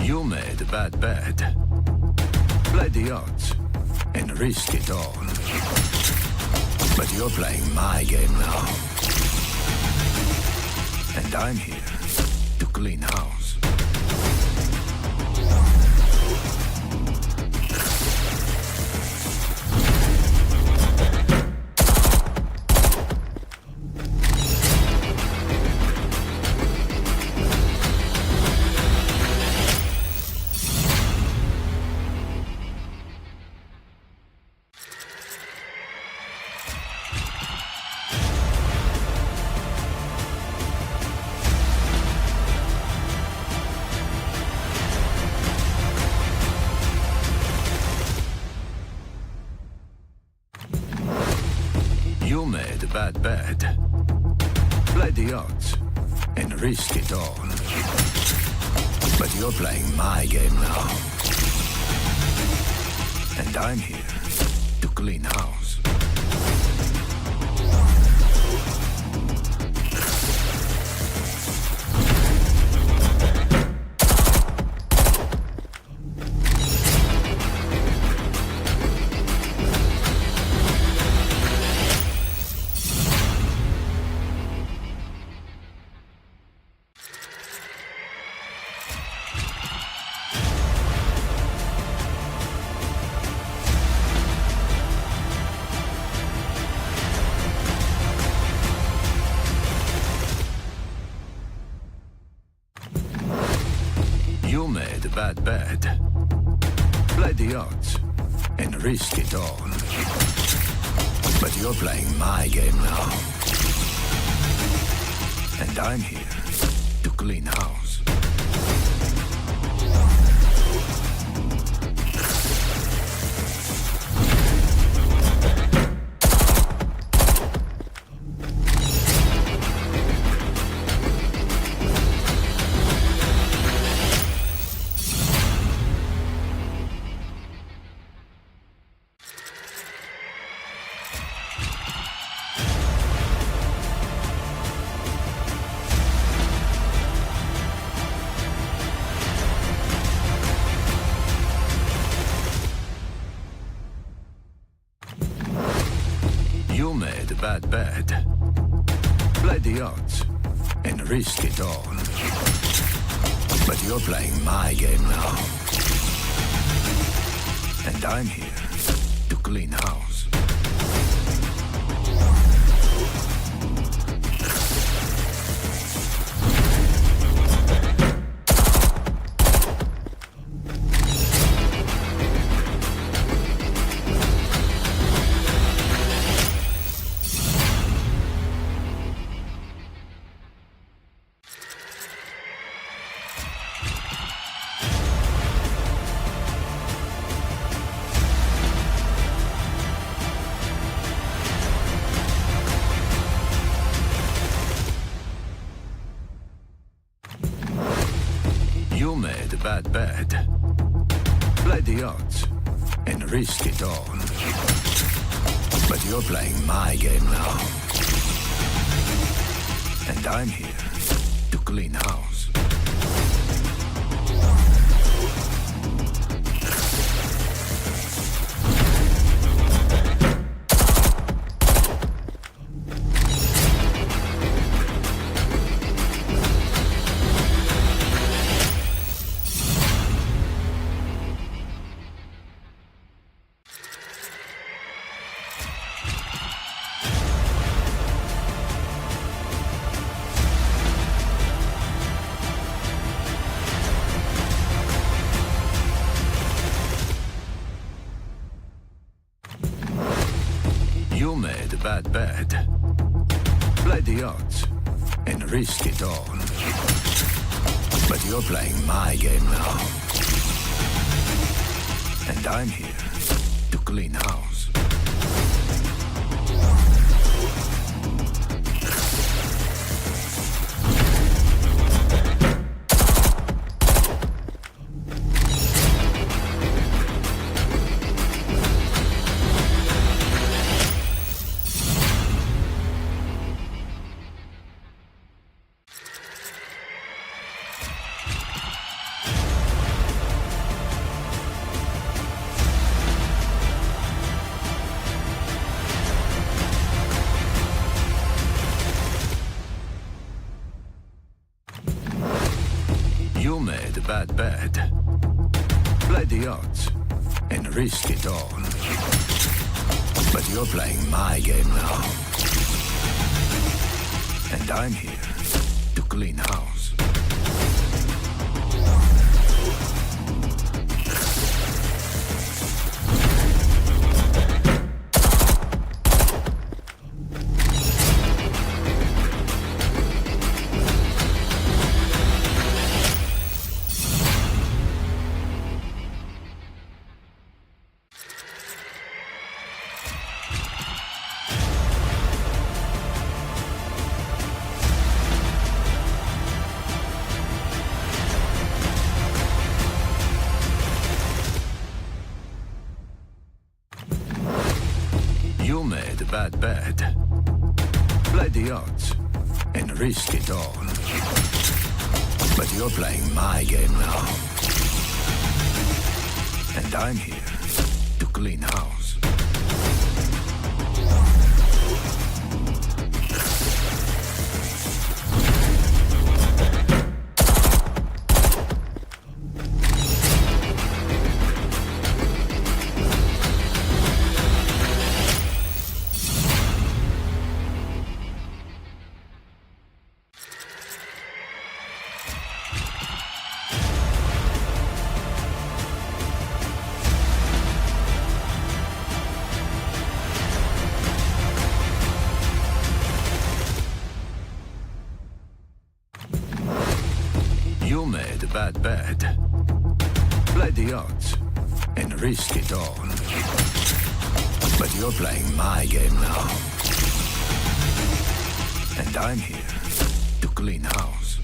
You made a bad bet. Play the odds and risk it all. But you're playing my game now. And I'm here to clean house. odds and risk it all. But you're playing my game now. And I'm here to clean house. You made a bad bet. Play the odds and risk it all. But you're playing my game now. And I'm here to clean house. You made a bad bet. Play the odds and risk it all. But you're playing my game now. And I'm here to clean house. You made a bad bet. Play the odds and risk it all. But you're playing my game now. And I'm here to clean house. You made a bad bet. Play the odds and risk it all. But you're playing my game now. And I'm here to clean house. You made a bad bet. Play the odds and risk it all. But you're playing my game now. And I'm here to clean house. bad bet. Play the odds and risk it all. But you're playing my game now. And I'm here to clean house. You made a bad bet. Play the odds and risk it all. But you're playing my game now. And I'm here to clean house.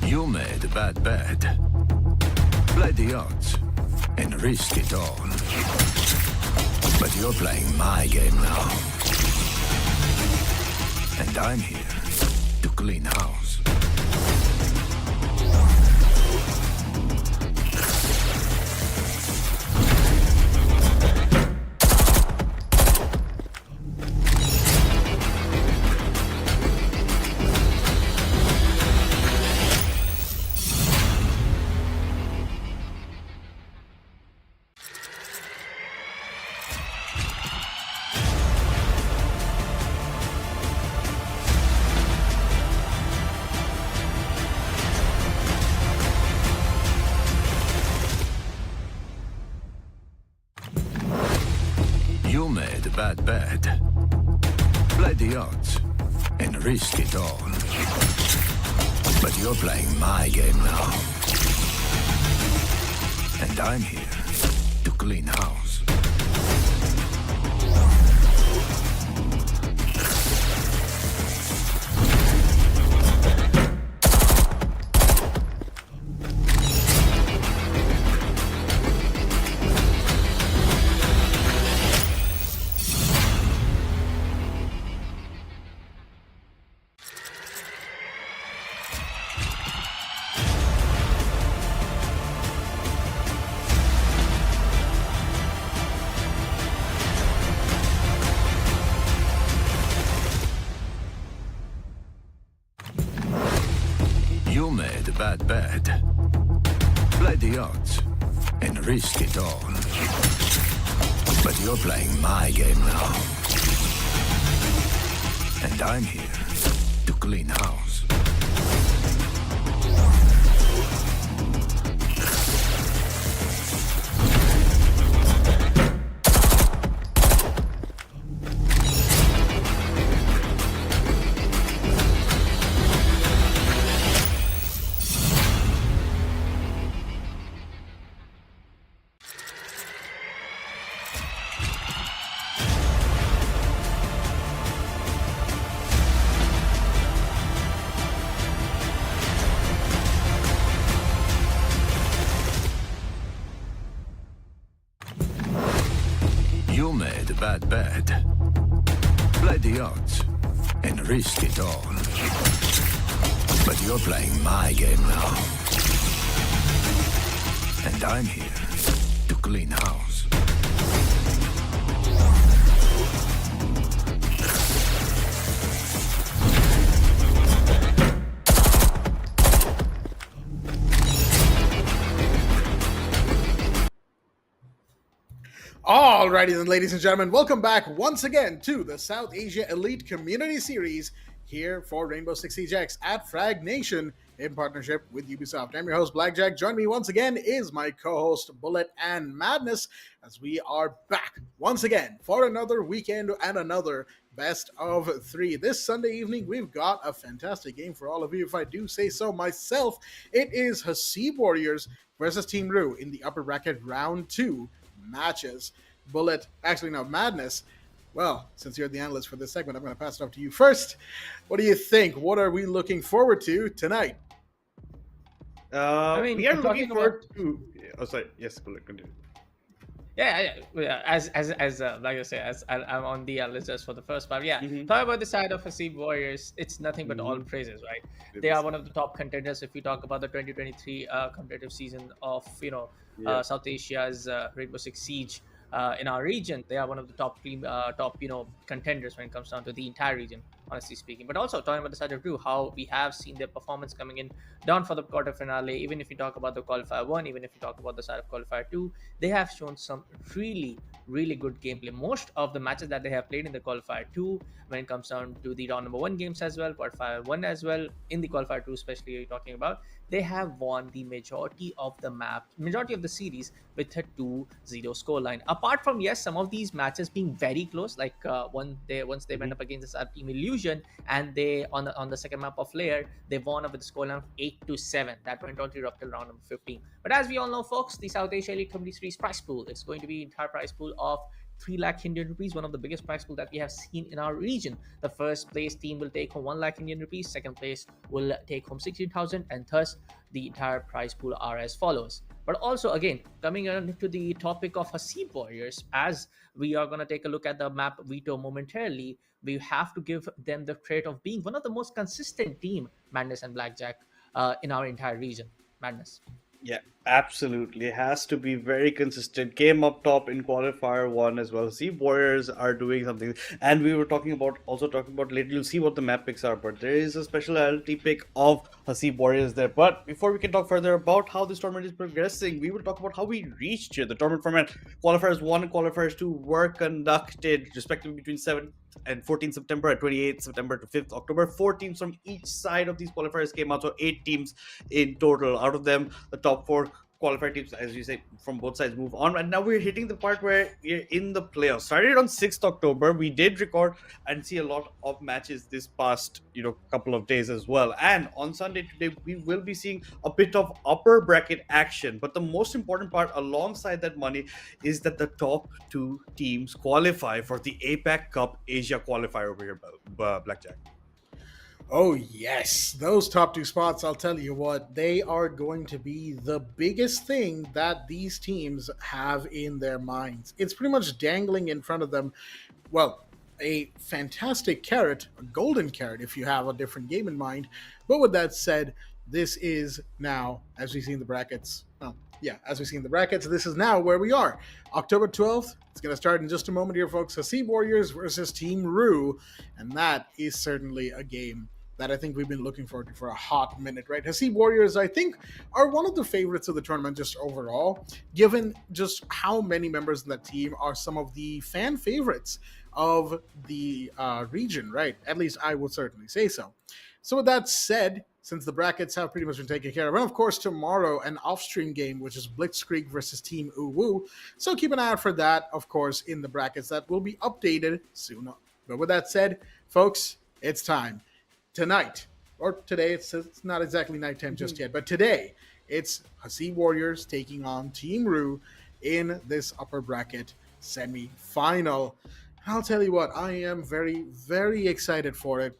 You made a bad bet. Play the odds and risk it all. But you're playing my game now. And I'm here to clean house. You made a bad bet. Play the odds and risk it all. But you're playing my game now. And I'm here to clean house. You made a bad bet. Play the odds and risk it all. But you're playing my game now. And I'm here to clean house. You made a bad bet. Play the odds and risk it all. But you're playing my game now. And I'm here to clean house. Alrighty then, ladies and gentlemen, welcome back once again to the South Asia Elite Community Series here for Rainbow Six Siege X at Fragnation in partnership with Ubisoft. I'm your host, Blackjack. Join me once again is my co-host, Bullet and Madness, as we are back once again for another weekend and another best of 3. This Sunday evening, we've got a fantastic game for all of you, if I do say so myself. It is Hasib Warriors versus Team RUE in the upper bracket round 2 matches. Madness. Well, since you're the analyst for this segment, I'm going to pass it off to you first. What do you think? What are we looking forward to tonight? We are looking forward to. Oh, sorry. Yes, continue. Yeah. As like I say, as I'm on the list just for the first part. Yeah, talk about the side of Hasib Warriors. It's nothing but all praises, right? They are one of the top contenders if we talk about the 2023 competitive season of South Asia's Rainbow Six Siege. In our region, they are one of the top contenders when it comes down to the entire region, honestly speaking. But also talking about the side of RUE, how we have seen their performance coming in down for the quarter finale. Even if you talk about the qualifier 1, even if you talk about the side of qualifier 2, they have shown some really good gameplay. Most of the matches that they have played in the qualifier 2, when it comes down to the round number 1 games as well, qualifier 1 as well, in the qualifier 2 especially you're talking about, they have won the majority of the series with a 2-0 scoreline. Apart from, yes, some of these matches being very close, like once they went up against the team Illusion, and they on the second map of Lair, they won up with a scoreline of 8-7. That went on to up till round number 15. But as we all know, folks, the South Asia Elite 23's prize pool, it's going to be an entire prize pool of 3 lakh Indian rupees, one of the biggest prize pool that we have seen in our region. The first place team will take home 1 lakh Indian rupees, second place will take home 16,000, and thus the entire prize pool are as follows. But also, again, coming on to the topic of Hasib Warriors, as we are going to take a look at the map veto momentarily, we have to give them the credit of being one of the most consistent team, Madness and Blackjack, in our entire region. Madness. Yeah, absolutely. It has to be very consistent. Came up top in qualifier 1 as well. See, Warriors are doing something. And we were talking about later, you'll see what the map picks are. But there is a specialty pick of Hasib Warriors there. But before we can talk further about how this tournament is progressing, we will talk about how we reached here. The tournament format, qualifiers 1 and qualifiers 2 were conducted respectively between 7 and 14th September and 28th September to 5th October. 4 teams from each side of these qualifiers came out, so 8 teams in total. Out of them, the top 4 qualified teams, as you say, from both sides move on. And now we're hitting the part where we're in the playoffs. Started on 6th October. We did record and see a lot of matches this past, couple of days as well. And on Sunday today, we will be seeing a bit of upper bracket action. But the most important part alongside that money is that the top 2 teams qualify for the APAC Cup Asia qualifier over here, Blackjack. Oh, yes. Those top 2 spots, I'll tell you what, they are going to be the biggest thing that these teams have in their minds. It's pretty much dangling in front of them. Well, a fantastic carrot, a golden carrot if you have a different game in mind. But with that said, this is now, as we see in the brackets, this is now where we are. October 12th, it's going to start in just a moment here, folks. Hasib Warriors versus Team RUE, and that is certainly a game that I think we've been looking forward to for a hot minute, right? Hasib Warriors, I think, are one of the favorites of the tournament just overall, given just how many members in that team are some of the fan favorites of the region, right? At least I would certainly say so. So with that said, since the brackets have pretty much been taken care of, and of course tomorrow an off-stream game, which is Blitzkrieg versus Team Uwu. So keep an eye out for that, of course, in the brackets that will be updated soon. But with that said, folks, it's time. Tonight, or today, it's not exactly nighttime just yet, but today, it's Hasib Warriors taking on Team RUE in this upper bracket semi-final. I'll tell you what, I am very, very excited for it.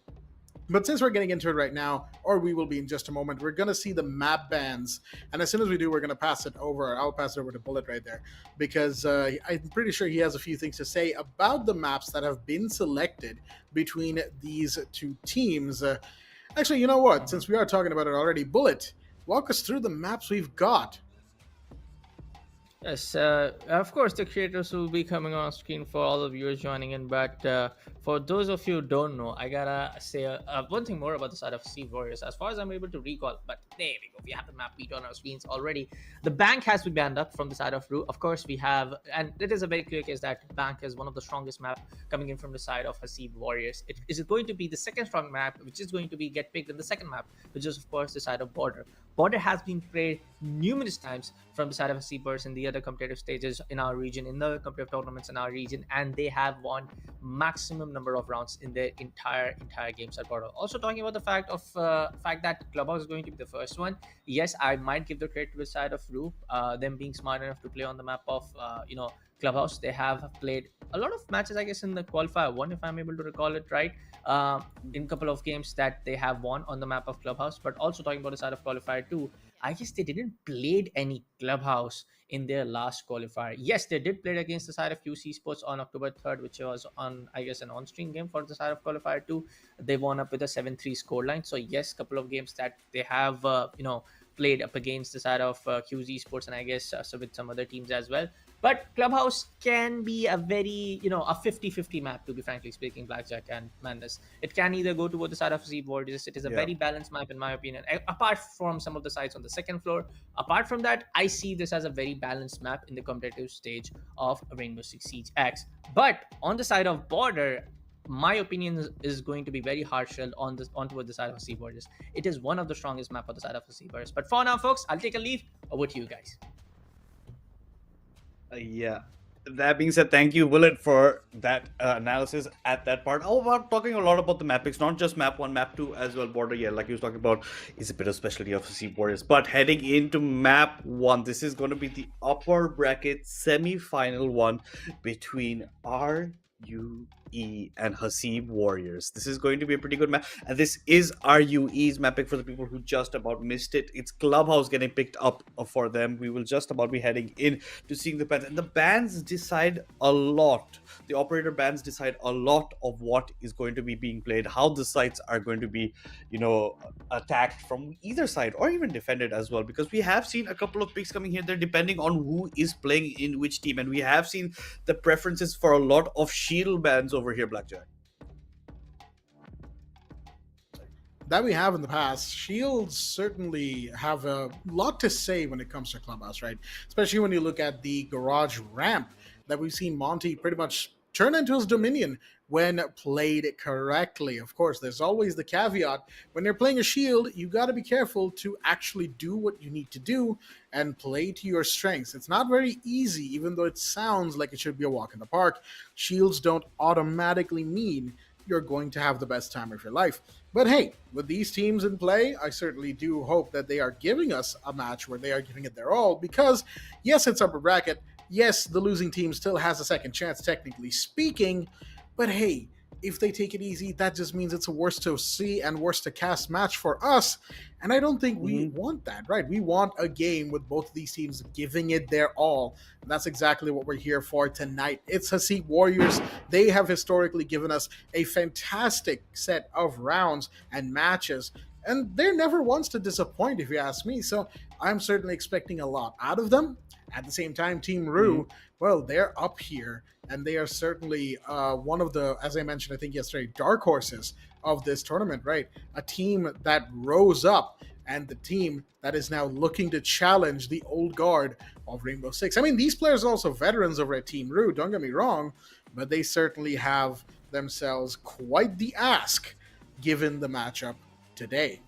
But since we're getting into it right now, or we will be in just a moment, we're going to see the map bans. And as soon as we do, we're going to pass it over. I'll pass it over to Bullet right there, because I'm pretty sure he has a few things to say about the maps that have been selected between these 2 teams. Actually, you know what? Since we are talking about it already, Bullet, walk us through the maps we've got. Yes, of course, the creators will be coming on screen for all of you joining in. But for those of you who don't know, I gotta say one thing more about the side of Sea Warriors. As far as I'm able to recall, but there we go. We have the map beat on our screens already. The bank has been banned up from the side of RUE. Of course, we have, and it is a very clear case that bank is one of the strongest map coming in from the side of Hasib Warriors. Is it going to be the second strong map, which is going to be get picked in the second map, which is of course the side of Border. Border has been played numerous times from the side of Seabirds in the other competitive stages in our region, in the competitive tournaments in our region, and they have won maximum number of rounds in their entire games at Border. Also talking about the fact that Clubhouse is going to be the first one. Yes, I might give the credit to the side of RUE, them being smart enough to play on the map of Clubhouse. They have played a lot of matches, I guess, in the qualifier one, if I'm able to recall it right. In a couple of games that they have won on the map of Clubhouse, but also talking about the side of qualifier two, I guess they didn't played any Clubhouse in their last qualifier. Yes, they did play against the side of QC Sports on October 3rd, which was on, I guess, an on-stream game for the side of qualifier two. They won up with a 7-3 scoreline. So yes, couple of games that they have, played up against the side of QZ Sports, and I guess so with some other teams as well. But Clubhouse can be a very, a 50-50 map, to be frankly speaking, Blackjack and Madness. It can either go toward the side of Zeeb Warriors. It is a very balanced map, in my opinion. Apart from some of the sites on the second floor, apart from that, I see this as a very balanced map in the competitive stage of Rainbow Six Siege X. But on the side of Border, my opinion is going to be very partial onto the side of Sea Warriors. It is one of the strongest map on the side of the Sea Warriors. But for now, folks, I'll take a leave. Over to you guys. Yeah. That being said, thank you, Willett, for that analysis at that part. Oh, we're talking a lot about the map picks, not just map 1, map 2 as well. Border, yeah, like you was talking about, is a bit of specialty of Sea Warriors. But heading into map 1, this is going to be the upper bracket semi-final one between RUE and Hasib Warriors. This is going to be a pretty good map, and this is RUE's map pick for the people who just about missed it. It's Clubhouse getting picked up for them. We will just about be heading in to seeing the bans, and the bans decide a lot. The operator bans decide a lot of what is going to be being played, how the sites are going to be, attacked from either side or even defended as well, because we have seen a couple of picks coming here there depending on who is playing in which team, and we have seen the preferences for a lot of shield bans over here, Blackjack. That we have in the past. Shields certainly have a lot to say when it comes to Clubhouse, right? Especially when you look at the garage ramp that we've seen Monty pretty much turn into his dominion when played correctly. Of course, there's always the caveat. When you're playing a shield, you got to be careful to actually do what you need to do and play to your strengths. It's not very easy, even though it sounds like it should be a walk in the park. Shields don't automatically mean you're going to have the best time of your life. But hey, with these teams in play, I certainly do hope that they are giving us a match where they are giving it their all, because yes, it's upper bracket. Yes, the losing team still has a second chance, technically speaking, but hey, if they take it easy, that just means it's a worse to see and worse to cast match for us. And I don't think we want that, right? We want a game with both of these teams giving it their all. And that's exactly what we're here for tonight. It's Hasib Warriors. They have historically given us a fantastic set of rounds and matches, and they're never once to disappoint, if you ask me. So I'm certainly expecting a lot out of them. At the same time, Team RUE, well, they're up here, and they are certainly one of the, as I mentioned, I think yesterday, dark horses of this tournament, right? A team that rose up, and the team that is now looking to challenge the old guard of Rainbow Six. I mean, these players are also veterans over at Team RUE, don't get me wrong, but they certainly have themselves quite the ask given the matchup today.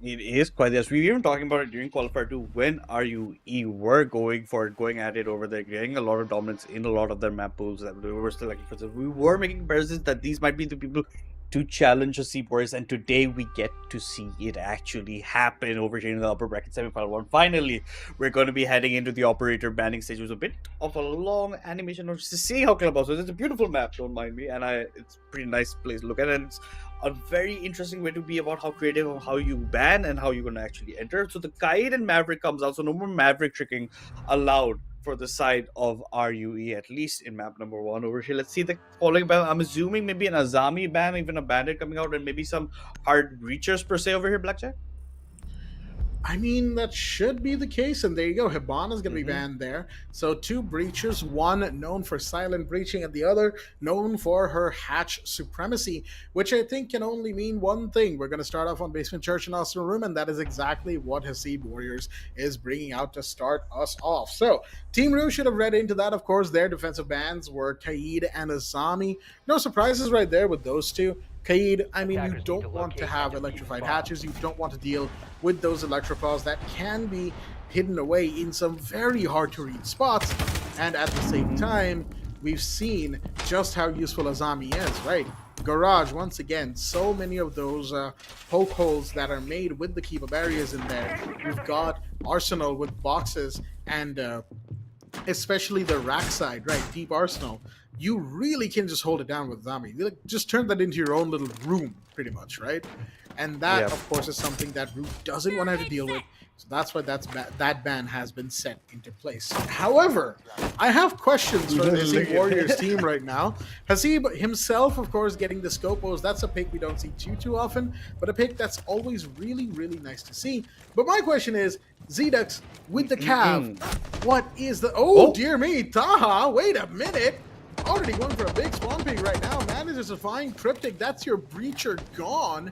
It is quite yes. We were even talking about it during qualifier 2 when RUE were going at it over there, getting a lot of dominance in a lot of their map pools that we were still looking for. So we were making comparisons that these might be the people to challenge the Sea Warriors, and today we get to see it actually happen over here in the upper bracket semifinal 1. Finally, we're going to be heading into the operator banning stage. It was a bit of a long animation to see how Clubhouse is. It's a beautiful map, don't mind me, and it's a pretty nice place to look at, and it's a very interesting way to be about how creative of how you ban and how you're going to actually enter. So the Kite and Maverick comes out, so no more Maverick tricking allowed for the side of RUE, at least in map number 1 over here. Let's see the following ban. I'm assuming maybe an Azami ban, even a Bandit coming out, and maybe some hard reachers per se over here, Blackjack. I mean, that should be the case, and there you go. Hibana's going to be banned there. So 2 breachers, one known for silent breaching, and the other known for her hatch supremacy, which I think can only mean one thing. We're going to start off on Basement Church and Arsenal Room, and that is exactly what Hasib Warriors is bringing out to start us off. So Team RUE should have read into that. Of course, their defensive bans were Kaid and Azami. No surprises right there with those two. Kaid, I mean, you don't want to have electrified hatches. You don't want to deal with those electropods that can be hidden away in some very hard to read spots. And at the same time, we've seen just how useful Azami is, right? Garage, once again, so many of those poke holes that are made with the Kiba barriers in there. We've got Arsenal with boxes and especially the rack side, right? Deep Arsenal. You really can just hold it down with Zami. Like, just turn that into your own little room, pretty much, right? And that, of course, is something that RUE doesn't want to have to deal with. So that's why that ban has been set into place. However, I have questions for the Hasib Warriors team right now. Hasib himself, of course, getting the Scopos. That's a pick we don't see too often, but a pick that's always really, really nice to see. But my question is, Zedux with the Cav, what is the... Oh, dear me, Taha, wait a minute. Already going for a big spawn peak right now. Manages to find Cryptic. That's your breacher gone.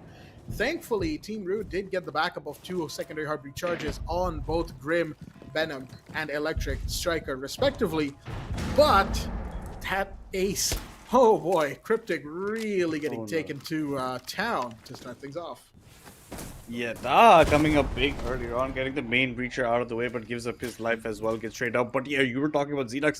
Thankfully, Team RUE did get the backup of 2 secondary heartbeat charges on both Grim, Venom, and Electric Striker, respectively. But that ace, oh boy, Cryptic really getting taken to town to start things off. Yeah, coming up big earlier on, getting the main breacher out of the way, but gives up his life as well, gets straight up. But yeah, you were talking about Xenox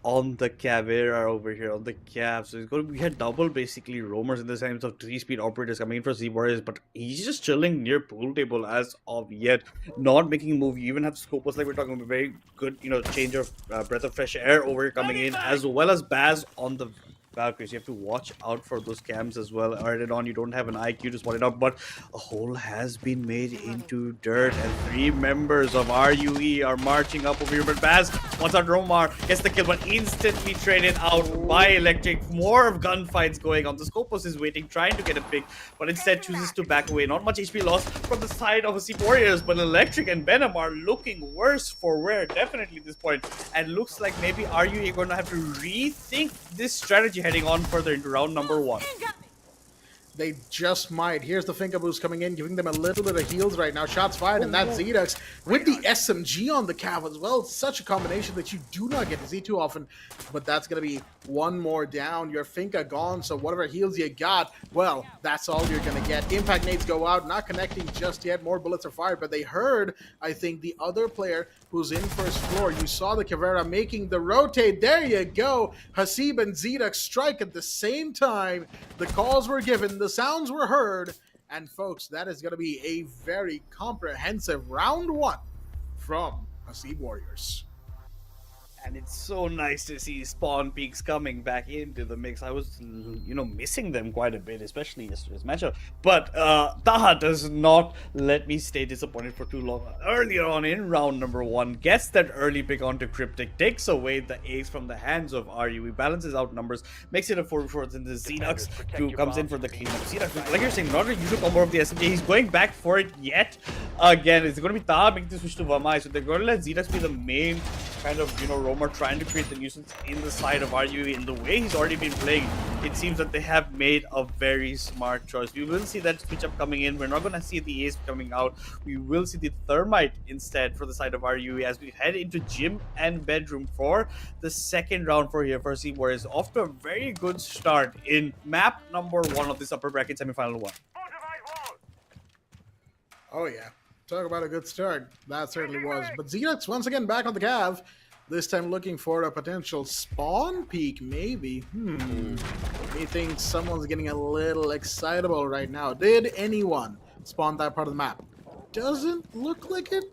on the Caveira over here, on the Cav. So it's going to be a double, basically, roamers in the sense of 3-speed operators coming in for Z Warriors, but he's just chilling near pool table as of yet, not making a move. You even have Scopus, like we're talking about, very good, change of breath of fresh air over here coming in, as well as Baz on the Valkyries. You have to watch out for those cams as well. Earn it on, you don't have an IQ to spot it out, but a hole has been made into dirt, and 3 members of RUE are marching up over here. But Baz wants out Romar, gets the kill, but instantly traded out by Electric. More of gunfights going on. The Scopus is waiting, trying to get a pick, but instead chooses to back away. Not much HP lost from the side of Hasib Warriors, but Electric and Venom are looking worse for wear, definitely at this point. And looks like maybe RUE are going to have to rethink this strategy heading on further into round number 1. They just might. Here's the finger boost coming in, giving them a little bit of heals right now. Shots fired, and that's Zedux with the SMG on the Cav as well. It's such a combination that you do not get to see too often, but that's going to be one more down. Your Finka gone, so whatever heals you got, well, that's all you're going to get. Impact nades go out, not connecting just yet. More bullets are fired, but they heard, I think, the other player who's in first floor. You saw the Caveira making the rotate. There you go. Hasib and Zedux strike at the same time. The calls were given. The sounds were heard, and folks, that is going to be a very comprehensive round 1 from Hasib Warriors. And it's so nice to see spawn peaks coming back into the mix. I was, missing them quite a bit, especially yesterday's matchup. But Taha does not let me stay disappointed for too long. Earlier on in round number 1, gets that early pick onto Cryptic, takes away the ace from the hands of RUE, balances out numbers, makes it a 4v4, and the Xenox who comes in for the cleanup. Xenox, like you're saying, not a usual combo of the SMG. He's going back for it yet. Again, it's going to be Taha making the switch to Vamai, so they're going to let Xenox be the main kind of, Roamer trying to create the nuisance in the side of RUE. In the way he's already been playing, it seems that they have made a very smart choice. We will see that switch up coming in. We're not going to see the ace coming out. We will see the thermite instead for the side of RUE as we head into gym and bedroom for the second round for here for Hasib Warriors. Off to a very good start in map number 1 of this upper bracket semifinal 1. Oh yeah, talk about a good start. That certainly was. But Xenox once again back on the Cav. This time looking for a potential spawn peak, maybe. Me thinks someone's getting a little excitable right now. Did anyone spawn that part of the map? Doesn't look like it.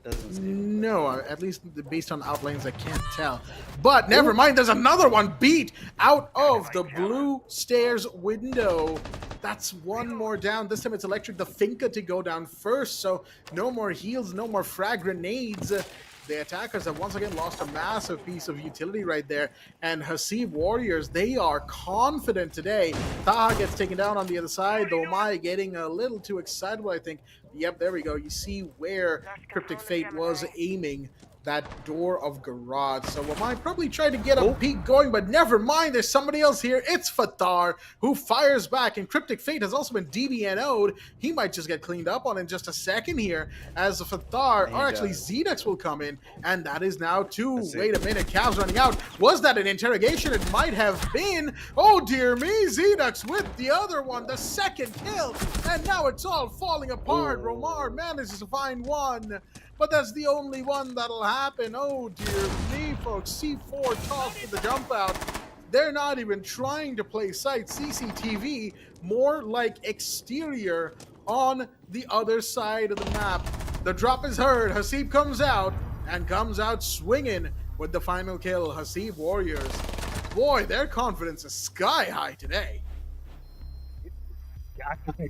No, at least based on outlines, I can't tell. But never mind, there's another one beat out of the blue stairs window. That's one more down. This time it's Electric the Finka to go down first, so no more heals, no more frag grenades. The attackers have once again lost a massive piece of utility right there. And Hasib Warriors, they are confident today. Taha gets taken down on the other side, though Mai getting a little too excitable, I think. Yep, there we go. You see where Cryptic Fate was aiming that door of garage. So Wamai probably tried to get a peek going, but never mind. There's somebody else here. It's Fatar who fires back, and Cryptic Fate has also been DBNO'd. He might just get cleaned up on in just a second here as Fatar, or actually Zedux will come in, and that is now two. Wait a minute, Cavs running out. Was that an interrogation? It might have been. Oh dear me, Zedux with the other one, the second kill, and now it's all falling apart. Romar manages to find one, but that's the only one that'll happen. Oh dear me, folks. C4 tossed with the jump out. They're not even trying to play sight. CCTV, more like exterior on the other side of the map. The drop is heard. Hasib comes out and comes out swinging with the final kill. Hasib Warriors, boy, their confidence is sky high today.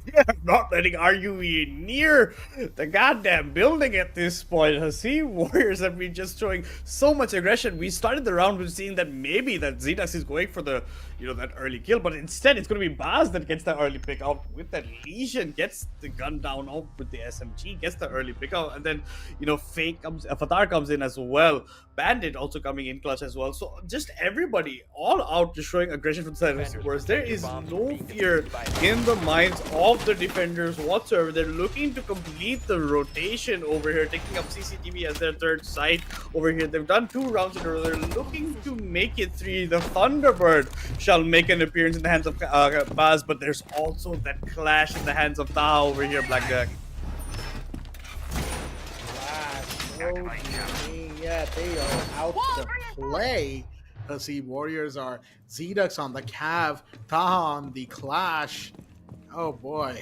Yeah, not letting RUE near the goddamn building at this point. Hasib Warriors have been just showing so much aggression. We started the round with seeing that maybe that Zedux is going for the, that early kill, but instead it's going to be Baz that gets the early pick out with that Lesion, gets the gun down off with the SMG, gets the early pick out, and then, Fake comes, Fatar comes in as well. Bandit also coming in clutch as well. So just everybody all out just showing aggression from the side of Hasib Warriors. There is no fear in the minds of the defenders whatsoever. They're looking to complete the rotation over here, taking up CCTV as their third site over here. They've done 2 rounds in a row. They're looking to make it 3. The Thunderbird shall make an appearance in the hands of Baz, but there's also that clash in the hands of Taha over here, Blackjack. Yeah, they are out to play. Hasib Warriors are Zedux on the Cav, Taha on the Clash. Oh boy.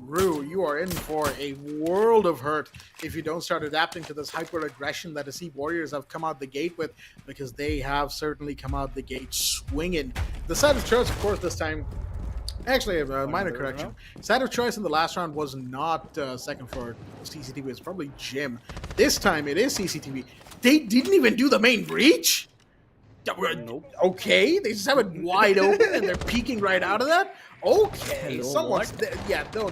RUE, you are in for a world of hurt if you don't start adapting to this hyper aggression that Hasib Warriors have come out the gate with, because they have certainly come out the gate swinging. The side of choice, of course, this time. Actually, a minor correction. Side of choice in the last round was not second for CCTV. It's probably Jim. This time it is CCTV. They didn't even do the main breach? Nope. Okay, they just have it wide open and they're peeking right out of that? Okay,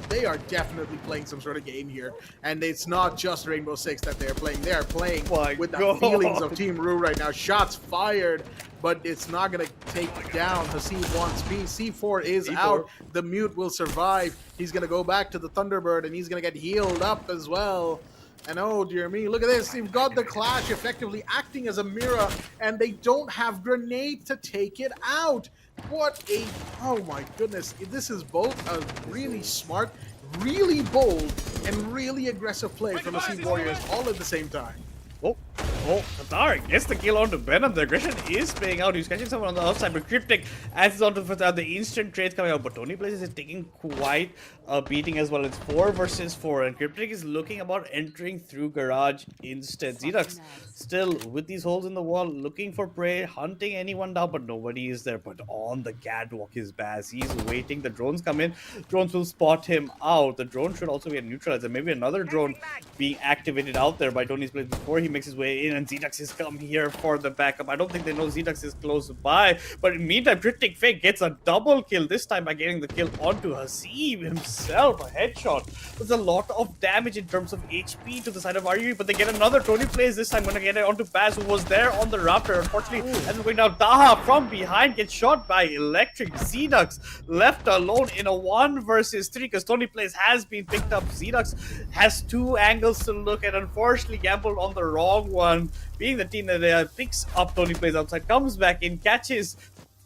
they are definitely playing some sort of game here, and it's not just Rainbow Six that they're playing. They are playing with the feelings of Team RUE right now. Shots fired, but it's not going to take down Hasib once. C4 is out. The mute will survive. He's going to go back to the Thunderbird, and he's going to get healed up as well. And oh dear me, look at this. They've got the Clash effectively acting as a mirror, and they don't have grenade to take it out. What a, oh my goodness. This is both a really smart, really bold, and really aggressive play from the Hasib Warriors all at the same time. Fatar gets the kill onto Venom. The aggression is paying out. He's catching someone on the outside, but Cryptic adds onto Fatar. The instant trades coming out, but Tony Places is taking quite a beating as well. It's 4 versus 4, and Cryptic is looking about entering through garage instead. Zedux still with these holes in the wall, looking for prey, hunting anyone down, but nobody is there. But on the catwalk is Baz. He's waiting. The drones come in. Drones will spot him out. The drone should also be a neutralizer. Maybe another drone being activated out there by Tony's Place before he makes his way in, and Zedux is come here for the backup. I don't think they know Zedux is close by, but in the meantime, Cryptic Fake gets a double kill, this time by getting the kill onto Hasib himself. A headshot. There's a lot of damage in terms of HP to the side of RUE, but they get another Tony Plays this time. Going to get it onto Baz, who was there on the Raptor. Unfortunately, as we're going down, Taha from behind gets shot by Electric. Zedux left alone in a 1 versus 3 because Tony Plays has been picked up. Zedux has 2 angles to look at. Unfortunately, gambled on the wrong one. Being the team that picks up Tony Plays outside, comes back in, catches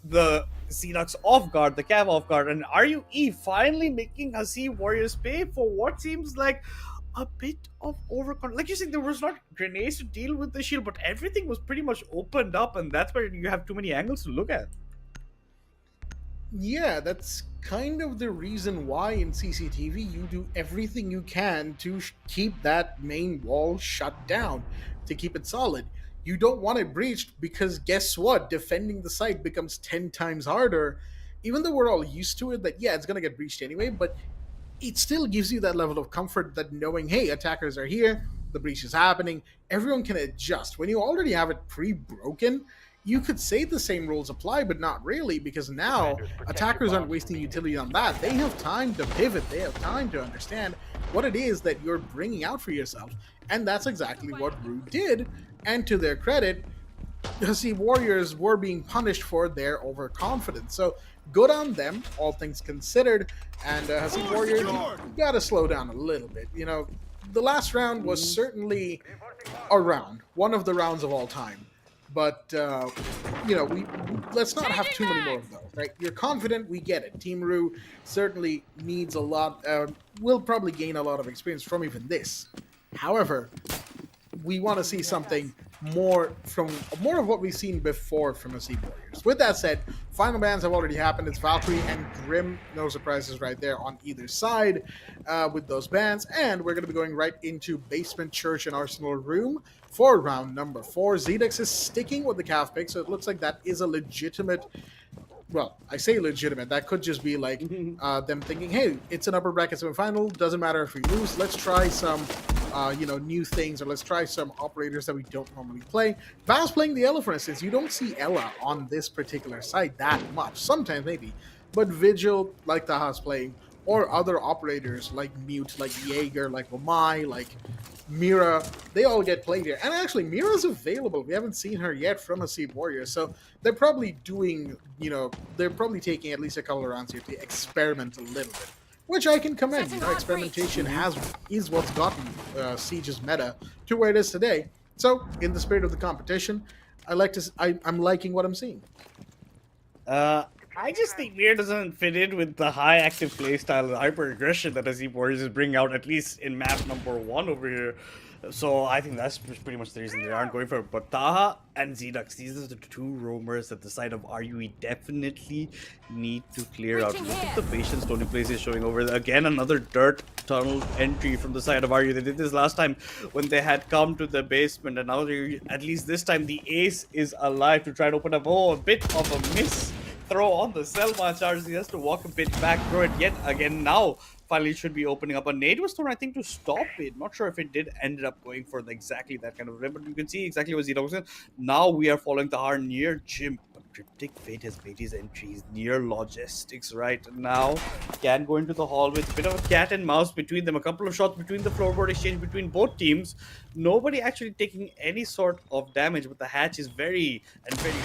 the Zedux off guard, the Cav off guard, and RUE finally making Hasib Warriors pay for what seems like a bit of overconfidence. Like you said, there was not grenades to deal with the shield, but everything was pretty much opened up, and that's where you have too many angles to look at. Yeah, that's kind of the reason why in CCTV you do everything you can to keep that main wall shut down, to keep it solid. You don't want it breached because guess what? Defending the site becomes 10 times harder. Even though we're all used to it that, yeah, it's going to get breached anyway, but it still gives you that level of comfort that knowing, hey, attackers are here, the breach is happening, everyone can adjust. When you already have it pre-broken, you could say the same rules apply, but not really, because now attackers aren't wasting utility on that. They have time to pivot. They have time to understand what it is that you're bringing out for yourself. And that's exactly what RUE did. And to their credit, Hasib Warriors were being punished for their overconfidence. So good on them, all things considered. And Hasib Warriors, you gotta slow down a little bit. You know, the last round was certainly a round, one of the rounds of all time. But you know, let's not have too many more of those, right? You're confident, we get it. Team RUE certainly needs a lot, will probably gain a lot of experience from even this. However, we want to see something more of what we've seen before from Hasib Warriors. With that said, final bans have already happened. It's Valkyrie and Grim. No surprises right there on either side with those bans. And we're going to be going right into Basement Church and Arsenal Room for round number 4. Zedex is sticking with the calf pick, so it looks like that is a legitimate... Well, I say legitimate. That could just be like them thinking, hey, it's an upper bracket semifinal. Doesn't matter if we lose. Let's try some, new things, or let's try some operators that we don't normally play. Val's playing the Ella, for instance. You don't see Ella on this particular site that much. Sometimes maybe. But Vigil, like Taha's playing, or other operators like Mute, like Jaeger, like Omai, like Mira, they all get played here. And actually, Mira's available. We haven't seen her yet from Hasib Warriors. So they're probably doing, they're probably taking at least a couple of rounds here to experiment a little bit, which I can commend. Experimentation is what's gotten Siege's meta to where it is today. So, in the spirit of the competition, I'm liking what I'm seeing. I just think Mir doesn't fit in with the high active playstyle and hyper aggression that Hasib Warriors is bringing out, at least in map number 1 over here. So I think that's pretty much the reason they aren't going for it. But Taha and Zedex, these are the two roamers that the side of RUE definitely need to clear out. Look at the patience Tony Place is showing over there. Again, another dirt tunnel entry from the side of RUE. They did this last time when they had come to the basement, and now at least this time the ace is alive to try to open up. Oh, a bit of a miss throw on the Selma charge. He has to walk a bit back through it yet again. Now finally should be opening up. A nade was thrown, I think, to stop it. Not sure if it did ended up going for exactly that kind of rim, but you can see exactly what Zito was saying. Now we are following Tahar near Jim. Cryptic Fate has made his entries near logistics right now. Can go into the hall with a bit of a cat and mouse between them. A couple of shots between the floorboard exchange between both teams. Nobody actually taking any sort of damage, but the hatch is very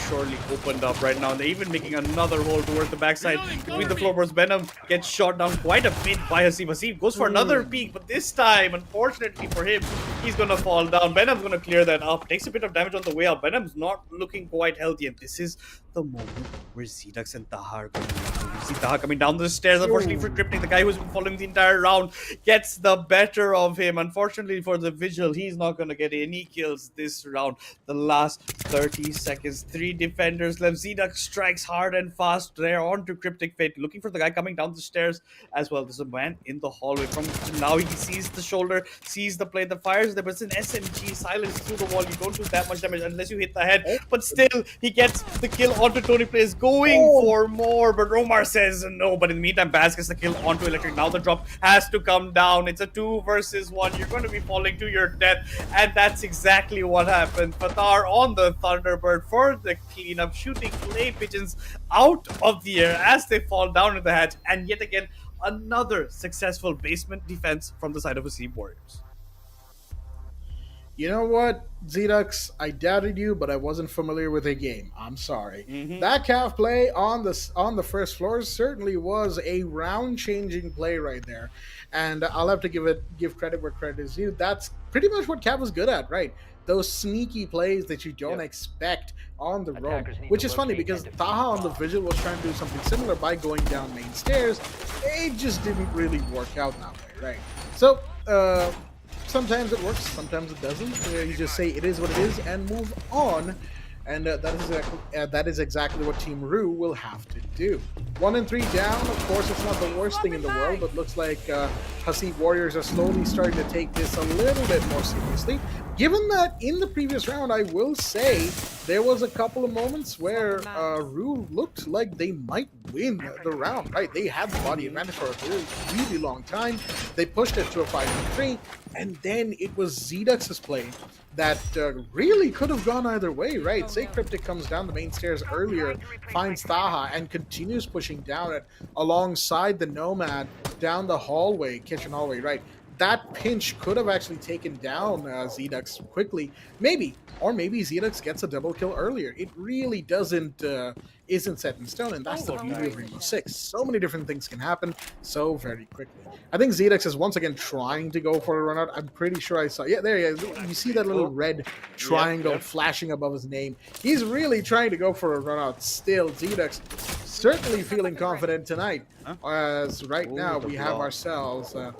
surely opened up right now. They're even making another hole towards the backside between the floorboards. Venom gets shot down quite a bit by Hasib. Hasib goes for another peek, but this time, unfortunately for him, he's gonna fall down. Venom's gonna clear that up. Takes a bit of damage on the way out. Venom's not looking quite healthy, and this is the moment where Zedex and Taha are going to you see Taha coming down the stairs. Unfortunately for Cryptic, the guy who's been following the entire round gets the better of him. Unfortunately for the Vigil, he's not going to get any kills this round. The last 30 seconds, 3 defenders left. Zedex strikes hard and fast there onto Cryptic Fate, looking for the guy coming down the stairs as well. There's a man in the hallway. From now he sees the shoulder, sees the play, the fires there, but it's an SMG silence through the wall. You don't do that much damage unless you hit the head, but still he gets the kill onto Tony Plays, going for more, but Romar says no. But in the meantime, Baz gets the kill onto Electric. Now the drop has to come down. It's a 2 versus 1. You're going to be falling to your death, and that's exactly what happened. Fatar on the Thunderbird for the cleanup, shooting clay pigeons out of the air as they fall down in the hatch, and yet again another successful basement defense from the side of Hasib Warriors. You know what, Zedex? I doubted you, but I wasn't familiar with the game. I'm sorry. That calf play on the first floor certainly was a round-changing play right there, and I'll have to give credit where credit is due. That's pretty much what Cav was good at, right? Those sneaky plays that you don't expect on the road, which is funny because Taha on the Vigil was trying to do something similar by going down main stairs. It just didn't really work out that way, right? So, sometimes it works, sometimes it doesn't. You just say it is what it is and move on. And that is exactly what Team RUE will have to do. 1 and 3 down. Of course, it's not the worst thing in the world, but looks like Hasib Warriors are slowly starting to take this a little bit more seriously. Given that in the previous round, I will say there was a couple of moments where RUE looked like they might win the round, right? They had the body advantage for a really, really long time. They pushed it to a 5-3, and then it was Zedux's play that really could have gone either way, right? Say Cryptic comes down the main stairs earlier, finds Taha, and continues pushing down it alongside the Nomad down the hallway, kitchen hallway, right? That pinch could have actually taken down Zedux quickly, maybe, or maybe Zedux gets a double kill earlier. It really doesn't isn't set in stone, and that's the beauty of Rainbow Six. So many different things can happen so very quickly. I think Zedux is once again trying to go for a run out. I'm pretty sure I saw. Yeah, there he is. You see that little red triangle flashing above his name. He's really trying to go for a run out. Still, Zedux certainly feeling confident tonight, as right now we have ourselves the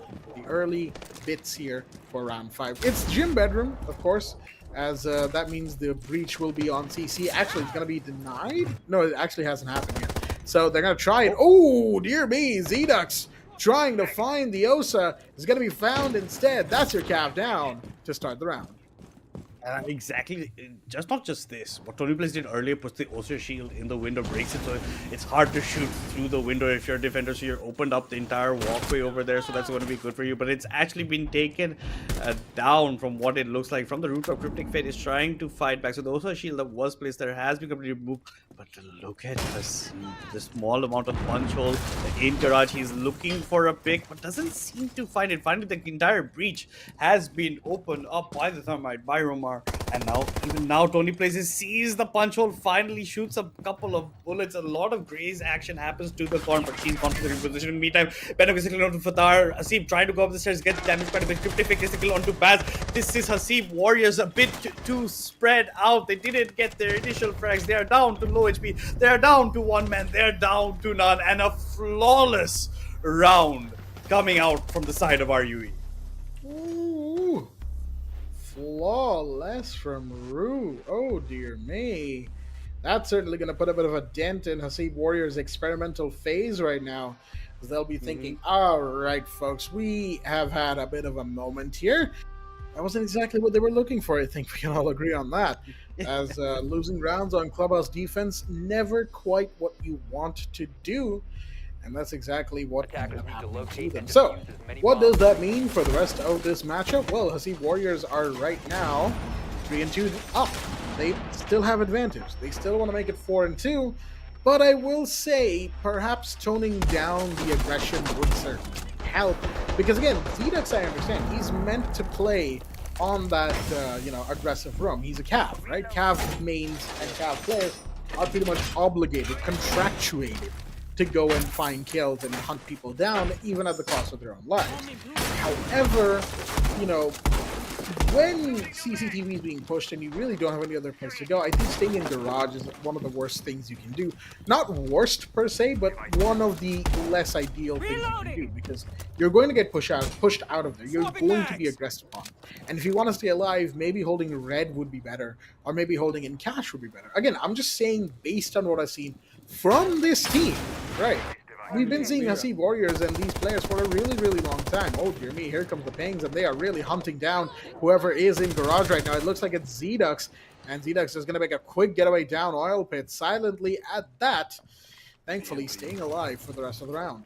early bits here for round 5. It's gym bedroom, of course, as that means the breach will be on CC. Actually, it's going to be denied. No, it actually hasn't happened yet. So they're going to try it. Oh, dear me, Zedux trying to find the Osa is going to be found instead. That's your calf down to start the round. Exactly, not just this. What Tony Place did earlier puts the Osa shield in the window, breaks it, so it's hard to shoot through the window if you're a defender, so you're opened up the entire walkway over there, so that's going to be good for you. But it's actually been taken down from what it looks like from the rooftop. Cryptic Fate is trying to fight back, so the Osa shield that was placed there has been completely removed. But look at this, the small amount of punch hole in garage. He's looking for a pick, but doesn't seem to find it. Finally, the entire breach has been opened up by the Thermite, by Romar. And now, even now, Tony Places sees the punch hole, finally shoots a couple of bullets. A lot of Graze action happens to the corn, but she's confident in position. Meantime, Benno gets a kill onto Fatar. Hasib trying to go up the stairs, gets damaged quite a bit. Cryptic gets a kill onto Baz. This is Hasib Warriors a bit too spread out. They didn't get their initial frags. They are down to low HP. They are down to one man. They are down to none. And a flawless round coming out from the side of RUE. Ooh. Flawless from RUE. Oh dear me. That's certainly going to put a bit of a dent in Hasib Warriors' experimental phase right now. Because they'll be thinking, all right, folks, we have had a bit of a moment here. That wasn't exactly what they were looking for. I think we can all agree on that. As losing rounds on Clubhouse defense, never quite what you want to do. And that's exactly what ended up happening to them. So, what does that mean for the rest of this matchup? Well, Hasib Warriors are right now 3-2 up. They still have advantage. They still want to make it 4-2. But I will say, perhaps toning down the aggression would certainly help. Because again, Zedux, I understand, he's meant to play on that, aggressive roam. He's a Cav, right? Cav mains and Cav players are pretty much obligated, contractuated to go and find kills and hunt people down, even at the cost of their own lives. However, when CCTV is being pushed and you really don't have any other place to go, I think staying in garage is one of the worst things you can do. Not worst per se, but one of the less ideal things you can do, because you're going to get pushed out of there. You're going to be aggressed upon. And if you want to stay alive, maybe holding red would be better, or maybe holding in cash would be better. Again, I'm just saying based on what I've seen from this team, right? We've been seeing Hasib Warriors and these players for a really, really long time. Oh dear me, here comes the pings, and they are really hunting down whoever is in garage right now. It looks like it's Zedux, and Zedux is going to make a quick getaway down Oil Pit silently at that, thankfully staying alive for the rest of the round.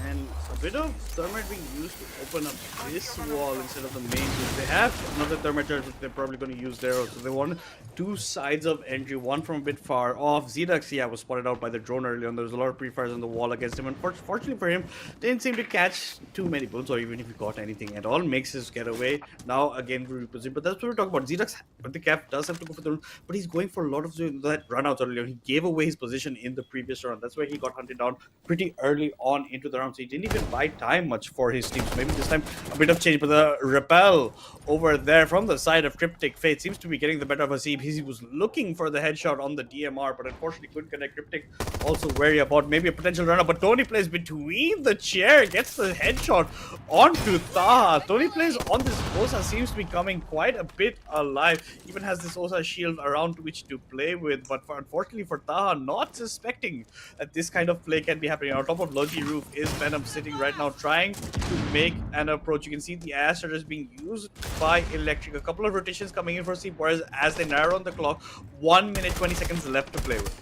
And a bit of thermite being used to open up this wall instead of the main group. They have another thermite charge which they're probably going to use there. So they want two sides of entry, one from a bit far off. Zedux, was spotted out by the drone early on. There was a lot of pre-fires on the wall against him. And fortunately for him, they didn't seem to catch too many bullets, or even if he got anything at all. Makes his getaway. Now again, we reposition. But that's what we're talking about. Zedux, but the cap does have to go for the run, but he's going for a lot of that runouts earlier. He gave away his position in the previous round. That's why he got hunted down pretty early on into the round. So he didn't even buy time much for his team. So maybe this time a bit of change, but the repel over there from the side of Cryptic Fate seems to be getting the better of Hasib. He was looking for the headshot on the DMR, but unfortunately couldn't connect. Cryptic also wary about maybe a potential runner, but Tony plays between the chair, gets the headshot onto Taha. Tony plays on this Osa, seems to be coming quite a bit alive. Even has this Osa shield around which to play with, but unfortunately for Taha, not suspecting that this kind of play can be happening. On top of Logi Roof is Venom sitting right now, trying to make an approach. You can see the Aster is being used by Electric. A couple of rotations coming in for Hasib Warriors as they narrow on the clock. 1 minute, 20 seconds left to play with.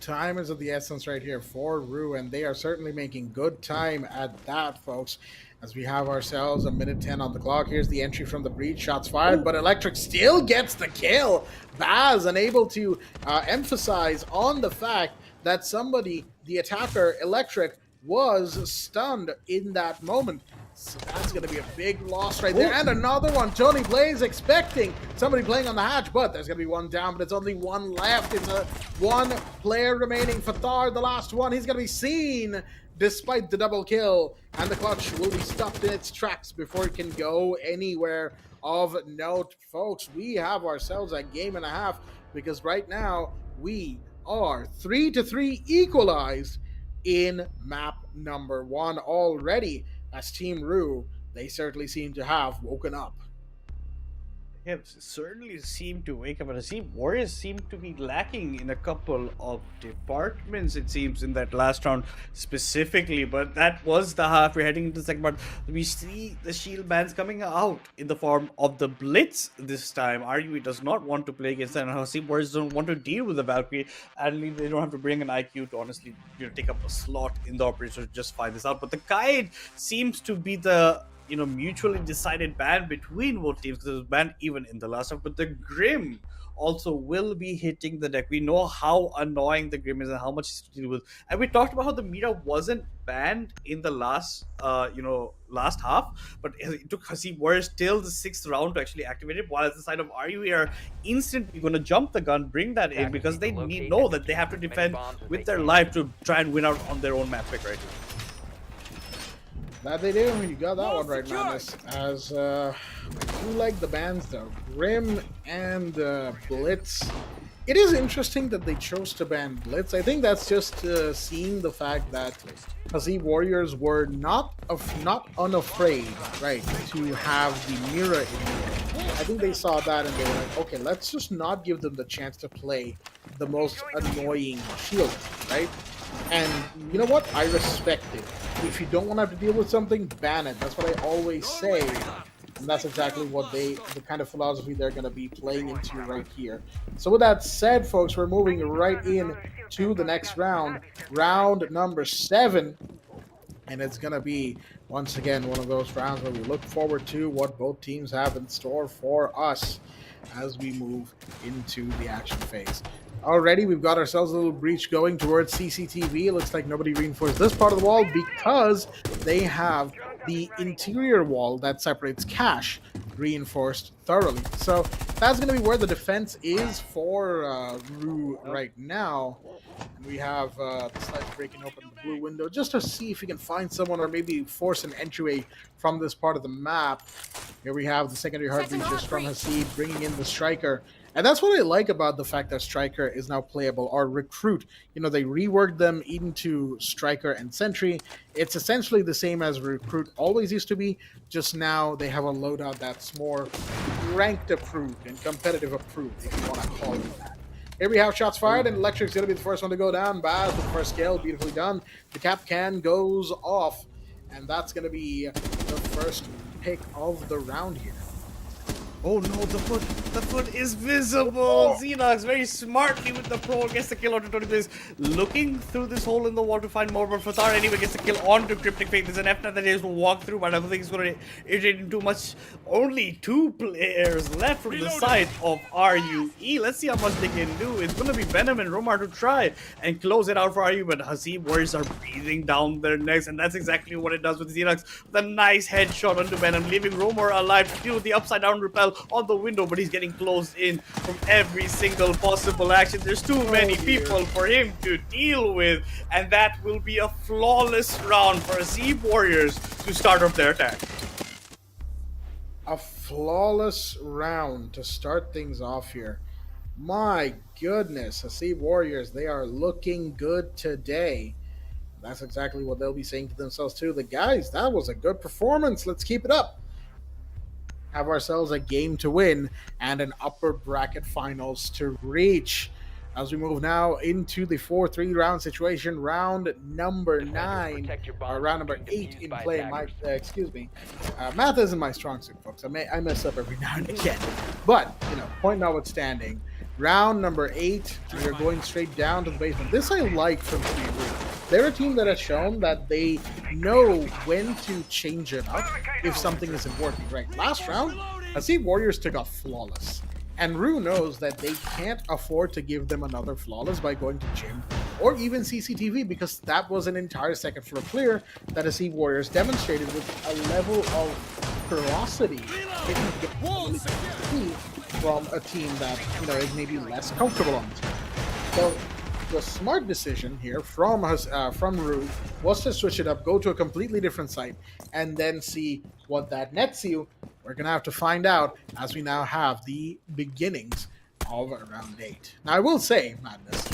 Time is of the essence right here for RUE, and they are certainly making good time at that, folks. As we have ourselves a minute 10 on the clock. Here's the entry from the breach. Shots fired, but Electric still gets the kill. Baz unable to emphasize on the fact that somebody, the attacker, Electric, was stunned in that moment. So that's going to be a big loss right there. And another one. Tony Blaze expecting somebody playing on the hatch, but there's going to be one down, but it's only one left. It's a one player remaining. Fathar, the last one. He's going to be seen despite the double kill. And the clutch will be stopped in its tracks before it can go anywhere of note. Folks, we have ourselves a game and a half because right now we are 3-3 equalized in map number 1 already. As Team RUE, they certainly seem to have woken up. They have certainly seemed to wake up, and Hasib Warriors seem to be lacking in a couple of departments, it seems, in that last round specifically. But that was the half. We're heading into the second part. We see the shield bans coming out in the form of the Blitz this time. RUE does not want to play against that, and Hasib Warriors don't want to deal with the Valkyrie. And they don't have to bring an IQ to honestly, take up a slot in the operation to just find this out. But the Kaid seems to be the mutually decided ban between both teams, because it was banned even in the last round. But the Grim also will be hitting the deck. We know how annoying the Grim is and how much it's to deal with. And we talked about how the Mira wasn't banned in the last last half, but it took Hasib Warriors till the 6th round to actually activate it, while at the side of RUE are instantly going to jump the gun, bring that in, because they know that they have to defend with their life to try and win out on their own map pick right here. That they do. You got that one right, Madness. As I do like the bans though, Grim and Blitz. It is interesting that they chose to ban Blitz. I think that's just seeing the fact that Hasib Warriors were not unafraid, right, to have the Mira in there. I think they saw that and they were like, okay, let's just not give them the chance to play the most annoying shield, right? And you know what? I respect it. If you don't want to have to deal with something, ban it. That's what I always say. And that's exactly what the kind of philosophy they're going to be playing into right here. So with that said, folks, we're moving right in to the next round. Round number 7. And it's going to be, once again, one of those rounds where we look forward to what both teams have in store for us as we move into the action phase. Already, we've got ourselves a little breach going towards CCTV. It looks like nobody reinforced this part of the wall because they have the interior wall that separates cache reinforced thoroughly. So that's going to be where the defense is for RUE right now. And we have the slides breaking open the blue window just to see if we can find someone or maybe force an entryway from this part of the map. Here we have the secondary hard breaches from Hasib bringing in the Striker. And that's what I like about the fact that Striker is now playable, or Recruit. They reworked them into Striker and Sentry. It's essentially the same as Recruit always used to be, just now they have a loadout that's more ranked approved and competitive approved, if you want to call it that. Here we have shots fired, and Electric's going to be the first one to go down. Baz with the first kill, beautifully done. The cap can goes off, and that's going to be the first pick of the round here. Oh no, the foot is visible. Xenox very smartly with the pro gets the kill onto Tony Blaze, looking through this hole in the wall to find more, but Fathar anyway gets the kill onto Cryptic Faith. There's an F-net that he has to walk through, but I don't think he's going to irritate him too much. Only 2 players left from the side of RUE. Let's see how much they can do. It's going to be Venom and Romar to try and close it out for RUE, but Hasib Warriors are breathing down their necks, and that's exactly what it does with Xenox. With a nice headshot onto Venom, leaving Romar alive to deal with the upside down repel on the window, but he's getting closed in from every single possible action. There's too many people for him to deal with, and that will be a flawless round for Hasib Warriors to start off their attack. A flawless round to start things off here. My goodness, Hasib Warriors, they are looking good today. That's exactly what they'll be saying to themselves too. The guys, that was a good performance. Let's keep it up. Have ourselves a game to win and an upper bracket finals to reach. as we move now into the 4-3 round situation, round number 9, or round number 8 in play. Excuse me. Math isn't my strong suit, folks. I mess up every now and again. But, point notwithstanding, round number 8, we're going straight down to the basement. This I like from Team RUE. They're a team that has shown that they know when to change it up if something isn't working right. Last round, Hasib Warriors took off flawless. And RUE knows that they can't afford to give them another flawless by going to gym or even CCTV, because that was an entire second floor clear that Hasib Warriors demonstrated with a level of ferocity from a team that is maybe less comfortable on the team. So the smart decision here from RUE was to switch it up, go to a completely different site, and then see what that nets you. We're going to have to find out as we now have the beginnings of round 8. Now, I will say, Madness,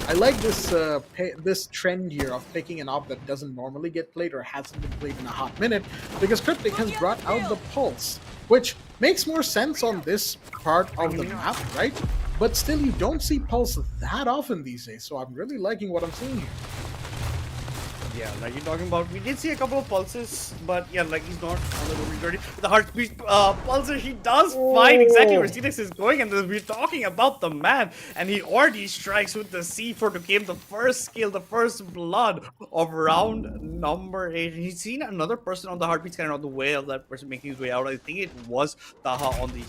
I like this trend here of picking an op that doesn't normally get played or hasn't been played in a hot minute, because Cryptic has brought out the Pulse, which makes more sense on this part of the map, right? But still, you don't see Pulse that often these days, so I'm really liking what I'm seeing here. Yeah, like you're talking about, we did see a couple of pulses, but yeah, like he's not on the movie dirty. The heartbeat pulser, he does find exactly where Cedex is going, and we're talking about the man, and he already strikes with the C4 to gain the first kill, the first blood of round number 8. And he's seen another person on the heartbeat scanner on the way of that person making his way out. I think it was Taha on the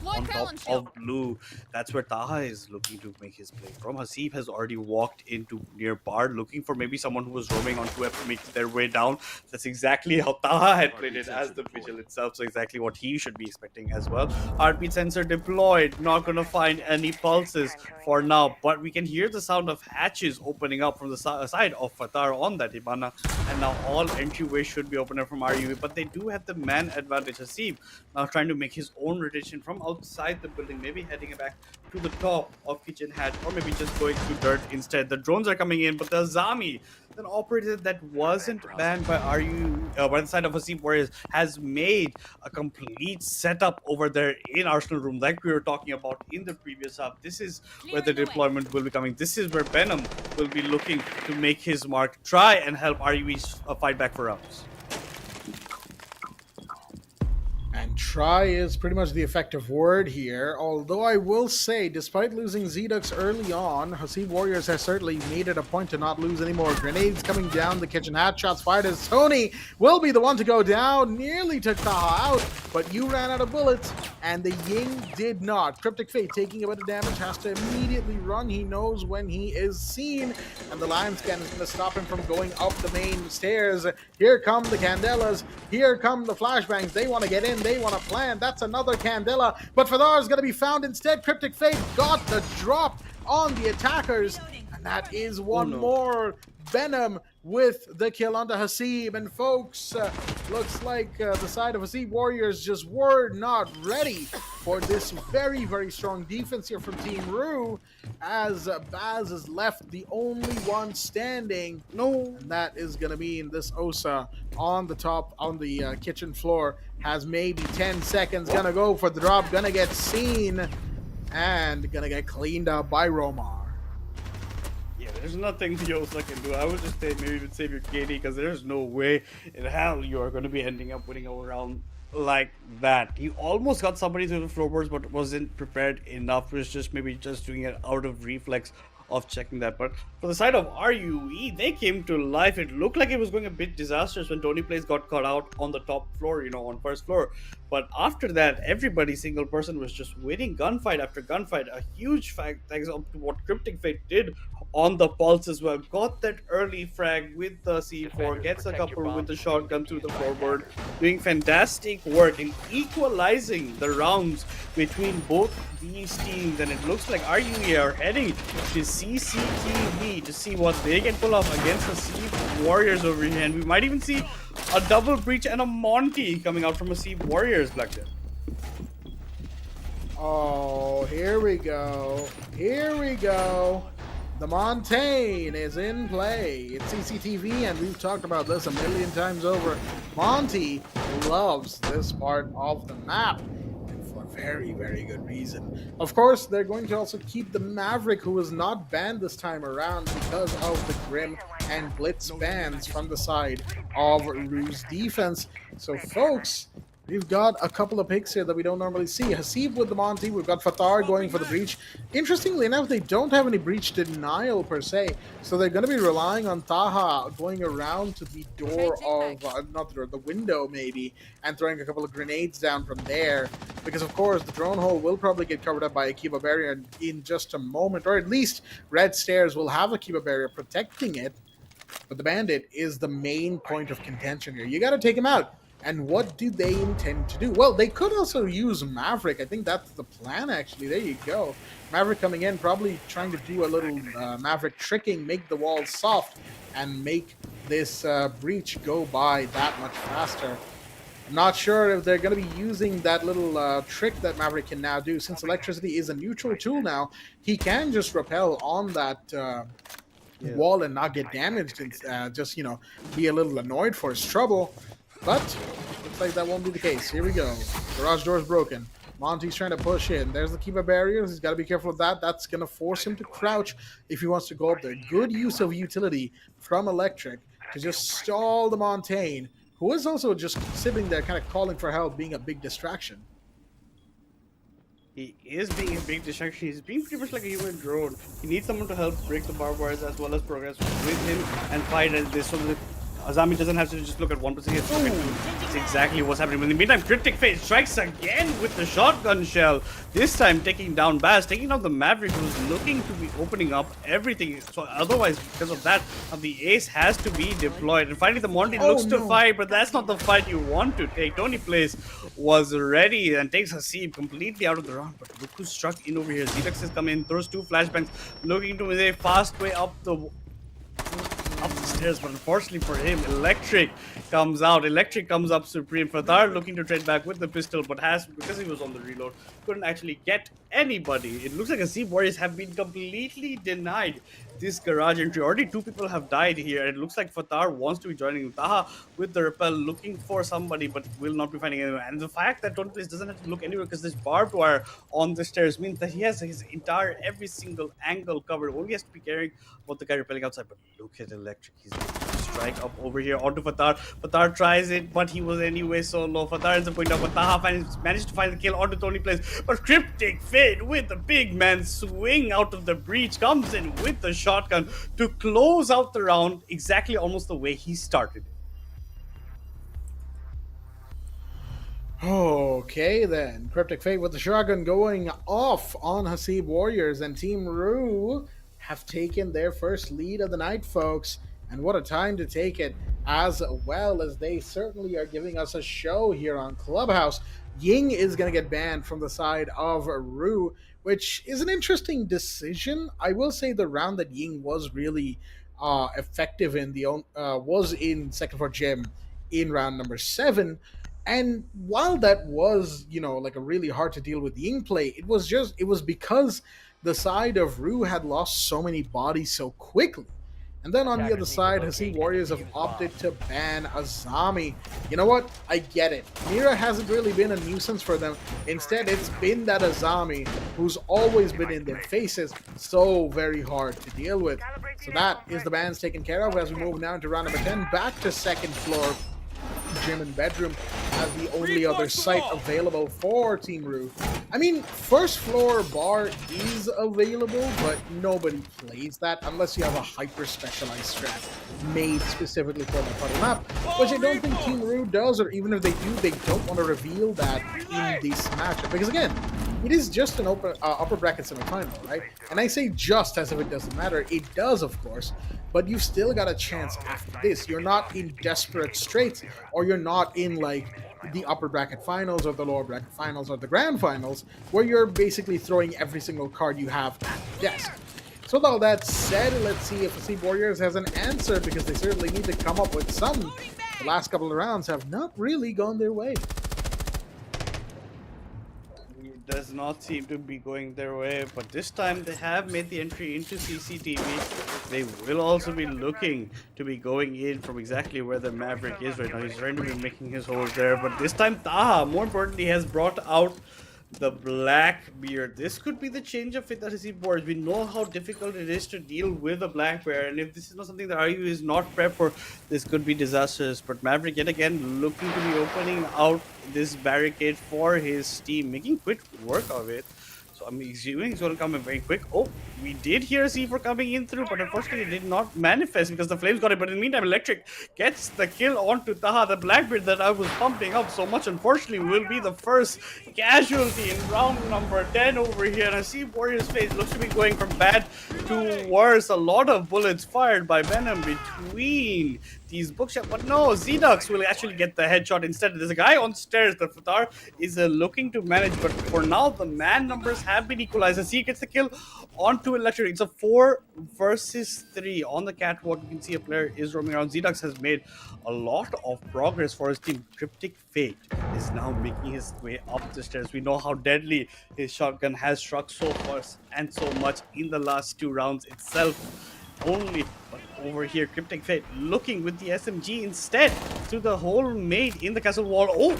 on top of blue. That's where Taha is looking to make his play from. Hasib has already walked into near bar, looking for maybe someone who was roaming on 2F to make their way down. That's exactly how Taha had played it as the vigil itself, so exactly what he should be expecting as well. Heartbeat sensor deployed, not gonna find any pulses for now, but we can hear the sound of hatches opening up from the side of Fatar on that Hibana, and now all entryways should be open up from RUE, but they do have the man advantage. Hasib now trying to make his own rotation from outside the building, maybe heading back to the top of kitchen hatch, or maybe just going through dirt instead. The drones are coming in, but the Zami, an operator that wasn't banned by RUE by the side of Hasib Warriors, has made a complete setup over there in Arsenal Room, like we were talking about in the previous hub. This is where the deployment will be coming. This is where Venom will be looking to make his mark, try and help RUE fight back for rounds. And try is pretty much the effective word here, although I will say, despite losing Zedux early on, Hasib Warriors has certainly made it a point to not lose any more. Grenades coming down the kitchen hatch, shots fired as Tony will be the one to go down, nearly took Taha out, but you ran out of bullets, and the Ying did not. Cryptic Fate taking a bit of damage, has to immediately run. He knows when he is seen, and the Lion Scan is going to stop him from going up the main stairs. Here come the Candelas, here come the flashbangs, they want to get in, they want to plan. That's another Candela, but Fadar is going to be found instead. Cryptic Fate got the drop on the attackers, and that is one more. Venom with the kill onto Hasib, and folks, looks like the side of Hasib Warriors just were not ready for this very, very strong defense here from Team RUE, as Baz is left the only one standing. And that is going to be in this Osa on the top, on the kitchen floor, has maybe 10 seconds, gonna go for the drop, gonna get seen, and gonna get cleaned up by Romar. There's nothing the Osa can do. I would just say maybe even save your KD, because there's no way in hell you are going to be ending up winning a round like that. He almost got somebody through the floorboards, but wasn't prepared enough. It was just maybe just doing it out of reflex of checking that. But for the side of RUE, they came to life. It looked like it was going a bit disastrous when Tony Plays got caught out on the top floor, on first floor. But after that, everybody, single person, was just winning gunfight after gunfight. A huge fact thanks to what Cryptic Fate did on the pulse as well. Got that early frag with the C4, gets a couple with the shotgun through the forward, doing fantastic work in equalizing the rounds between both these teams. And it looks like RUE are heading to CCTV to see what they can pull off against the Hasib Warriors over here. And we might even see a double breach and a Monty coming out from Hasib Warriors, Blackjack. Oh, here we go. Here we go. The Montaigne is in play. It's CCTV, and we've talked about this a million times over. Monty loves this part of the map. And very, very good reason. Of course, they're going to also keep the Maverick, who was not banned this time around because of the Grim and Blitz bans from the side of RUE's defense. So, folks, we've got a couple of picks here that we don't normally see. Hasib with the Monty. We've got Fatar going for the breach. Interestingly enough, they don't have any breach denial per se, so they're going to be relying on Taha going around to the door of, not the door, the window maybe, and throwing a couple of grenades down from there. Because, of course, the drone hole will probably get covered up by a Kiba barrier in just a moment, or at least Red Stairs will have a Kiba barrier protecting it. But the Bandit is the main point of contention here. You got to take him out. And what do they intend to do? Well, they could also use Maverick. I think that's the plan, actually. There you go. Maverick coming in, probably trying to do a little Maverick tricking, make the walls soft, and make this breach go by that much faster. I'm not sure if they're going to be using that little trick that Maverick can now do. Since electricity is a neutral tool now, he can just repel on that wall and not get damaged and just, you know, be a little annoyed for his trouble. But looks like that won't be the case. Here we go. Garage door is broken. Monty's trying to push in. There's the Kiba barriers. He's got to be careful of that. That's going to force him to crouch if he wants to go up there. Good use of utility from Electric to just stall the Montaigne, who is also just sitting there kind of calling for help, being a big distraction. He is being a big distraction. He's being pretty much like a human drone. He needs someone to help break the barbed wires as well as progress with him and fight at this. So that Azami doesn't have to just look at one person. He has to look at That's exactly what's happening. But in the meantime, Cryptic Fate strikes again with the shotgun shell. This time taking down Baz, taking down the Maverick, who's looking to be opening up everything. So otherwise, because of that, the ace has to be deployed. And finally, the Monty looks to fight, but that's not the fight you want to take. Tony Place was ready and takes Hasib completely out of the round. But look who's struck in over here. Zetax has come in, throws 2 flashbangs, looking to a fast way up the stairs, but unfortunately for him, Electric comes out. Electric comes up supreme. Fatar looking to trade back with the pistol, but has, because he was on the reload, couldn't actually get anybody. It looks like Hasib Warriors have been completely denied this garage entry. Already 2 people have died here. It looks like Fatar wants to be joining Taha with the rappel, looking for somebody, but will not be finding anyone. And the fact that Tony Place doesn't have to look anywhere because this barbed wire on the stairs means that he has his entire, every single angle covered. Only has to be caring about the guy rappelling outside. But look at Electric. He's going to strike up over here onto Fatar. Fatar tries it, but he was anyway so low. Fatar ends up going down, but Taha managed to find the kill onto Tony Place. But Cryptic Fate with the big man swing out of the breach comes in with the shotgun to close out the round exactly almost the way he started. Okay then, Cryptic Fate with the shotgun going off on Hasib Warriors, and Team RUE have taken their first lead of the night, folks. And what a time to take it, as well as they certainly are giving us a show here on Clubhouse. Ying is going to get banned from the side of RUE, which is an interesting decision. I will say the round that Ying was really effective in was in second for Gem in round number 7. And while that was, you know, like a really hard to deal with Ying play, it was because the side of RUE had lost so many bodies so quickly. And then on the other side, Hasib Warriors have opted to ban Azami. You know what? I get it. Mira hasn't really been a nuisance for them. Instead, it's been that Azami who's always been in their faces, so very hard to deal with. So that is the bans taken care of as we move now into round number 10. Back to second floor. Gym and bedroom as the only other site available for Team RUE. I mean, first floor bar is available, but nobody plays that unless you have a hyper specialized strat made specifically for the puddle map, which I don't think Team RUE does, or even if they do, they don't want to reveal that in this matchup. Because again, it is just an upper bracket semifinal, right? And I say just as if it doesn't matter. It does, of course, but you've still got a chance after this. You're not in desperate straits, or you're not in like the upper bracket finals or the lower bracket finals or the grand finals, where you're basically throwing every single card you have at the desk. So with all that said, let's see if Hasib Warriors has an answer, because they certainly need to come up with some. The last couple of rounds have not really gone their way. Does not seem to be going their way, but this time they have made the entry into CCTV. They will also be looking to be going in from exactly where the Maverick is right now. He's trying to be making his hold there, but this time Taha, more importantly, has brought out the Blackbeard. This could be the change of fate that Hasib boards. We know how difficult it is to deal with a Blackbeard, and if this is not something that RU is not prepped for, this could be disastrous. But Maverick yet again looking to be opening out this barricade for his team, making quick work of it. So I'm assuming he's going to come in very quick. Oh, we did hear a C4 coming in through, but unfortunately it did not manifest because the flames got it. But in the meantime, Electric gets the kill onto Taha. The Blackbeard that I was pumping up so much, unfortunately, will be the first casualty in round number 10 over here. And I see Warrior's face looks to be going from bad to worse. A lot of bullets fired by Venom between these bookshelves, but no, Zedux will actually get the headshot instead. There's a guy on stairs that Fatar is looking to manage, but for now the man numbers have been equalized as he gets the kill onto Electric. It's a 4 versus 3 on the catwalk. You can see a player is roaming around. Zedux has made a lot of progress for his team. Cryptic Fate is now making his way up the stairs. We know how deadly his shotgun has struck so fast and so much in the last 2 rounds itself. Only, but over here, Cryptic Fate looking with the SMG instead to the whole mate in the castle wall. Oh,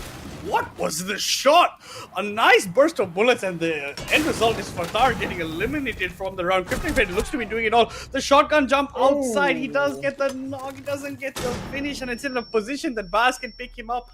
what was the shot? A nice burst of bullets, and the end result is Fatar getting eliminated from the round. Cryptic Fate looks to be doing it all. The shotgun jump outside. He does get the knock. He doesn't get the finish, and it's in a position that Baz can pick him up.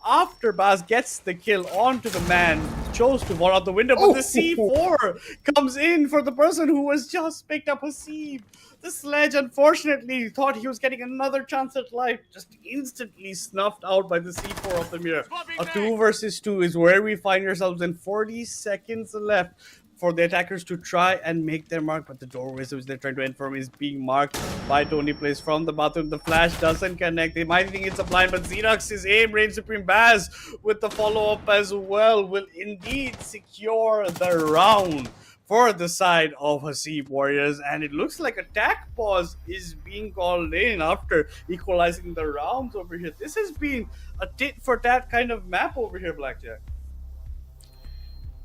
After Baz gets the kill onto the man, chose to fall out the window, but the C4 comes in for the person who was just picked up Hasib. The Sledge, unfortunately, thought he was getting another chance at life, just instantly snuffed out by the C4 of the mirror. A 2 versus 2 is where we find ourselves in 40 seconds left for the attackers to try and make their mark, but the doorways which they're trying to inform is being marked by Tony Plays from the bathroom. The flash doesn't connect. They might think it's a blind, but Xerox's aim, Reign Supreme Baz with the follow-up as well will indeed secure the round for the side of Hasib Warriors, and it looks like attack pause is being called in after equalizing the rounds over here. This has been a tit for tat kind of map over here, Blackjack.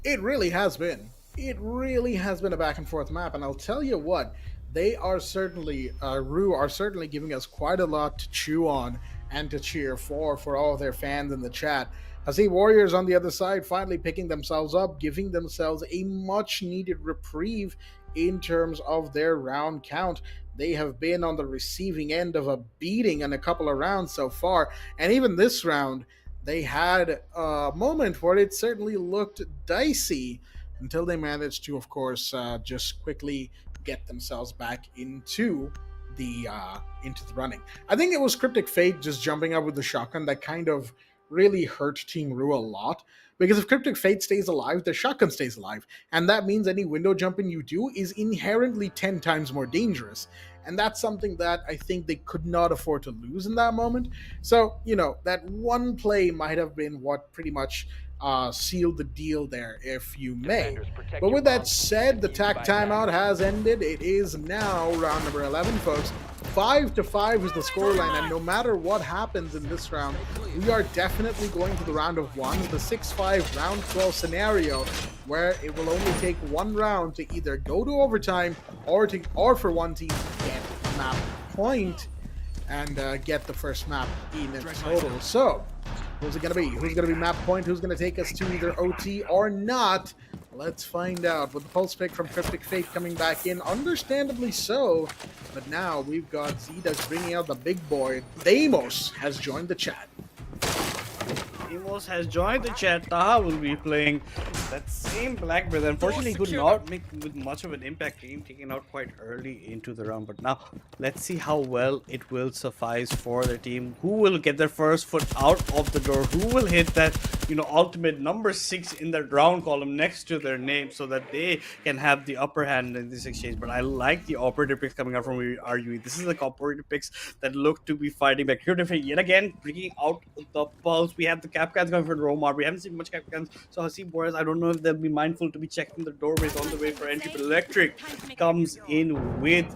It really has been. It really has been a back and forth map, and I'll tell you what, they are certainly, RUE are certainly giving us quite a lot to chew on and to cheer for all of their fans in the chat. Hasib Warriors on the other side finally picking themselves up, giving themselves a much needed reprieve in terms of their round count. They have been on the receiving end of a beating in a couple of rounds so far, and even this round, they had a moment where it certainly looked dicey, until they managed to, of course, just quickly get themselves back into the running. I think it was Cryptic Fate just jumping up with the shotgun that kind of really hurt Team RUE a lot, because if Cryptic Fate stays alive, the shotgun stays alive, and that means any window jumping you do is inherently 10 times more dangerous, and that's something that I think they could not afford to lose in that moment. So, you know, that one play might have been what pretty much sealed the deal there, if you may. But with that said, the TAC timeout has ended. It is now round number 11, folks. 5-5 is the scoreline, and no matter what happens in this round, we are definitely going to the round of ones, the 6-5 round 12 scenario, where it will only take one round to either go to overtime or for one team to get map point and get the first map in total. So, who's it going to be? Who's going to be map point? Who's going to take us to either OT or not? Let's find out. With the pulse pick from Cryptic Fate coming back in, understandably so. But now we've got Zedas bringing out the big boy. Deimos has joined the chat. Deimos has joined the chat. Taha will be playing that same Blackbeard. Unfortunately, he could not make with much of an impact. Game taken out quite early into the round. But now, let's see how well it will suffice for their team. Who will get their first foot out of the door? Who will hit that, you know, ultimate number 6 in that round column next to their name, so that they can have the upper hand in this exchange. But I like the operator picks coming out from RUE. This is the operator picks that look to be fighting back. Here, yet again, bringing out the pulse. We have the Capcans coming from Romar. We haven't seen much Capcans, so Hasib Boris, I don't know if they'll be mindful to be checking the doorways on the way for entry. But Electric comes in with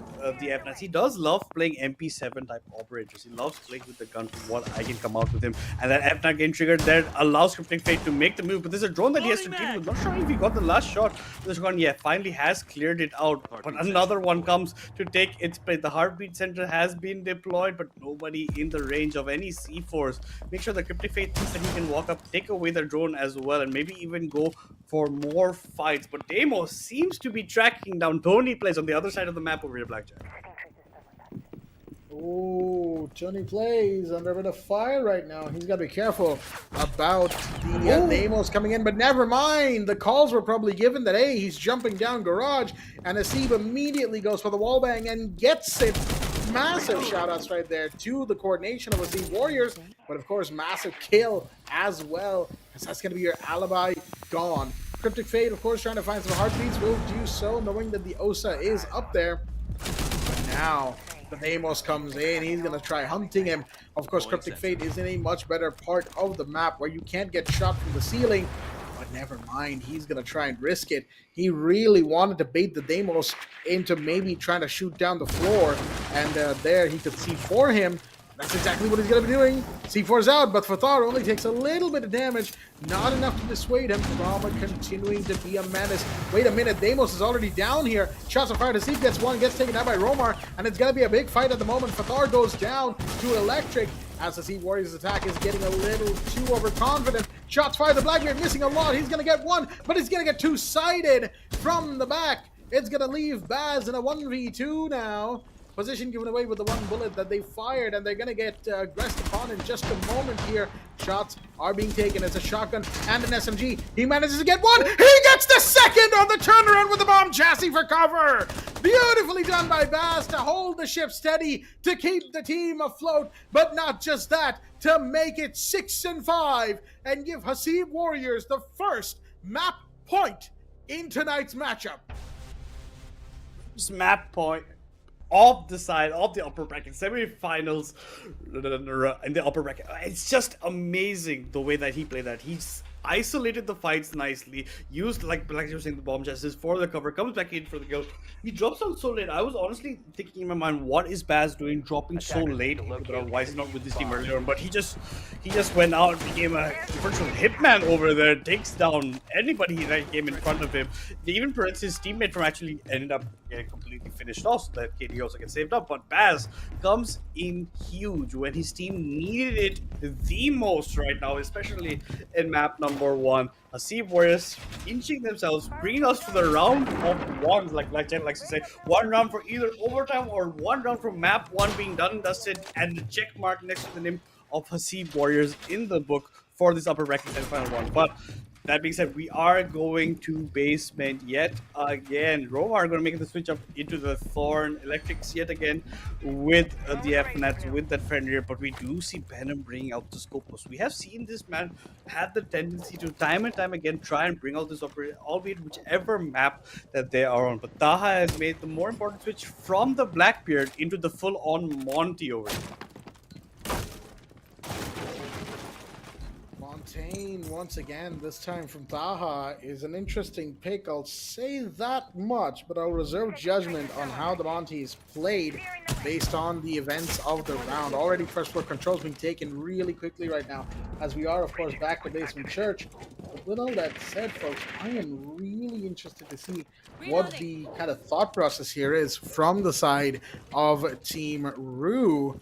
the FNAS. He does love playing MP7 type operators. He loves playing with the gun from what I can come out with him. And that FNAS getting triggered there allows Cryptic Fate to make the move. But there's a drone that he has to deal with. Not sure if he got the last shot. This one, yeah, finally has cleared it out. But another one comes to take its place. The heartbeat center has been deployed, but nobody in the range of any C4s. Make sure the Cryptic Fate thinks that he can walk up, take away the drone as well, and maybe even go for more fights. But Deimos seems to be tracking down Tony Plays on the other side of the map over here, Blackjack. Oh, Tony Plays under a bit of fire right now. He's got to be careful about the Deimos coming in, but never mind. The calls were probably given that, hey, he's jumping down garage, and Hasib immediately goes for the wallbang and gets it. Massive shoutouts right there to the coordination of Hasib Warriors, but of course, massive kill as well, as that's going to be your alibi gone. Cryptic Fate, of course, trying to find some heartbeats, will do so, knowing that the OSA is up there. But now, the Deimos comes in, he's going to try hunting him. Of course, Cryptic Fate is in a much better part of the map where you can't get shot from the ceiling, but never mind, he's going to try and risk it. He really wanted to bait the Deimos into maybe trying to shoot down the floor, and there he could see for him. That's exactly what he's going to be doing. C4's out, but Fathar only takes a little bit of damage, not enough to dissuade him from continuing to be a menace. Wait a minute, Deimos is already down here. Shots are fired. Hasib gets one, gets taken out by Romar, and it's going to be a big fight at the moment. Fathar goes down to Electric as the Hasib Warriors' attack is getting a little too overconfident. Shots fired. The Blackbeard missing a lot. He's going to get one, but he's going to get two-sided from the back. It's going to leave Baz in a 1v2 now. Position given away with the one bullet that they fired, and they're going to get aggressed upon in just a moment here. Shots are being taken. It's a shotgun and an SMG. He manages to get one. He gets the second on the turnaround with the bomb chassis for cover. Beautifully done by Baz to hold the ship steady, to keep the team afloat, but not just that, to make it 6-5 and give Hasib Warriors the first map point in tonight's matchup. Map point of the side of the upper bracket semi-finals in the upper bracket. It's just amazing the way that he played that. He's isolated the fights nicely, used, like you were saying, the bomb chests for the cover, comes back in for the kill. He drops out so late. I was honestly thinking in my mind, what is Baz doing dropping so late? Why is he not with his team earlier? But he just went out and became a virtual hitman over there, takes down anybody that came in front of him. They even prevents his teammate from actually ended up getting completely finished off so that KD also gets saved up. But Baz comes in huge when his team needed it the most right now, especially in map number 1. Hasib Warriors inching themselves, bringing us to the round of one, like Jen likes to say, one round for either overtime or one round for map 1 being done and dusted, and the check mark next to the name of Hasib Warriors in the book for this upper bracket semifinal one. But that being said, we are going to basement yet again. Romar are going to make the switch up into the Thorn Electrics yet again with the FNATs, with that friendlier. But we do see Venom bringing out the Scopus. We have seen this man have the tendency to time and time again try and bring out this operator, albeit whichever map that they are on. But Taha has made the more important switch from the Blackbeard into the full-on Monty over here. Montaigne, once again, this time from Taha, is an interesting pick. I'll say that much, but I'll reserve judgment on how the Monties played based on the events of the round. Already first floor controls being taken really quickly right now, as we are, of course, back to Basement Church. But with all that said, folks, I am really interested to see what the kind of thought process here is from the side of Team RUE,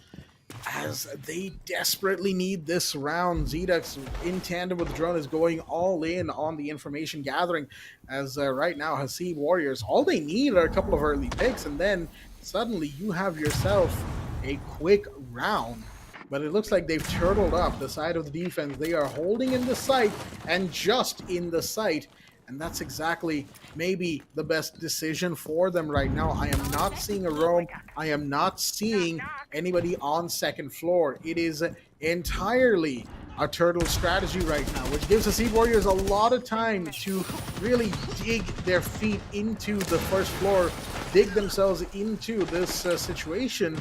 as they desperately need this round. Zedux, in tandem with the drone, is going all in on the information gathering, as right now Hasib Warriors, all they need are a couple of early picks, and then suddenly you have yourself a quick round. But it looks like they've turtled up the side of the defense. They are holding in the sight, and just in the sight, and that's exactly maybe the best decision for them right now. I am not seeing a roam. I am not seeing anybody on second floor. It is entirely a turtle strategy right now, which gives the Hasib Warriors a lot of time to really dig their feet into the first floor, dig themselves into this situation.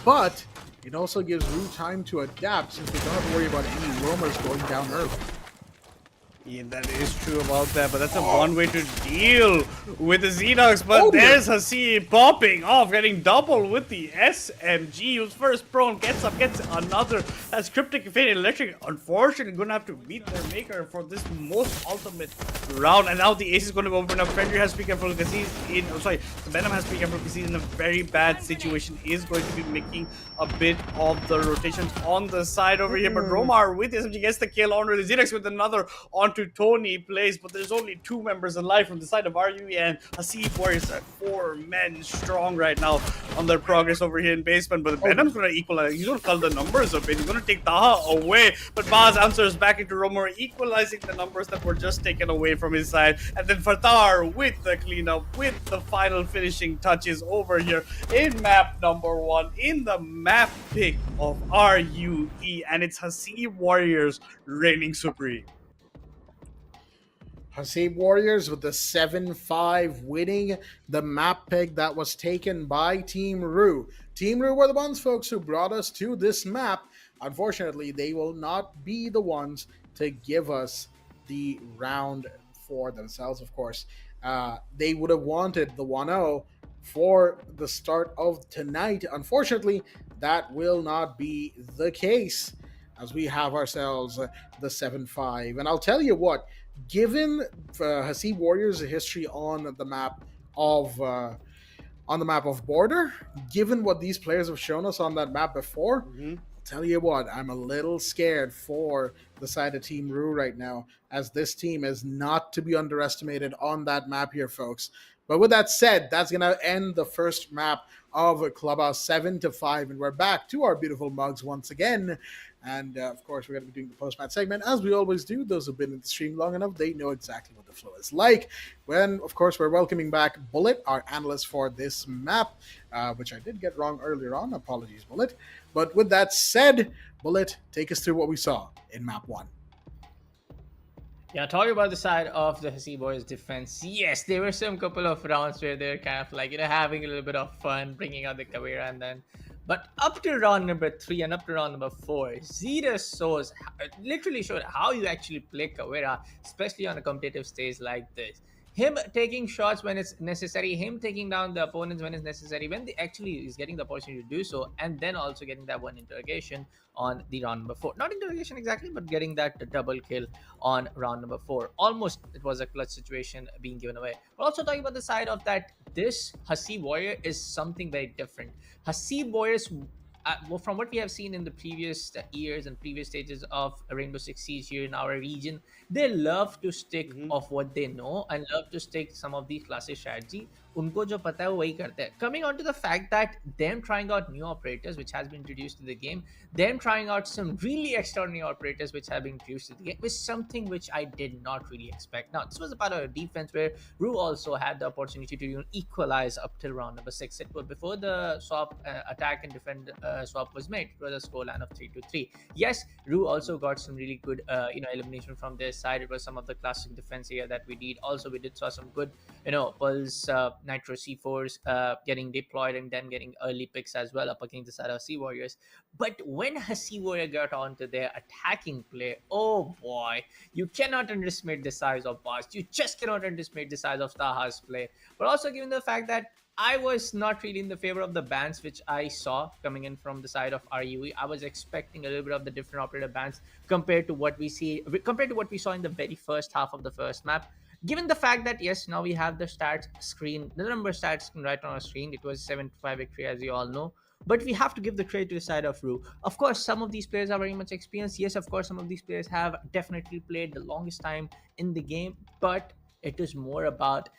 But it also gives RUE time to adapt, since they don't have to worry about any roamers going down early. Yeah, that is true about that, but that's a one way to deal with the Xenox. But there's Hasib popping off, getting double with the SMG. Who's first prone, gets up, gets another. That's Cryptic Fate Electric, unfortunately, gonna have to beat their maker for this most ultimate round. And now the ace is going to open up. Fender has to be careful because he's in. Oh, sorry, the Venom has to be careful because he's in a very bad situation. Is going to be making a bit of the rotations on the side over here. But Romar with the SMG gets the kill on the Xenox with another on onto Tony plays, but there's only 2 members alive from the side of RUE, and Hasib Warriors are 4 men strong right now on their progress over here in basement. But Venom's going to equalize. He's going to cull the numbers a bit. He's going to take Taha away, but Baz answers back into Romero, equalizing the numbers that were just taken away from his side. And then Fatar with the cleanup, with the final finishing touches over here in map number 1, in the map pick of RUE, and it's Hasib Warriors reigning supreme. Hasib Warriors with the 7-5 winning the map pick that was taken by Team RUE. Team RUE were the ones, folks, who brought us to this map. Unfortunately, they will not be the ones to give us the round for themselves, of course. They would have wanted the 1-0 for the start of tonight. Unfortunately, that will not be the case, as we have ourselves the 7-5. And I'll tell you what, given Hasib Warriors' history on the map of Border, given what these players have shown us on that map before, I'll tell you what, I'm a little scared for the side of Team RUE right now, as this team is not to be underestimated on that map here, folks. But with that said, that's going to end the first map of Clubhouse 7-5, and we're back to our beautiful mugs once again. And of course, we're going to be doing the post-match segment as we always do. Those who've been in the stream long enough, they know exactly what the flow is like. When, of course, we're welcoming back Bullet, our analyst for this map, which I did get wrong earlier on. Apologies, Bullet. But with that said, Bullet, take us through what we saw in map 1. Yeah, talking about the side of the Hasib Warriors defense, yes, there were some couple of rounds where they're kind of like, having a little bit of fun, bringing out the Kavera, and then, but up to round number 3 and up to round number 4, Zeta literally showed how you actually play Kavera, especially on a competitive stage like this. Him taking shots when it's necessary, him taking down the opponents when it's necessary, when they actually is getting the opportunity to do so, and then also getting that one interrogation on the round number 4. Not interrogation exactly, but getting that double kill on round number 4. Almost it was a clutch situation being given away. But also talking about the side of that, this Hasib Warrior is something very different. Hasib Warriors, well, from what we have seen in the previous years and previous stages of Rainbow Six Siege here in our region, they love to stick of what they know and love to stick some of these classic strategy. उनको जो पता है वो वही करते हैं. Coming on to the fact that them trying out new operators which has been introduced to the game, them trying out some really extraordinary operators which have been introduced to the game, is something which I did not really expect. Now, this was a part of a defense where RUE also had the opportunity to equalize up till round number 6. It was before the swap attack and defend swap was made. It was a scoreline of 3-3. Yes, RUE also got some really good elimination from their side. It was some of the classic defense here that we did. Also, we did saw some good Pulse Nitro C4s getting deployed and then getting early picks as well up against the side of Hasib Warriors. But when Hasib Warrior got onto their attacking play, oh boy, you cannot underestimate the size of Baz. You just cannot underestimate the size of Taha's play. But also given the fact that I was not really in the favor of the bans which I saw coming in from the side of RUE. I was expecting a little bit of the different operator bans compared to what we saw in the very first half of the first map. Given the fact that, yes, now we have the stats screen, the number stats screen right on our screen. It was 7-5 victory, as you all know. But we have to give the credit to the side of RUE. Of course, some of these players are very much experienced. Yes, of course, some of these players have definitely played the longest time in the game. But it is more about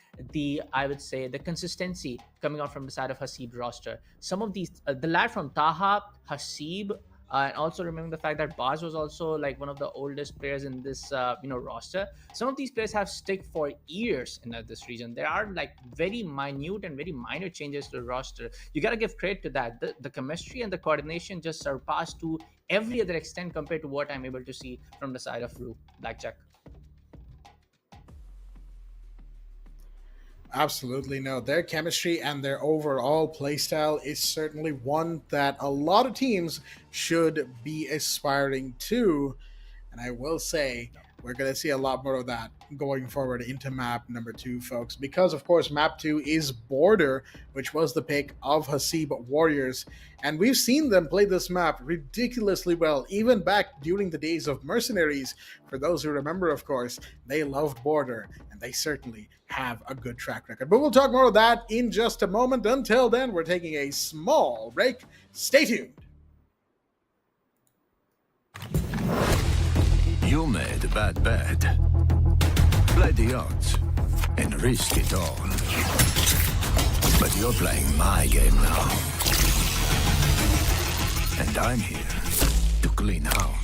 I would say, the consistency coming out from the side of Hasib roster. Some of these, the lad from Taha, Hasib, and also remember the fact that Baz was also like one of the oldest players in this roster. Some of these players have stick for years in this region. There are like very minute and very minor changes to the roster. You got to give credit to that. The chemistry and the coordination just surpassed to every other extent compared to what I'm able to see from the side of RUE. Blackjack. Absolutely no. Their chemistry and their overall playstyle is certainly one that a lot of teams should be aspiring to. And I will say, we're going to see a lot more of that going forward into map number 2, folks. Because, of course, map 2 is Border, which was the pick of Hasib Warriors. And we've seen them play this map ridiculously well, even back during the days of Mercenaries. For those who remember, of course, they loved Border, and they certainly have a good track record. But we'll talk more of that in just a moment. Until then, we're taking a small break. Stay tuned. You You made a bad bet. Play the odds and risk it all. But you're playing my game now. And I'm here to clean house.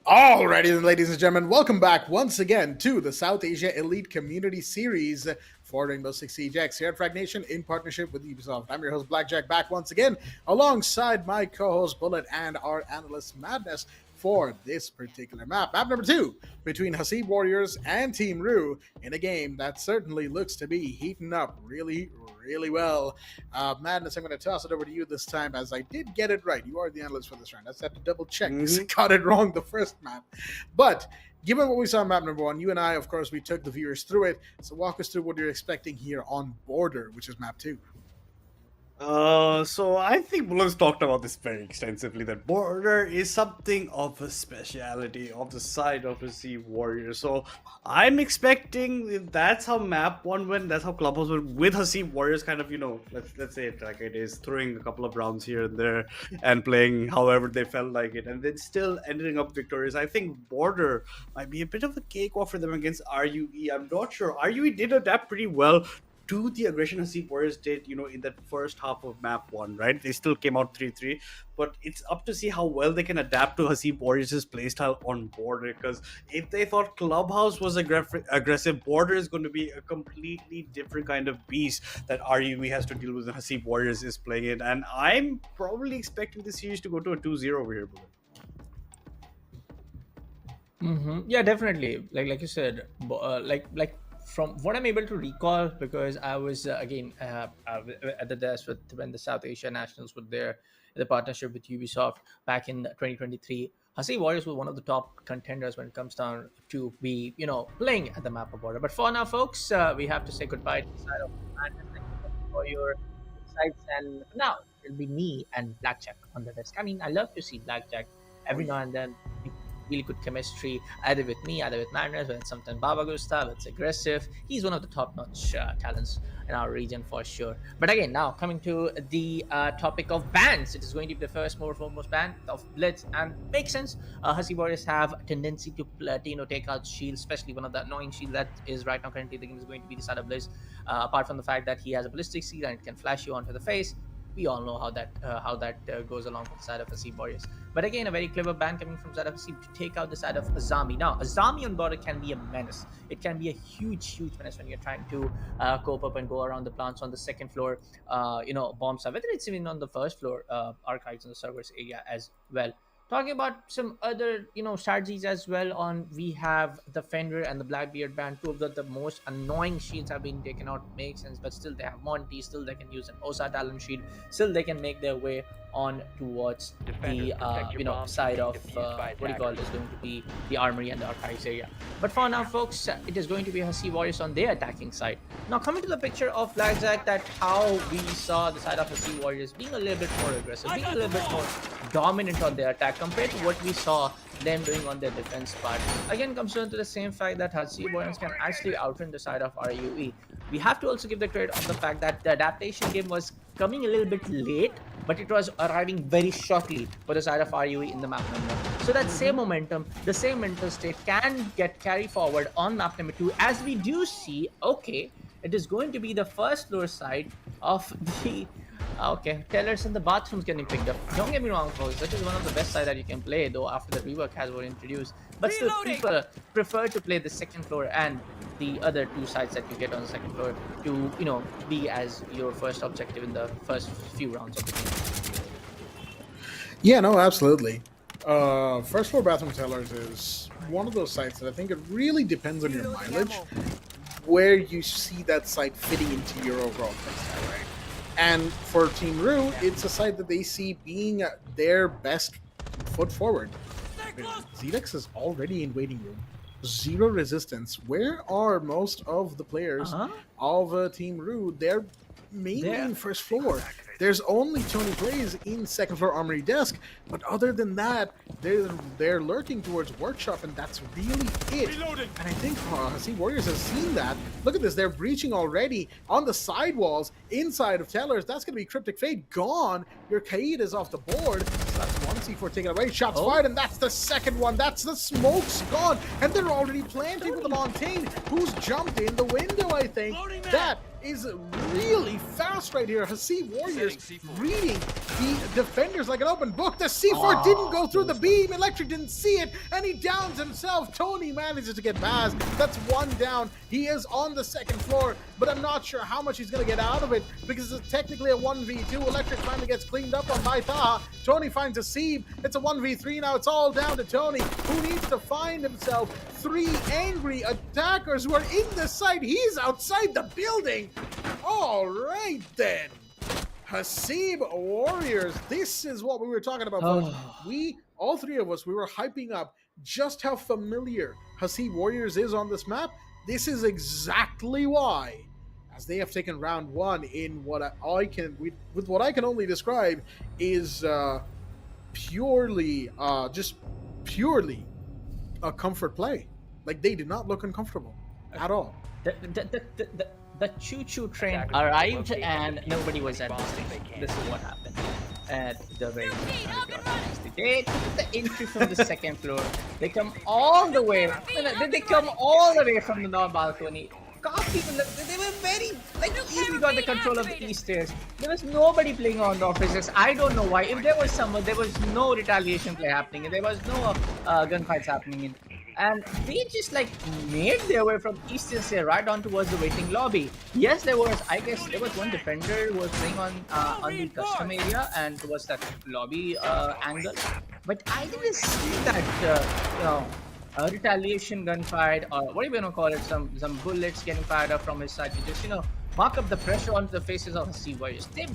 Alrighty then, ladies and gentlemen, welcome back once again to the South Asia Elite Community Series for Rainbow Six Siege X here at Fragnation in partnership with Ubisoft. I'm your host Blackjack, back once again alongside my co-host Bullet and our analyst Madness for this particular map. Map number 2 between Hasib Warriors and Team RUE in a game that certainly looks to be heating up really well. Madness, I'm going to toss it over to you this time as I did get it right. You are the analyst for this round. I just had to double check because I got it wrong the first map. But given what we saw in map number 1, you and I, of course, we took the viewers through it. So walk us through what you're expecting here on Border, which is map 2. So I think Bullen's talked about this very extensively, that Border is something of a speciality of the side of the Sea Warrior. So I'm expecting, if that's how map 1 went, that's how Clubhouse went, with Hasib Warriors kind of, let's say it like it is, throwing a couple of rounds here and there and playing however they felt like it, and then still ending up victorious. I think Border might be a bit of a cakewalk for them against RUE. I'm not sure. RUE did adapt pretty well to the aggression Hasib Warriors did, in that first half of map 1, right? They still came out 3-3, but it's up to see how well they can adapt to Hasib Warriors' playstyle on Border, because if they thought Clubhouse was aggressive, Border is going to be a completely different kind of beast that RUE has to deal with, and Hasib Warriors is playing it, and I'm probably expecting the series to go to a 2-0 over here, Bullet. Yeah, definitely. Like you said, like from what I'm able to recall, because I was again at the desk when the South Asia Nationals were there, in the partnership with Ubisoft back in 2023. Hasib Warriors was one of the top contenders when it comes down to be playing at the map of Border. But for now, folks, we have to say goodbye to the side of Madness. Thank you for your insights, and now it'll be me and Blackjack on the desk. I mean, I love to see Blackjack every now and then. Really good chemistry, either with me, either with Madness, when it's sometimes Baba Gustav, it's aggressive. He's one of the top-notch talents in our region for sure. But again, now coming to the topic of bans, it is going to be the first foremost ban of Blitz, and makes sense. Hasib Warriors have a tendency to take out shields, especially one of the annoying shields that is right now currently the game is going to be the side of Blitz. Apart from the fact that he has a ballistic shield and it can flash you onto the face. We all know how that goes along with the side of Hasib Warriors. But again, a very clever ban coming from side of Hasib to take out the side of Azami. Now, Azami on Border can be a menace. It can be a huge menace when you're trying to cope up and go around the plants on the second floor, bomb side, whether it's even on the first floor, archives in the servers area as well. Talking about some other, strategies as well on, we have the Fender and the Blackbeard band, two of the most annoying shields have been taken out, makes sense, but still they have Monty, still they can use an Osa talent shield, still they can make their way on towards the side of is going to be the armory and the archives area. But for now, folks, it is going to be Hasib Warriors on their attacking side. Now coming to the picture of Blackjack, that how we saw the side of Hasib Warriors being a little bit more aggressive, being a little bit more dominant on their attack compared to what we saw them doing on their defense part. Again, comes down to the same fact that Hasib Warriors can actually outrun the side of RUE. We have to also give the credit of the fact that the adaptation game was coming a little bit late, but it was arriving very shortly for the side of RUE in the map number. So that same momentum, the same mental state can get carried forward on map number 2, as we do see, okay, it is going to be the first floor side of the tellers in the bathrooms getting picked up. Don't get me wrong, folks, that is one of the best sides that you can play, though after the rework has been introduced. But still, people prefer to play the second floor and the other two sides that you get on the second floor to, be as your first objective in the first few rounds of the game. Yeah, no, absolutely. First floor bathroom tellers is one of those sites that I think it really depends on your mileage, where you see that site fitting into your overall playstyle, right? And for Team RUE, it's a site that they see being their best foot forward. Zedex is already in waiting room. Zero resistance. Where are most of the players of Team RUE? They're mainly in first floor. There's only Tony Plays in second floor armory desk, but other than that, they're lurking towards workshop, and that's really it. Reloading. And I think Hasib Warriors has seen that. Look at this, they're breaching already on the side walls inside of Tellers. That's going to be Cryptic Fate gone. Your Kaid is off the board. So that's one C4 taken away. Shots fired, and that's the second one. That's the smoke's gone, and they're already planting with the Montaigne, who's jumped in the window, I think. That is really fast right here. Hasib Warriors reading the defenders like an open book. The C4 didn't go through the beam. Electric didn't see it, and he downs himself. Tony manages to get past. That's one down. He is on the second floor, but I'm not sure how much he's going to get out of it because it's technically a 1v2. Electric finally gets cleaned up on by Taha. Tony finds Hasib. It's a 1v3 now. It's all down to Tony, who needs to find himself 3 angry attackers who are in the site. He's outside the building. All right, then. Hasib Warriors. This is what we were talking about, folks. We, all three of us, we were hyping up just how familiar Hasib Warriors is on this map. This is exactly why, as they have taken round 1 in what I can only describe is purely a comfort play. Like, they did not look uncomfortable at all. The choo-choo train arrived and nobody was at the station. This is what happened at the very They took the entry from the second floor. They come all the way. They come all the way from the north balcony. They were very easily got the control of the east stairs. There was nobody playing on the offices. I don't know why. If there was someone, there was no retaliation play happening, and there was no gunfights happening. And they just made their way from eastern stair right on towards the waiting lobby. Yes, there was one defender who was playing on the custom area and towards that lobby angle. But I didn't see that retaliation gunfight, or what are you gonna call it? Some bullets getting fired up from his side to just mark up the pressure onto the faces of the Sea Warriors. They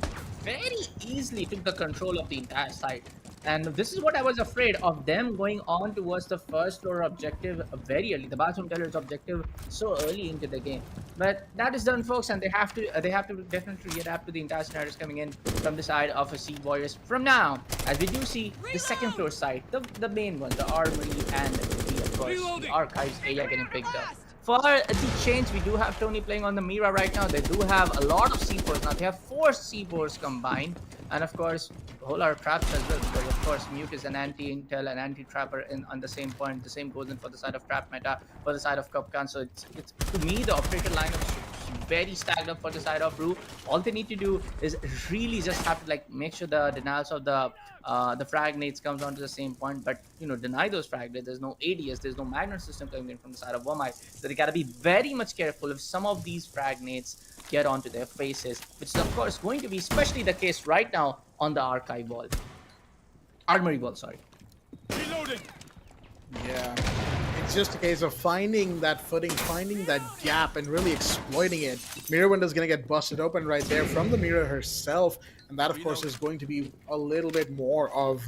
very easily took the control of the entire site. And this is what I was afraid of, them going on towards the first floor objective very early, the bathroom teller's objective so early into the game. But that is done, folks, and they have to definitely adapt to the entire scenarios coming in from the side of Hasib Warriors. From now, as we do see the second floor site, the main one, the armory and the archives area getting picked up. For the change, we do have Tony playing on the Mira right now. They do have a lot of C4s now. They have 4 C4s combined. And of course, a whole lot of traps as well. Because of course, Mute is an anti-intel and anti-trapper on the same point. The same goes in for the side of trap meta, for the side of Cupcan. So it's to me, the operator lineup is very stacked up for the side of RUE. All they need to do is really just have to make sure the denials of the fragnates comes onto the same point, but deny those fragnates. There's no ADS, there's no magnet system coming in from the side of Wamai, so they gotta be very much careful if some of these fragnates get onto their faces, which is of course going to be especially the case right now on the archive wall, armory wall. Sorry. Reloading. Yeah, it's just a case of finding that footing, finding that gap, and really exploiting it. Mirror window's gonna get busted open right there from the Mirror herself, and that of course is going to be a little bit more of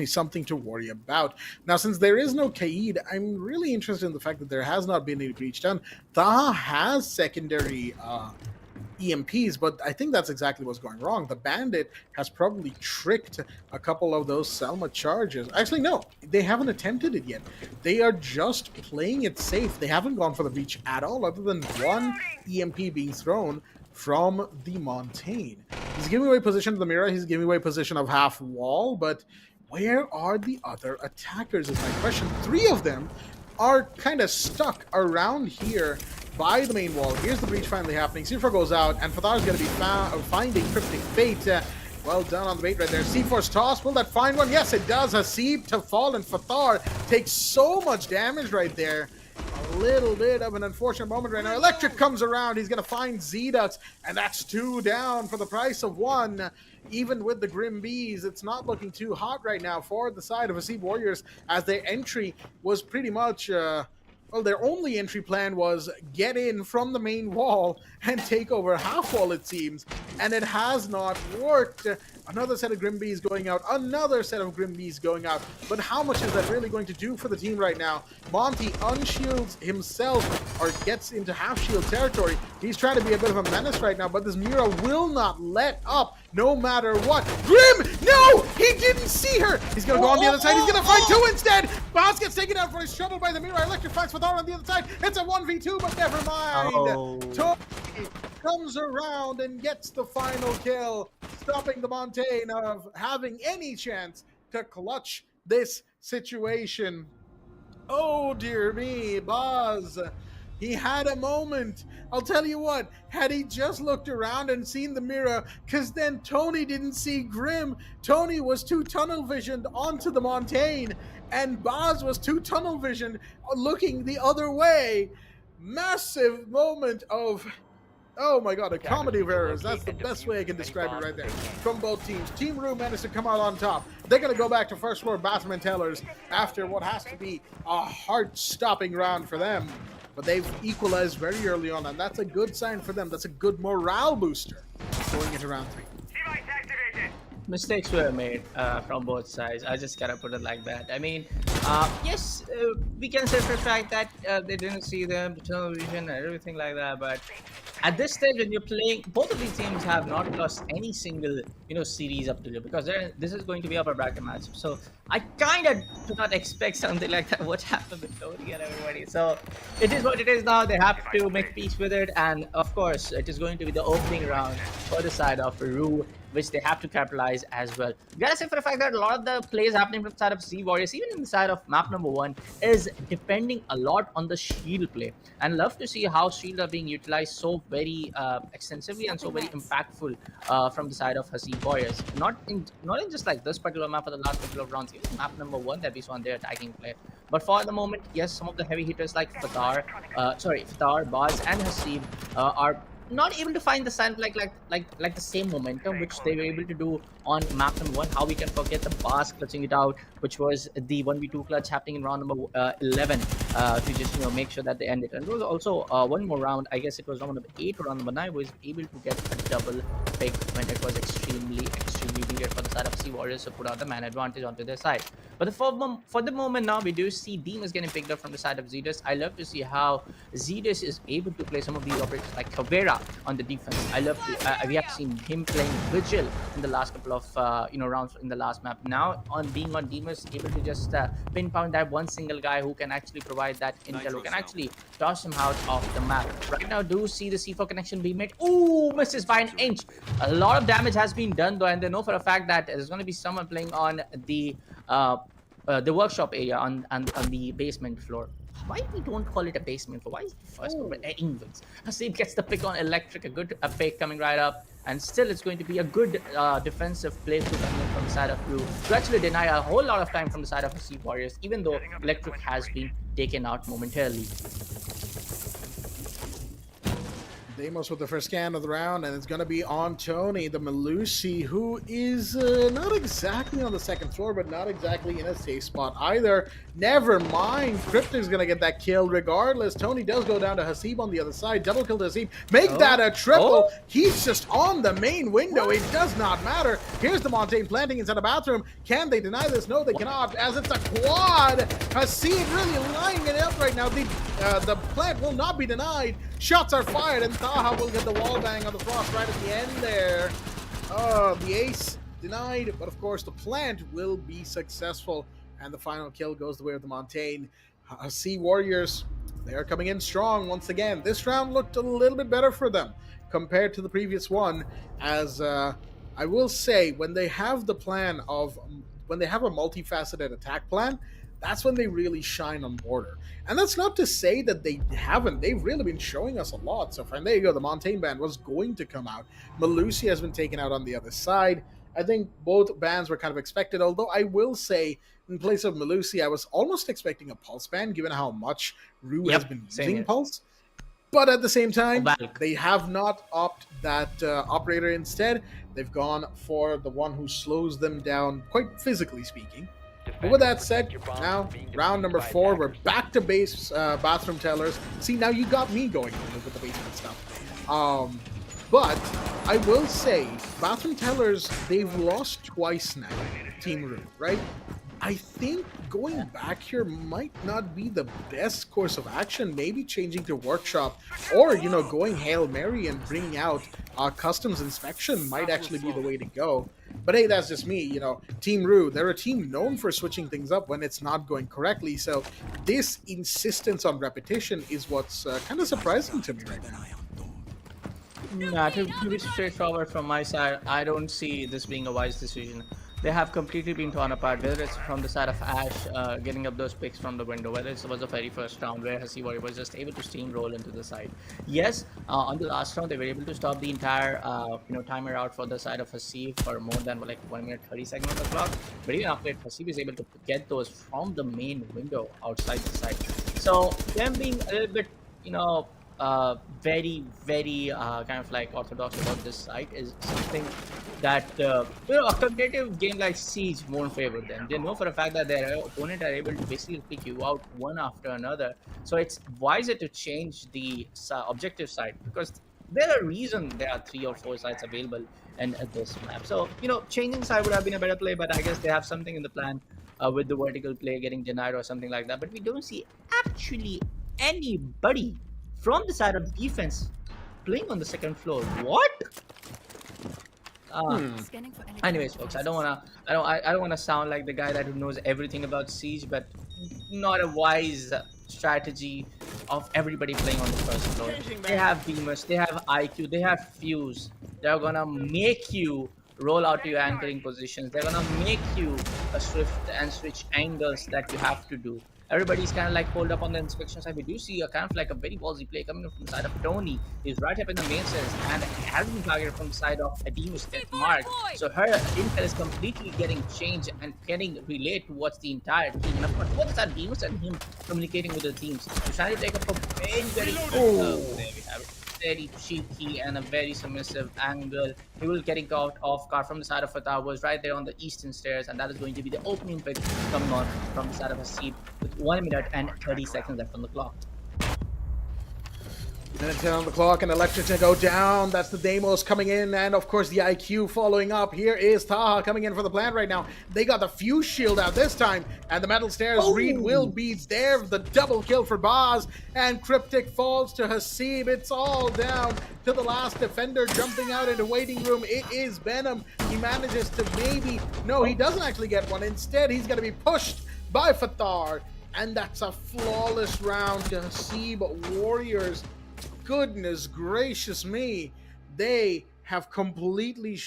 something to worry about. Now, since there is no Kaid, I'm really interested in the fact that there has not been any breach done. Taha has secondary EMPs, but I think that's exactly what's going wrong. The Bandit has probably tricked a couple of those Selma charges. Actually, no, they haven't attempted it yet. They are just playing it safe. They haven't gone for the breach at all, other than one EMP being thrown from the Montaigne. He's giving away position to the Mirror. He's giving away position of half wall, but where are the other attackers is my question. 3 of them are kind of stuck around here by the main wall. Here's the breach finally happening. C4 goes out, and Fathar's going to be finding Cryptic Fate. Well done on the bait right there. C4's toss. Will that find one? Yes, it does. Hasib to fall, and Fathar takes so much damage right there. A little bit of an unfortunate moment right now. Electric comes around. He's going to find Z-Ducks, and that's 2 down for the price of 1. Even with the Grim Bees, it's not looking too hot right now for the side of Hasib Warriors, as their entry was pretty much... well, their only entry plan was get in from the main wall and take over half wall, it seems. And it has not worked. Another set of Grim Bees going out. Another set of Grim Bees going out. But how much is that really going to do for the team right now? Monty unshields himself, or gets into half-shield territory. He's trying to be a bit of a menace right now, but this Mira will not let up no matter what. Grim! No! He didn't see her! He's going to go on the other side. He's going to find 2 instead! Boss gets taken out for his trouble by the Mira. Electric finds Fathar on the other side. It's a 1v2, but never mind. Tony comes around and gets the final kill, stopping the Montaigne of having any chance to clutch this situation. Oh dear me, Boz. He had a moment. I'll tell you what, had he just looked around and seen the mirror, because then Tony didn't see Grim. Tony was too tunnel visioned onto the Montaigne, and Baz was too tunnel visioned looking the other way. Massive moment of, oh my god, a comedy of errors. That's the best way I can describe it right there. From both teams. Team RUE managed to come out on top. They're going to go back to first floor bathroom and tellers after what has to be a heart-stopping round for them. But they've equalized very early on, and that's a good sign for them. That's a good morale booster going into round 3. Mistakes were made from both sides. I just gotta put it like that. I mean, yes, we can say for a fact that they didn't see them, the tunnel vision and everything like that. But at this stage, when you're playing, both of these teams have not lost any single, series up to you, because this is going to be upper bracket match. So I kind of do not expect something like that. What happened with Tony and everybody? So it is what it is now. They have to make peace with it, and of course, it is going to be the opening round for the side of RUE, which they have to capitalize as well. You gotta say for the fact that a lot of the plays happening from the side of Sea Warriors, even in the side of map number 1, is depending a lot on the shield play. And love to see how shields are being utilized so very extensively and so very impactful from the side of Hasib Warriors. Not in just like this particular map for the last couple of rounds, even map number 1 that we saw on their attacking play. But for the moment, yes, some of the heavy hitters like Fatar, Baz, and Hasib are not able to find the sign like the same momentum which they were able to do on map number 1. How we can forget the Baz clutching it out, which was the 1v2 clutch happening in round number 11 to just make sure that they end it. And there was also one more round, I guess it was round number 8 or round number 9, was able to get a double pick when it was extremely needed for the side of Sea Warriors to put out the man advantage onto their side. But for the moment now, we do see Demas getting picked up from the side of Zedus. I love to see how Zedus is able to play some of these operators like Caveira on the defense. I love to, we have seen him playing Vigil in the last couple of rounds in the last map. Now being on Demas, able to just pinpoint that one single guy who can actually provide that intel, who can actually toss him out of the map. Right now, do see the C4 connection being made. Ooh, misses by an inch. A lot of damage has been done though, and they know for a fact that there's going to be someone playing on the workshop area on the basement floor. Why we don't call it a basement floor? Why is it first floor? England. Hasib gets the pick on electric, a good pick coming right up, and still it's going to be a good defensive play to come in from the side of RUE to actually deny a whole lot of time from the side of Hasib Warriors, even though electric has been taken out momentarily. Deimos with the first scan of the round, and it's going to be on Tony, the Melusi, who is not exactly on the second floor, but not exactly in a safe spot either. Never mind. Cryptic's going to get that kill regardless. Tony does go down to Hasib on the other side. Double kill to Hasib. Make that a triple. He's just on the main window. It does not matter. Here's the Montaigne planting inside the bathroom. Can they deny this? No, they cannot, as it's a quad. Hasib really lining it up right now. The plant will not be denied. Shots are fired, and Taha will get the wall bang on the Frost right at the end there. Oh, the ace denied, but of course the plant will be successful, and the final kill goes the way of the Montaigne. Sea Warriors, they are coming in strong once again. This round looked a little bit better for them compared to the previous one, as I will say, when they have the plan of, when they have a multifaceted attack plan, that's when they really shine on border. And that's not to say that they haven't. They've really been showing us a lot. So far, there you go. The Montaigne band was going to come out. Melusi has been taken out on the other side. I think both bands were kind of expected, although I will say, in place of Melusi, I was almost expecting a Pulse band, given how much RUE has been using Pulse. But at the same time, they have not opted that operator instead. They've gone for the one who slows them down, quite physically speaking. But with that said, now round number 4, we're back to base bathroom tellers. See, now you got me going with the basement stuff. But I will say, bathroom tellers, they've lost twice now, Team RUE, right? I think going back here might not be the best course of action. Maybe changing to workshop, or going Hail Mary and bringing out customs inspection might actually be the way to go. But hey, that's just me. Team RUE, they're a team known for switching things up when it's not going correctly. So this insistence on repetition is what's kind of surprising to me right now. Nah, to be straightforward from my side, I don't see this being a wise decision. they have completely been torn apart. Whether it's from the side of Ash getting up those picks from the window, whether it was the very first round where Hasib Warrior was just able to steamroll into the side. Yes, on the last round they were able to stop the entire timer out for the side of Hasib for more than like 1 minute 30 seconds on the clock. But even after it, Hasib is able to get those from the main window outside the side. So them being a little bit, very, very kind of like orthodox about this site is something that a competitive game like Siege won't favor them. They know for a fact that their opponent are able to basically pick you out one after another. So it's wiser to change the objective side, because there are reason there are 3 or 4 sites available and at this map. So changing side would have been a better play, but I guess they have something in the plan with the vertical play getting denied or something like that. But we don't see actually anybody from the side of defense playing on the second floor. What? Anyways, folks, I don't wanna sound like the guy that knows everything about Siege, but not a wise strategy of everybody playing on the first floor. They have beamers, they have IQ, they have fuse. They're gonna make you roll out to your anchoring positions. They're gonna make you a swift and switch angles that you have to do. Everybody's kind of like pulled up on the inspection side. We do see a kind of like a very ballsy play coming from the side of Tony. He's right up in the main stairs and has been targeted from the side of Adimu's Mark. So her intel is completely getting changed and getting relayed towards the entire team. And of course, both side Demus and him communicating with the teams. He's trying to take up a very there we have it. Very cheeky and a very submissive angle. He will getting caught off guard from the side of Fatah, was right there on the eastern stairs, and that is going to be the opening pick coming on from the side of Hasib with 1 minute and 30 seconds left on the clock. Minute 10 on the clock, and Electric to go down. That's the Deimos coming in, and of course the IQ following up. Here is Taha coming in for the plant right now. They got the fuse shield out this time, and the metal stairs read will be there. The double kill for Boz, and Cryptic falls to Hasib. It's all down to the last defender jumping out into waiting room. It is Venom. He manages to no, he doesn't actually get one. Instead, he's going to be pushed by Fathar, and that's a flawless round to Hasib Warriors. Goodness gracious me, they have completely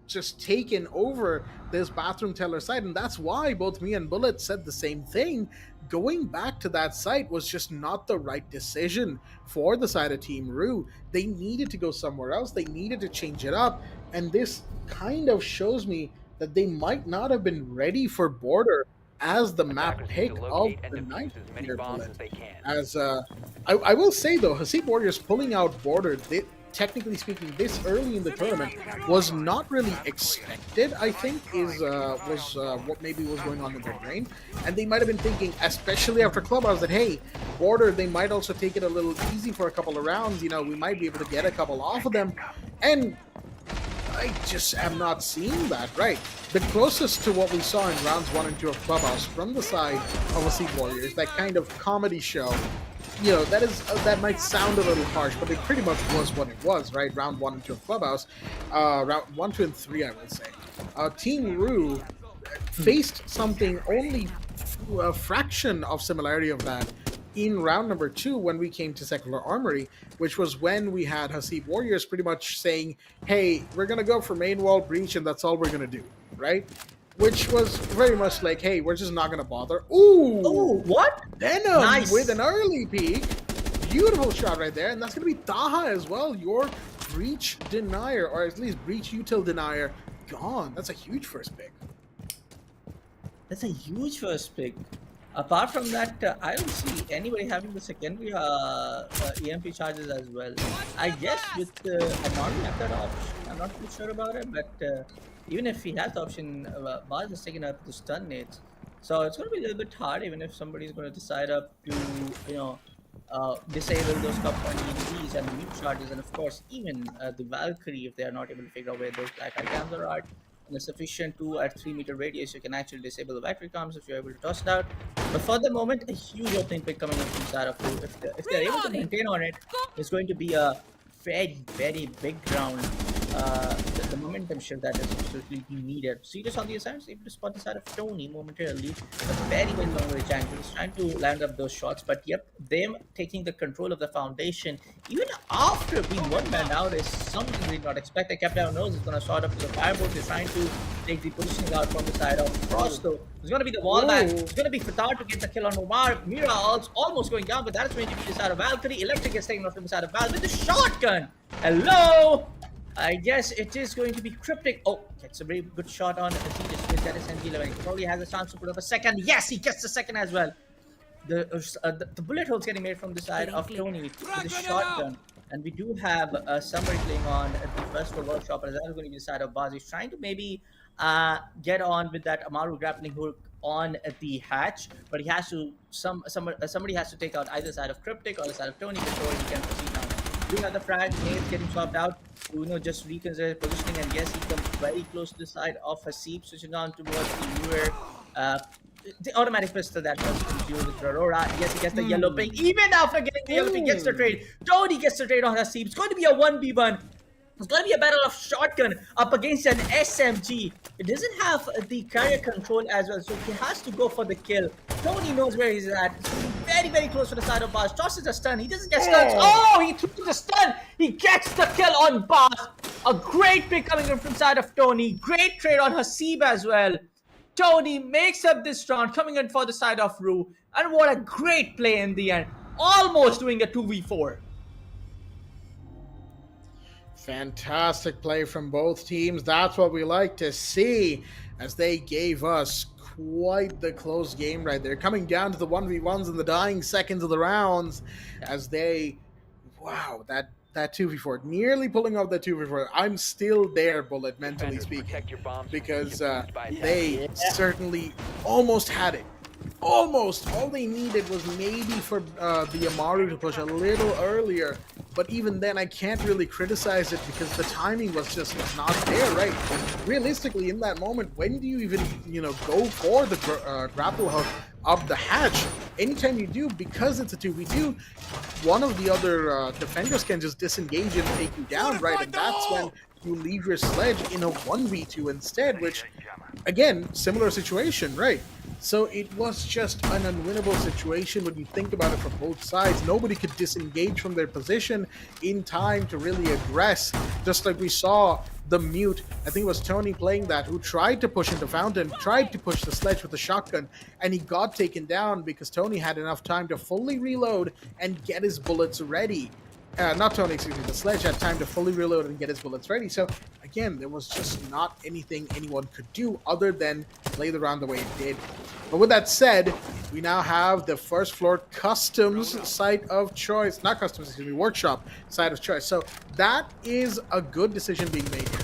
just taken over this bathroom teller site, and that's why both me and Bullet said the same thing. Going back to that site was just not the right decision for the side of Team RUE. They needed to go somewhere else. They needed to change it up, and this kind of shows me that they might not have been ready for Border as the map pick of the night here, as I will say though, Hasib Warriors pulling out Border, technically speaking, this early in the tournament was not really expected. I think was what maybe was going on in their brain, and they might have been thinking, especially after Clubhouse, that hey, Border, they might also take it a little easy for a couple of rounds. We might be able to get a couple off of them, and I just am not seeing that, right? The closest to what we saw in rounds 1 and 2 of Clubhouse from the side of Hasib Warriors, that kind of comedy show, that might sound a little harsh, but it pretty much was what it was, right? Round 1 and 2 of Clubhouse, round 1, 2, and 3, I would say. Team RUE faced something only a fraction of similarity of that in round number 2 when we came to Secular Armory, which was when we had Hasib Warriors pretty much saying, hey, we're going to go for main wall breach and that's all we're going to do, right? Which was very much like, hey, we're just not going to bother. Ooh, what? Venom with an early peek. Beautiful shot right there, and that's going to be Taha as well, your breach denier, or at least breach util denier, gone. That's a huge first pick. That's a huge first pick. Apart from that, I don't see anybody having the secondary EMP charges as well. I guess with Amari have that option. I'm not too sure about it, but even if he has the option, Baz is taking up the stun nades. So it's going to be a little bit hard, even if somebody's going to decide up to, disable those top 20 EMPs and mute charges, and of course, even the Valkyrie, if they are not able to figure out where those black items are at. In a sufficient 2 at 3 meter radius, you can actually disable the battery comms if you're able to toss it out. But for the moment, a huge opening pick coming up from side of RUE. If they're able to maintain on it, it's going to be a very, very big round. the momentum shift that is absolutely needed. Serious on the aside, is able to spot the side of Tony momentarily. A very, very long range angle. He's trying to land up those shots, but yep, them taking the control of the foundation, even after being one man out, is something we did not expect. The Captain knows it's going to start up to the firebolt. They're trying to take the positioning out from the side of Frost, though. It's going to be the wall back. It's going to be Fatar to get the kill on Omar. Mira almost going down, but that's going to be the side of Valkyrie. Electric is taken off from the side of Val with the shotgun. Hello! I guess it is going to be Cryptic. Oh, gets a very good shot on Aziz with that SMG11. He probably has a chance to put up a second. Yes, he gets the second as well. The bullet holes getting made from the side of Tony with the shotgun. And we do have somebody playing on the first floor workshop, and that is going to be the side of Baz. He's trying to maybe get on with that Amaru grappling hook on the hatch, but he has to somebody has to take out either side of Cryptic or the side of Tony before he can proceed now. We have the frag, nades getting swapped out. Uno just reconsider positioning, and yes, he comes very close to the side of Hasib, switching on towards the RUE. The automatic pistol that was consumed with Aurora. Yes, he gets the yellow ping. Even after getting the yellow ping, gets the trade. Tony gets the trade on Hasib. It's going to be a 1v1. It's going to be a battle of shotgun up against an SMG. It doesn't have the carrier control as well, so he has to go for the kill. Tony knows where he's at. It's very, very close to the side of Baz. Tosses a stun. He doesn't get stunned. Oh, he took the stun. He gets the kill on Baz. A great pick coming in from side of Tony. Great trade on Hasib as well. Tony makes up this round, coming in for the side of RUE. And what a great play in the end. Almost doing a 2v4. Fantastic play from both teams. That's what we like to see, as they gave us quite the close game right there. Coming down to the 1v1s in the dying seconds of the rounds, as they, wow, that 2v4, nearly pulling off that 2v4. I'm still there, Bullet, mentally speaking, because they certainly almost had it. Almost. All they needed was maybe for the Amaru to push a little earlier, but even then I can't really criticize it because the timing was just not there, right? Realistically, in that moment, when do you even, go for the grapple hook up the hatch? Anytime you do, because it's a 2v2, one of the other defenders can just disengage and take you down, right? And that's when you leave your sledge in a 1v2 instead, which, again, similar situation, right? So it was just an unwinnable situation when you think about it from both sides. Nobody could disengage from their position in time to really aggress, just like we saw the mute, I think it was Tony playing that, who tried to push into Fountain, tried to push the sledge with the shotgun, and he got taken down because Tony had enough time to fully reload and get his bullets ready. Not Tony, excuse me, the sledge had time to fully reload and get his bullets ready. So again, there was just not anything anyone could do other than play the round the way it did. But with that said, we now have the first floor customs site of choice, not customs, excuse me, workshop site of choice. So that is a good decision being made here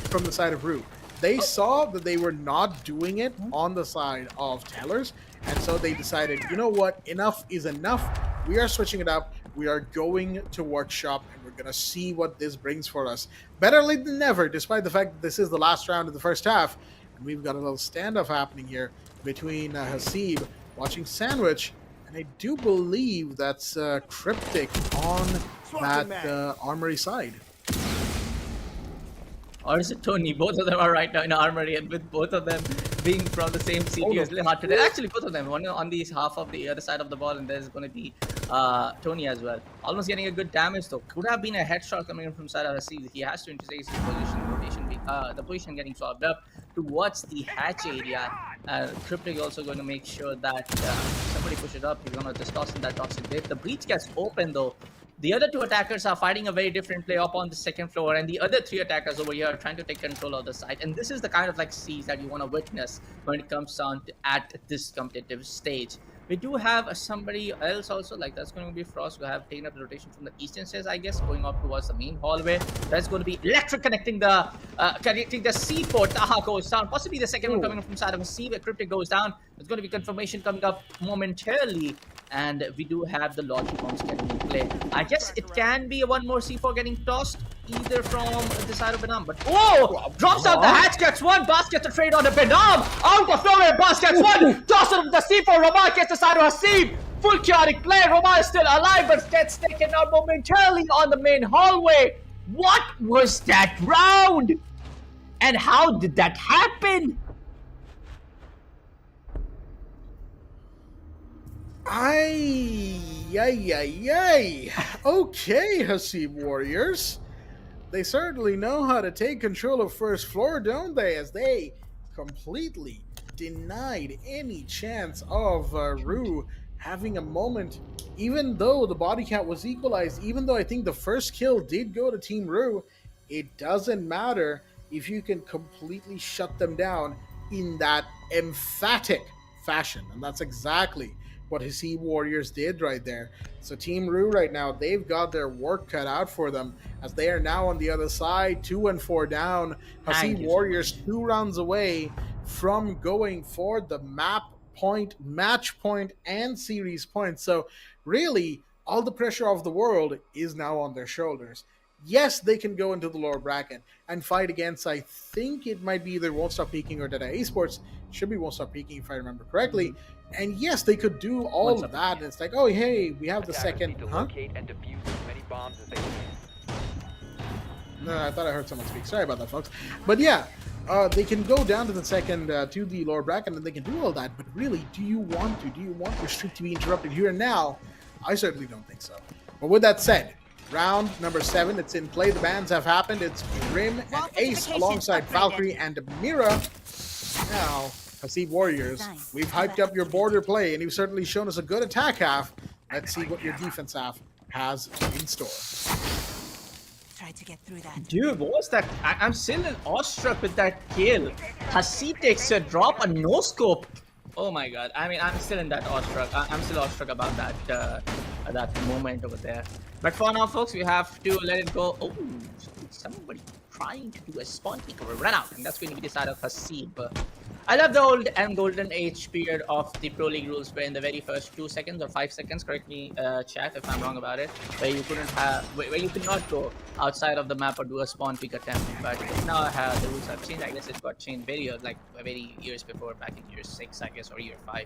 from the side of RUE. They saw that they were not doing it on the side of Tellers, and so they decided, you know what, enough is enough. We are switching it up. We are going to workshop, and we're going to see what this brings for us. Better late than never, despite the fact that this is the last round of the first half. And we've got a little standoff happening here between Hasib watching Sandwich, and I do believe that's Cryptic on that armory side. Or is it Tony? Both of them are right now in armory, and with both of them being from the same city, it's really hard to tell. Actually, both of them. One on the half of the other side of the ball, and there's going to be Tony as well. Almost getting a good damage, though. Could have been a headshot coming in from side of Hasib. He has to interface his position, the position getting swapped up towards the hatch area. Cryptic also going to make sure that somebody push it up. He's going to just toss in that toxic dip. The breach gets open, though. The other two attackers are fighting a very different play up on the second floor, and the other three attackers over here are trying to take control of the site. And this is the kind of siege that you want to witness when it comes down to at this competitive stage. We do have somebody else also, that's going to be Frost, who have taken up the rotation from the eastern stairs, I guess, going up towards the main hallway. That's going to be Electric connecting the C4. Taha goes down. Possibly the second one coming from side of C, where Cryptic goes down. There's going to be confirmation coming up momentarily. And we do have the logic bombs getting in play. I guess it can be one more C4 getting tossed, either from the side of Benam. But drops out the hatch, gets one. Bas gets a trade on the Benam. Out of nowhere, Bas gets one. Toss it with the C4. Romar gets the side of Hasib. Full chaotic play. Romar is still alive, but gets taken out momentarily on the main hallway. What was that round? And how did that happen? Ay, ay, ay, ay. Okay, Hasib Warriors. They certainly know how to take control of first floor, don't they? As they completely denied any chance of RUE having a moment, even though the body count was equalized, even though I think the first kill did go to Team RUE, it doesn't matter if you can completely shut them down in that emphatic fashion. And that's exactly what Hasib Warriors did right there. So Team RUE right now, they've got their work cut out for them as they are now on the other side, 2 and 4 down. Hasib Warriors 2 rounds away from going for the map point, match point, and series point. So really, all the pressure of the world is now on their shoulders. Yes, they can go into the lower bracket and fight against, I think it might be either Won't Stop Peaking or Dead Esports. Should be Won't Stop Peaking if I remember correctly. And yes, they could do all of that. And it's like, oh, hey, we have the second. Huh? No, I thought I heard someone speak. Sorry about that, folks. But yeah, they can go down to the second, to the lower bracket, and they can do all that. But really, do you want to? Do you want your streak to be interrupted here and now? I certainly don't think so. But with that said, round number 7, it's in play. The bans have happened. It's Grim and Ace alongside Valkyrie and Mira. Now, Hasib Warriors, we've hyped up your border play, and you've certainly shown us a good attack half. Let's see what your defense half has in store. Try to get through that. Dude, what was that? I'm still awestruck with that kill. Hasib takes a drop, a no scope. Oh my god. I mean, I'm still in that awestruck. I'm still awestruck about that moment over there. But for now, folks, we have to let it go. Oh, somebody trying to do a spawn peek or a run out, and that's going to be the side of Hasib. I love the old and golden age period of the Pro League rules, where in the very first 2 seconds or 5 seconds, correct me, chat, if I'm wrong about it, where you could not go outside of the map or do a spawn peek attempt. But now the rules have changed. I guess it got changed very years before, back in year 6, I guess, or year 5.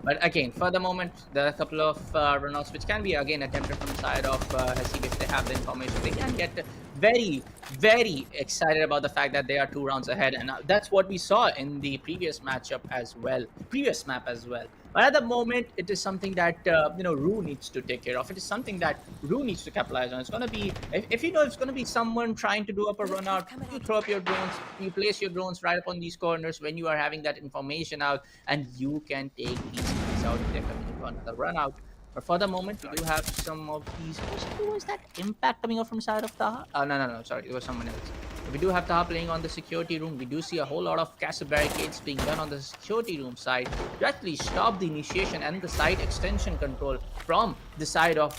But again, for the moment, there are a couple of runouts which can be again attempted from the side of Hasib if they have the information. They can get very, very excited about the fact that they are 2 rounds ahead, and that's what we saw in the previous matchup as well, previous map as well. But at the moment, it is something that RUE needs to take care of. It is something that RUE needs to capitalize on. It's going to be, if you know it's going to be someone trying to do up a run out, you throw up your drones, you place your drones right up on these corners when you are having that information out, and you can take these guys out if they're coming into another run out. But for the moment, we do have some of these. Who was that impact coming out from the side of Taha? No, sorry, it was someone else. We do have Taha playing on the security room. We do see a whole lot of castle barricades being done on the security room side to actually stop the initiation and the side extension control from the side of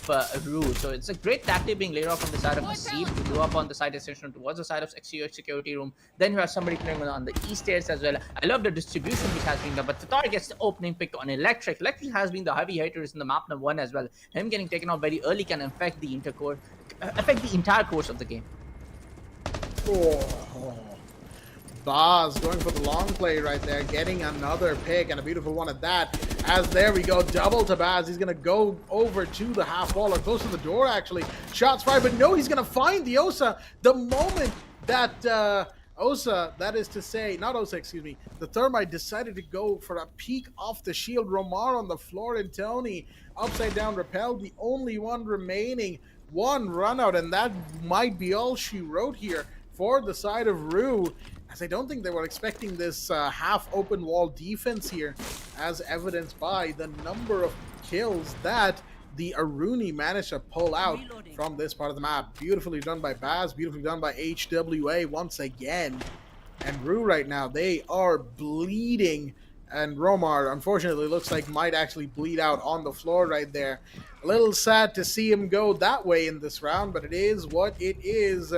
RUE. So it's a great tactic being laid off on the side of Hasib to go up on the side extension towards the side of security room. Then you have somebody playing on the east stairs as well. I love the distribution which has been done, but Tatar gets the opening pick on Electric. Electric has been the heavy hitters in the map number 1 as well. Him getting taken out very early can affect the entire course of the game. Oh. Baz going for the long play right there, getting another pick, and a beautiful one at that. As there we go, double to Baz. He's going to go over to the half wall, or close to the door actually. Shots fired, but no, he's going to find the Osa the moment that Osa, that is to say, not Osa, excuse me, the Thermite decided to go for a peek off the shield. Romar on the floor, and Tony upside down repelled, the only one remaining. One run out, and that might be all she wrote here for the side of RUE, as I don't think they were expecting this half open wall defense here, as evidenced by the number of kills that the Aruni managed to pull out from this part of the map. Beautifully done by Baz, beautifully done by HWA once again. And RUE right now, they are bleeding, and Romar, unfortunately, looks like might actually bleed out on the floor right there. A little sad to see him go that way in this round, but it is what it is.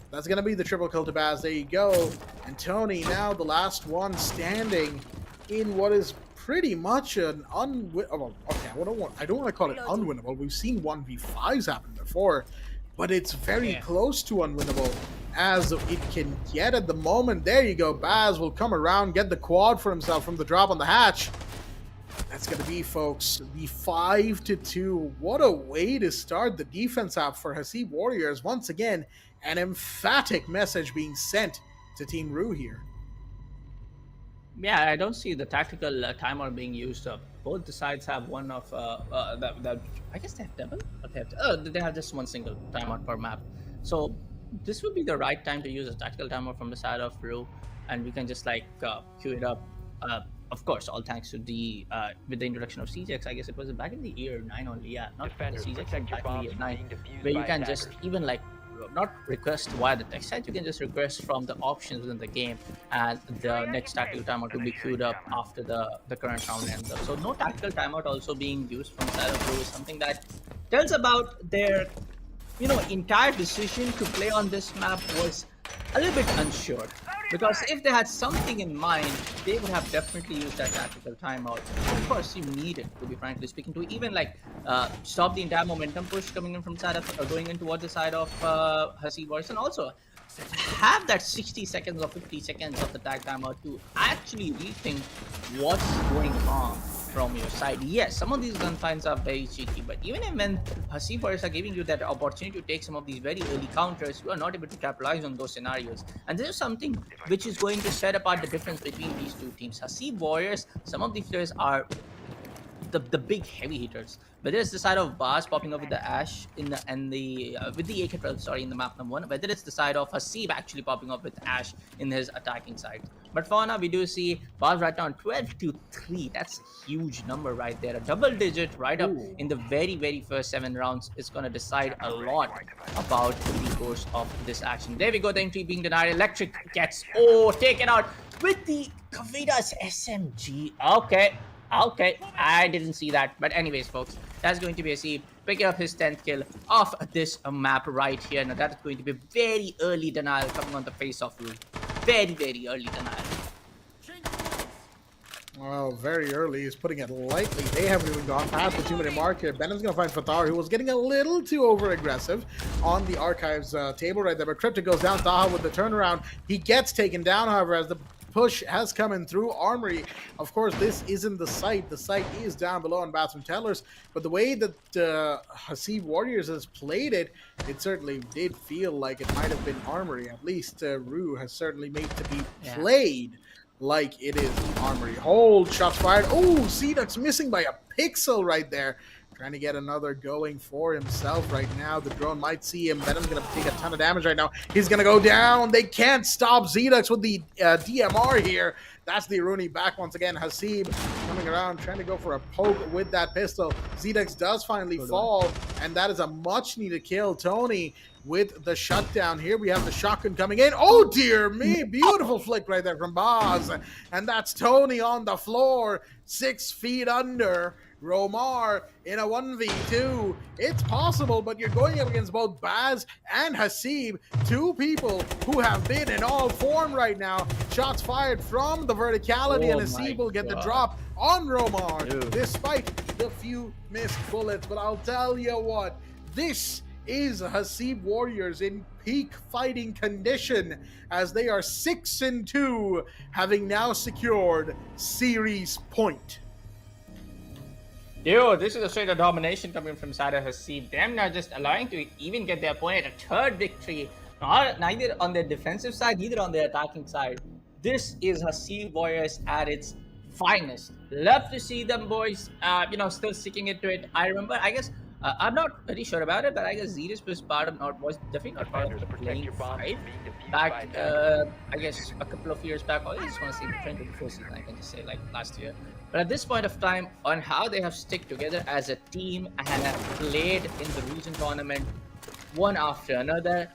That's going to be the triple kill to Baz. There you go. And Tony now the last one standing in what is pretty much an unwinnable. Okay, I don't want to call it unwinnable. We've seen 1v5s happen before, but it's very close to unwinnable as it can get at the moment. There you go. Baz will come around, get the quad for himself from the drop on the hatch. That's going to be, folks, the 5-2. What a way to start the defense out for Hasib Warriors. Once again, an emphatic message being sent to Team RUE here. Yeah, I don't see the tactical timer being used up. Both the sides have one of that. I guess they have double. Or they have just one single timeout per map. So this would be the right time to use a tactical timer from the side of RUE, and we can just like queue it up. Of course, all thanks to the with the introduction of CJX. I guess it was back in the year 9 only. Yeah, not Defenders, the CJX, protect your back in the bombs year from 9, being defused where you by can just attackers. even like not request via the text side, you can just request from the options within the game, and the next tactical timeout will be queued up after the current round ends up. So no tactical timeout also being used from side of RUE is something that tells about their entire decision to play on this map was a little bit unsure. Because if they had something in mind, they would have definitely used that tactical timeout. Of course, you need it, to be frankly speaking, to even like stop the entire momentum push coming in from side of going in towards the side of Hasib Warriors, and also have that 60 seconds or 50 seconds of the tag timeout to actually rethink what's going on from your side. Yes, some of these gunfights are very cheeky, but even when Hasib Warriors are giving you that opportunity to take some of these very early counters, you are not able to capitalize on those scenarios. And this is something which is going to set apart the difference between these two teams. Hasib Warriors, some of these players are the big heavy hitters. Whether it's the side of Bars popping up with the Ash with the AK-12, sorry, in the map number 1, whether it's the side of Hasib actually popping up with Ash in his attacking side. But for now, we do see Bars right now on 12-3. That's a huge number right there. A double digit right up in the very first 7 rounds is going to decide a lot about the course of this action. There we go, the entry being denied. Electric gets taken out with the Kavida's SMG. Okay, I didn't see that. But anyways, folks, that's going to be Hasib picking up his 10th kill off this map right here. Now, that's going to be very early denial coming on the face of RUE. Very early denial. Well, very early. He's putting it lightly. They haven't even gone past the 2-minute mark here. Benham's going to find Fathar, who was getting a little too over-aggressive on the Archives table right there. But Cryptic goes down. Taha with the turnaround. He gets taken down, however, as the push has come in through Armory. Of course, this isn't the site. The site is down below on Bathroom Tellers. But the way that Hasib Warriors has played it, it certainly did feel like it might have been Armory. At least RUE has certainly made to be played like it is Armory. Hold, shots fired. Oh, Cduck's missing by a pixel right there. Trying to get another going for himself right now. The drone might see him. Venom's going to take a ton of damage right now. He's going to go down. They can't stop Cduck with the DMR here. That's the Rooney back once again. Hasib coming around, trying to go for a poke with that pistol. Cduck does finally fall, and that is a much-needed kill. Tony with the shutdown. Here we have the shotgun coming in. Oh, dear me. Beautiful flick right there from Boz. And that's Tony on the floor, 6 feet under. Romar in a 1v2. It's possible, but you're going up against both Baz and Hasib, 2 people who have been in all form right now. Shots fired from the verticality, and Hasib will get the drop on Romar, despite the few missed bullets. But I'll tell you what, this is Hasib Warriors in peak fighting condition, as they are 6-2, having now secured series point. Dude, this is a straight up domination coming from side of Hasib. Them not just allowing to even get their opponent a 3rd victory, neither on their defensive side, neither on their attacking side. This is Hasib Warriors at its finest. Love to see them boys, still sticking it to it. I remember, I guess, I'm not very sure about it, but I guess Zedus was definitely not part of the playing 5 back, I guess, a couple of years back. I just want to say the trend of the first season, I can just say, like last year. But at this point of time, on how they have stuck together as a team and have played in the region tournament one after another,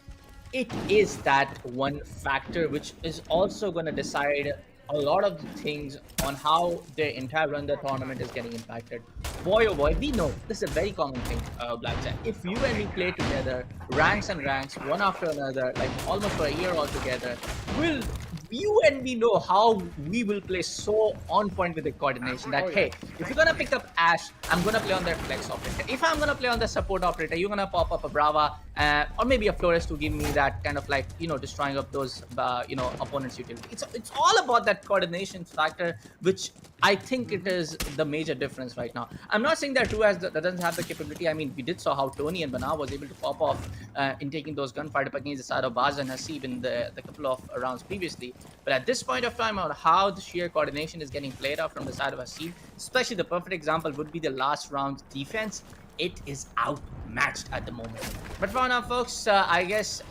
it is that one factor which is also going to decide a lot of the things on how their entire run the tournament is getting impacted. Boy oh boy, we know this is a very common thing, Blackjack. If you and me play together, ranks and ranks, one after another, like almost for a year altogether, you and me know how we will play so on point with the coordination that, hey, if you're gonna pick up Ash, I'm gonna play on their flex operator. If I'm gonna play on the support operator, you're gonna pop up a Brava or maybe a Flores to give me that kind of like, destroying up those, opponents' utility. It's all about that coordination factor, which I think it is the major difference right now. I'm not saying that RUE that doesn't have the capability. I mean, we did saw how Tony and Bana was able to pop off in taking those gunfight up against the side of Baz and Hasib in the couple of rounds previously. But at this point of time, on how the sheer coordination is getting played out from the side of Hasib, especially the perfect example would be the last round defense. It is outmatched at the moment. But for now, folks, I guess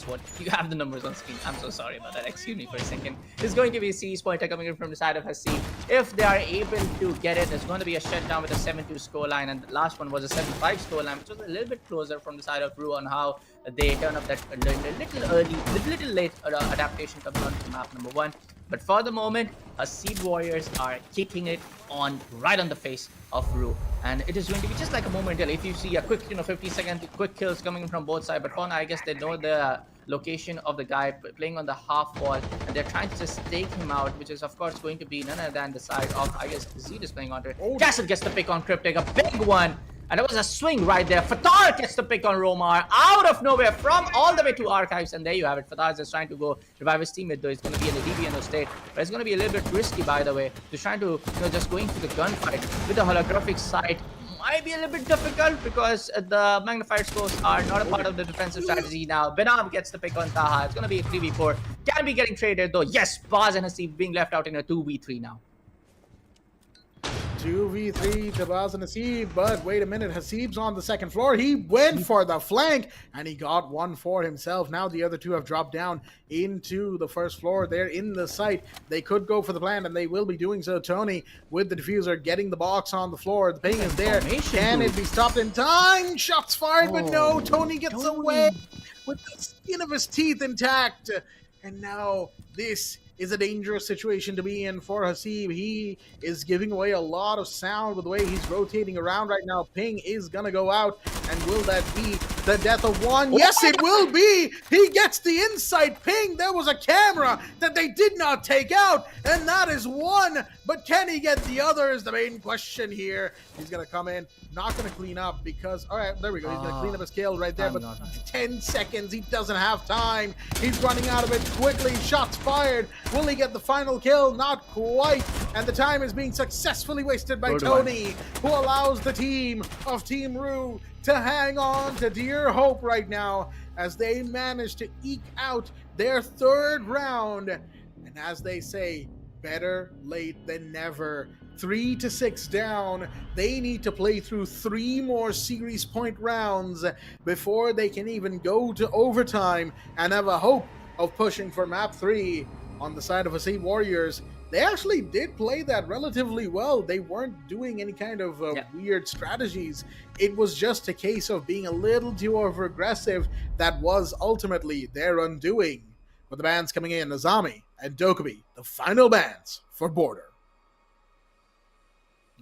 what? You have the numbers on screen. I'm so sorry about that. Excuse me for a second. It's going to be a series pointer coming in from the side of Hasib. If they are able to get it, there's going to be a shutdown with a 7-2 scoreline. And the last one was a 7-5 scoreline, which was a little bit closer from the side of RUE on how they turn up that little late adaptation coming on to map number 1. But for the moment, Hasib Warriors are kicking it right on the face of RUE. And it is going to be just like a moment until if you see a quick, 50-second quick kills coming from both sides. But for now, I guess they know the location of the guy playing on the half wall, and they're trying to just take him out, which is of course going to be none other than the side of, I guess, Z is playing onto it. Castle gets the pick on Cryptic, a big one. And it was a swing right there. Fatar gets the pick on Romar out of nowhere from all the way to Archives. And there you have it. Fatar is just trying to go revive his teammate, though. He's going to be in the DBNO state. But it's going to be a little bit risky, by the way. He's trying to, just going through the gunfight with the holographic sight. Might be a little bit difficult because the magnifier scores are not a part of the defensive strategy now. Benam gets the pick on Taha. It's going to be a 3v4. Can be getting traded, though. Yes, Baz and Hasib being left out in a 2v3 now. 2v3 to Baz and Hasib, but wait a minute, Hasib's on the second floor. He went for the flank, and he got one for himself. Now the other two have dropped down into the first floor. They're in the site. They could go for the plant, and they will be doing so. Tony, with the diffuser, getting the box on the floor. The ping is there. Can it be stopped in time? Shots fired, but no. Tony gets away with the skin of his teeth intact. And now this is a dangerous situation to be in for Hasib. He is giving away a lot of sound with the way he's rotating around right now. Ping is going to go out, and will that be the death of one? Yes, it will be! He gets the inside ping. There was a camera that they did not take out, and that is one. But can he get the other is the main question here. He's going to come in, not going to clean up because, all right, there we go. He's going to clean up his kill right there, but 10 seconds. He doesn't have time. He's running out of it quickly. Shots fired. Will he get the final kill? Not quite. And the time is being successfully wasted by Tony, who allows the team of Team RUE to hang on to dear hope right now as they manage to eke out their third round. And as they say, better late than never. 3-6 down. They need to play through 3 more series point rounds before they can even go to overtime and have a hope of pushing for map 3. On the side of Hasib Warriors, they actually did play that relatively well. They weren't doing any kind of weird strategies. It was just a case of being a little too over-aggressive that was ultimately their undoing. But the bans coming in, Azami and Dokubi, the final bans for Border.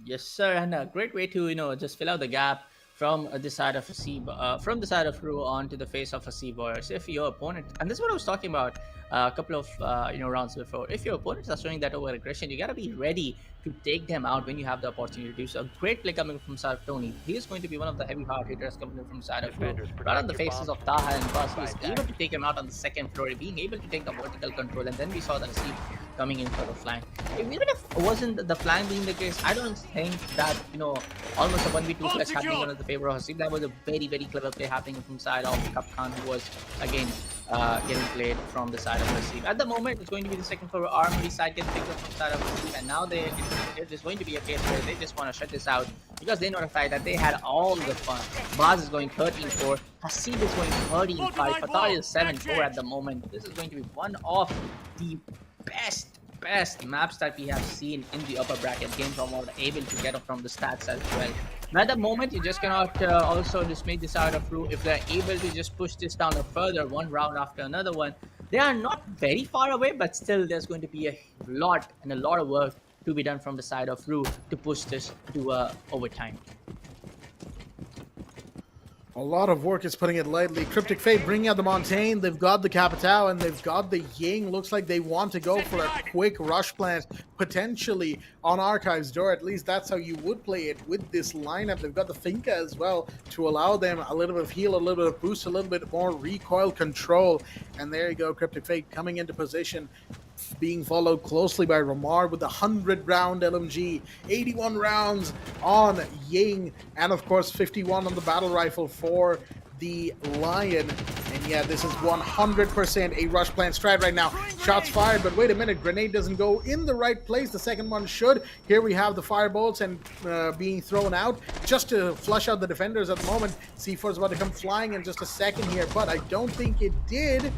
Yes, sir, and a great way to just fill out the gap from the side of Hasib, from the side of RUE onto the face of Hasib Warriors. If your opponent, and this is what I was talking about a couple of rounds before, if your opponents are showing that over aggression, you gotta be ready to take them out when you have the opportunity to do so. A great play coming from side of Tony. He is going to be one of the heavy hard hitters coming in from side of RUE. Right on the faces of Taha and Buzz, he is able to take him out on the second floor, being able to take the vertical control, and then we saw the Hasib coming in for the flank. Even if it wasn't the flank being the case, I don't think that almost a 1v2 flash happening under the favor of Hasib. That was a very, very clever play happening from side of Kapkan, who was again getting played from the side of Hasib. At the moment, it's going to be the second floor armory side getting picked up from side of Hasib, and now it is going to be a case where they just want to shut this out because they notified that they had all the fun. Baz is going 13-4, Hasib is going 13-5, Fatar is 7-4 at the moment. This is going to be one of the best maps that we have seen in the upper bracket game from what we're able to get from the stats as well. But at the moment, you just cannot also dismiss this out of RUE. If they're able to just push this down further, one round after another one, they are not very far away, but still there's going to be a lot of work to be done from the side of RUE to push this to overtime. A lot of work is putting it lightly. Cryptic Fate bringing out the Montaigne. They've got the Capitao and they've got the Ying. Looks like they want to go for a quick rush plant, potentially on Archive's door. At least that's how you would play it with this lineup. They've got the Finca as well to allow them a little bit of heal, a little bit of boost, a little bit more recoil control. And there you go, Cryptic Fate coming into position, being followed closely by Ramar with the 100-round LMG, 81 rounds on Ying, and of course 51 on the battle rifle for the Lion. And yeah, this is 100% a rush plant strat right now. Shots fired, but wait a minute, grenade doesn't go in the right place. The second one should. Here we have the firebolts and being thrown out just to flush out the defenders at the moment. C4 is about to come flying in just a second here, but I don't think it did.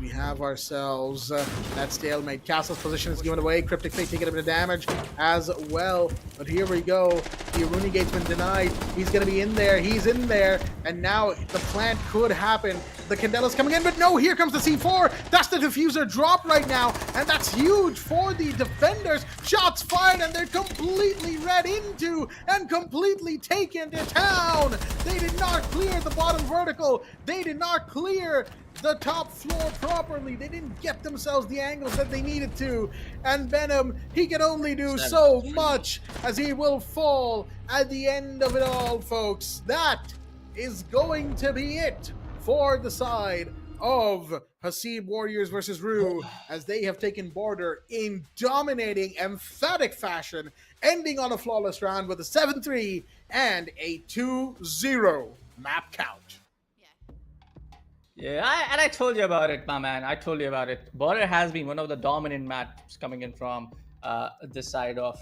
We have ourselves that stalemate. Castle's position is given away. Cryptic Fate taking a bit of damage as well. But here we go. The Rooney Gate's been denied. He's going to be in there. He's in there. And now the plant could happen. The Candela's coming in, but no, here comes the C4. That's the diffuser drop right now. And that's huge for the defenders. Shots fired, and they're completely read into and completely taken to town. They did not clear the bottom vertical. They did not clear the top floor properly. They didn't get themselves the angles that they needed to. And Venom, he can only do so much as he will fall at the end of it all, folks. That is going to be it for the side of Hasib Warriors versus RUE, as they have taken border in dominating, emphatic fashion, ending on a flawless round with a 7-3 and a 2-0 map count. Yeah, I told you about it, my man. I told you about it. Border has been one of the dominant maps coming in from this side of,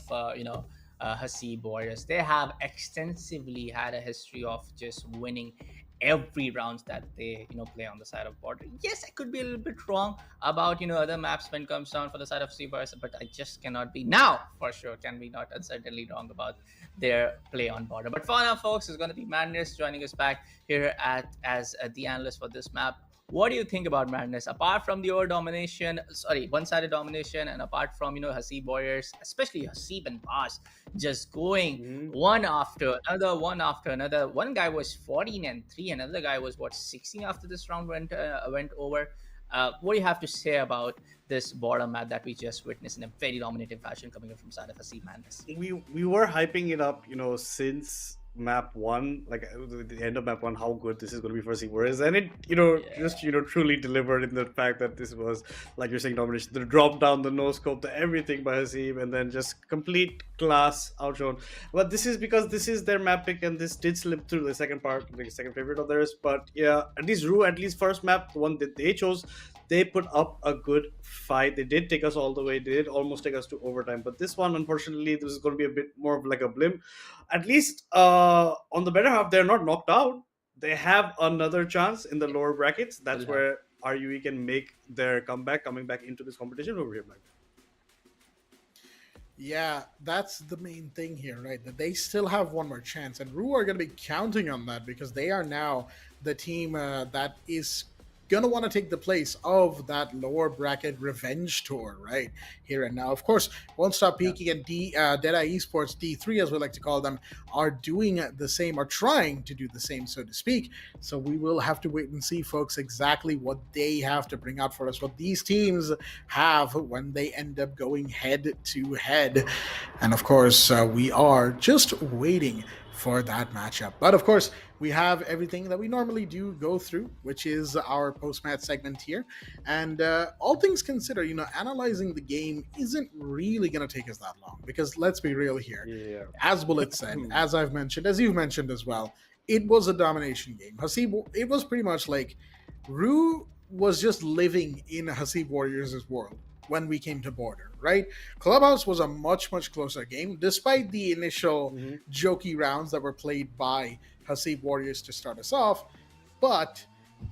Hasib Warriors. They have extensively had a history of just winning every round that they play on the side of border. Yes, I could be a little bit wrong about other maps when it comes down for the side of Hasib Warriors, but I just cannot be now for sure. Can be not uncertainly wrong about their play on border. But for now, folks, it's going to be Madness joining us back here as the analyst for this map. What do you think about Madness? Apart from the one-sided domination, and apart from Hasib Warriors, especially Hasib and Bas, just going one after another. One guy was 14-3, another guy was 16 after this round went over. What do you have to say about this bottom map that we just witnessed in a very dominating fashion coming in from side of Hasib Madness? We were hyping it up, since map 1, like the end of map 1, how good this is going to be for Hasib Warriors, and it just truly delivered in the fact that this was, like you're saying, domination, the drop down, the no scope, the everything by Hasib, and then just complete class outshone. But this is because this is their map pick, and this did slip through the second part, the second favorite of theirs. But yeah, at least RUE, at least first map, the one that they chose, they put up a good fight. They did take us all the way. They did almost take us to overtime. But this one, unfortunately, this is going to be a bit more of like a blimp. At least on the better half, they're not knocked out. They have another chance in the lower brackets. That's where RUE can make their comeback, coming back into this competition over here, Mike. Yeah, that's the main thing here, right? That they still have one more chance. And RUE are going to be counting on that because they are now the team that is going to want to take the place of that lower bracket revenge tour right here and now. Of course, Won't Stop Peaking and Deadeye Esports, D3 as we like to call them, are doing the same, or trying to do the same, so to speak. So we will have to wait and see, folks, exactly what they have to bring out for us, what these teams have when they end up going head to head. And of course, we are just waiting for that matchup. But of course, we have everything that we normally do go through, which is our post-match segment here. And all things considered, analyzing the game isn't really going to take us that long, because let's be real here. Yeah. As Bullet said, as I've mentioned, as you've mentioned as well, it was a domination game. Hasib, it was pretty much like RUE was just living in Hasib Warriors' world when we came to border, right? Clubhouse was a much, much closer game, despite the initial jokey rounds that were played by Hasib Warriors to start us off. But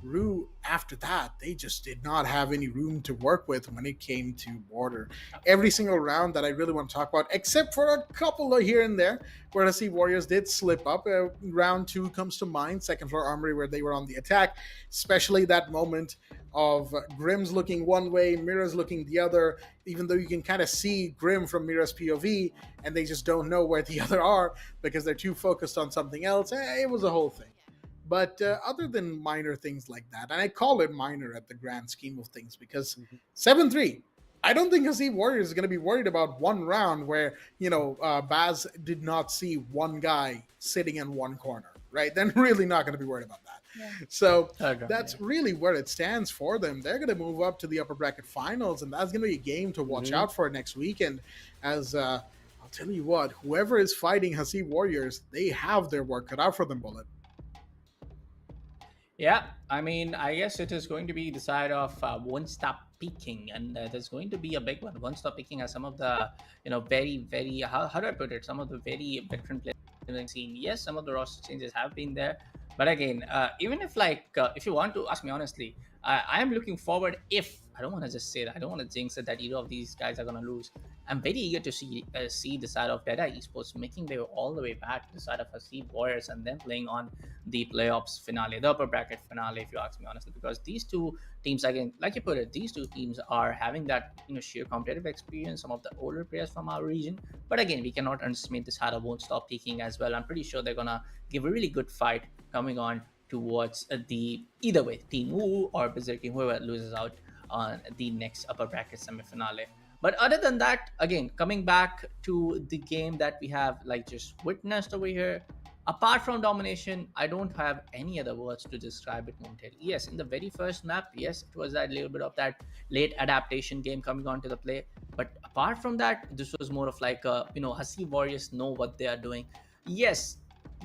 RUE, after that, they just did not have any room to work with when it came to border. Every single round that I really want to talk about, except for a couple of here and there, where Hasib Warriors did slip up. Round 2 comes to mind, second floor armory, where they were on the attack, especially that moment of Grim's looking one way, Mira's looking the other, even though you can kind of see Grim from Mira's POV, and they just don't know where the other are because they're too focused on something else. It was a whole thing. But other than minor things like that, and I call it minor at the grand scheme of things, because 7-3, I don't think Hasib Warriors is going to be worried about one round where, Baz did not see one guy sitting in one corner, right? They're really not going to be worried about that. So Okay, that's really where it stands for them. They're going to move up to the upper bracket finals, and that's going to be a game to watch out for next weekend. As I'll tell you what, whoever is fighting Hasib Warriors, they have their work cut out for them, Bullet. Yeah, I mean, I guess it is going to be the side of Won't Stop Peaking, and there's going to be a big one. Won't Stop Peaking has some of the, very, very, how do I put it? Some of the very veteran players in scene. Yes, some of the roster changes have been there, but again, even if you want to ask me honestly, I am looking forward. If I don't want to just say that, I don't want to jinx it that either of these guys are going to lose. I'm very eager to see the side of Dead Esports making their way all the way back to the side of Hasib Warriors and then playing on the playoffs finale, the upper bracket finale, if you ask me honestly, because these two teams, again, like you put it, these two teams are having that sheer competitive experience, some of the older players from our region. But again, we cannot underestimate this side of Won't Stop Peaking as well. I'm pretty sure they're gonna give a really good fight coming on towards the either way, Team Wu or Berserking, whoever loses out on the next upper bracket semi-finale. But other than that, again, coming back to the game that we have just witnessed over here, apart from domination, I don't have any other words to describe it momentarily. Yes, in the very first map, yes, it was that little bit of that late adaptation game coming onto the play. But apart from that, this was more of Hasib Warriors know what they are doing. Yes,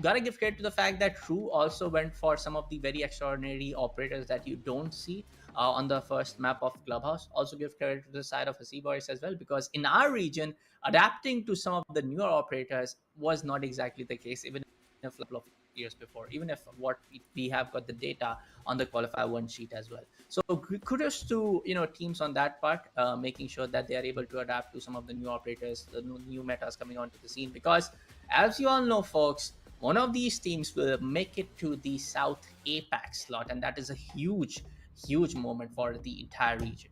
gotta give credit to the fact that RUE also went for some of the very extraordinary operators that you don't see on the first map of Clubhouse. Also give credit to the side of Hasib Warriors as well, because in our region, adapting to some of the newer operators was not exactly the case, even a couple of years before, even if what we have got the data on the qualifier one sheet as well. So kudos to teams on that part, making sure that they are able to adapt to some of the new operators, the new metas coming onto the scene, because as you all know, folks, one of these teams will make it to the South APAC slot, and that is a huge moment for the entire region.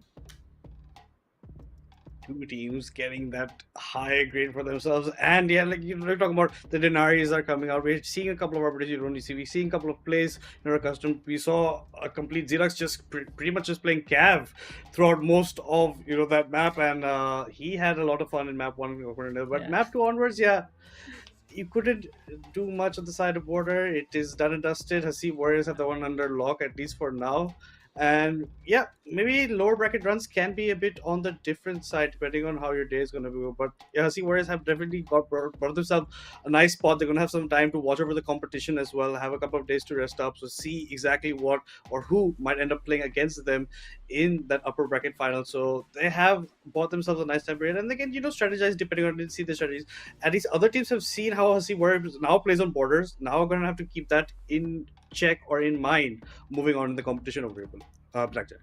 Two teams getting that high grade for themselves, and yeah, like we're talking about the Denaris are coming out. We're seeing a couple of opportunities you don't see. We're seeing a couple of plays you're accustomed. We saw a complete Xerox just pretty much just playing Cav throughout most of that map, and he had a lot of fun in map 1. But Yeah. map 2 onwards, yeah, you couldn't do much on the side of border. It is done and dusted. Hasib Warriors have the one under lock, at least for now. And yeah, maybe lower bracket runs can be a bit on the different side depending on how your day is going to go. But yeah, Hasib Warriors have definitely brought themselves a nice spot. They're going to have some time to watch over the competition as well, have a couple of days to rest up, so see exactly what or who might end up playing against them in that upper bracket final. So they have bought themselves a nice time period, and they can strategize depending on see the strategies. At least other teams have seen how Hasib Warriors now plays on borders. Now we're going to have to keep that in check or in mind moving on in the competition over here. Blackjack.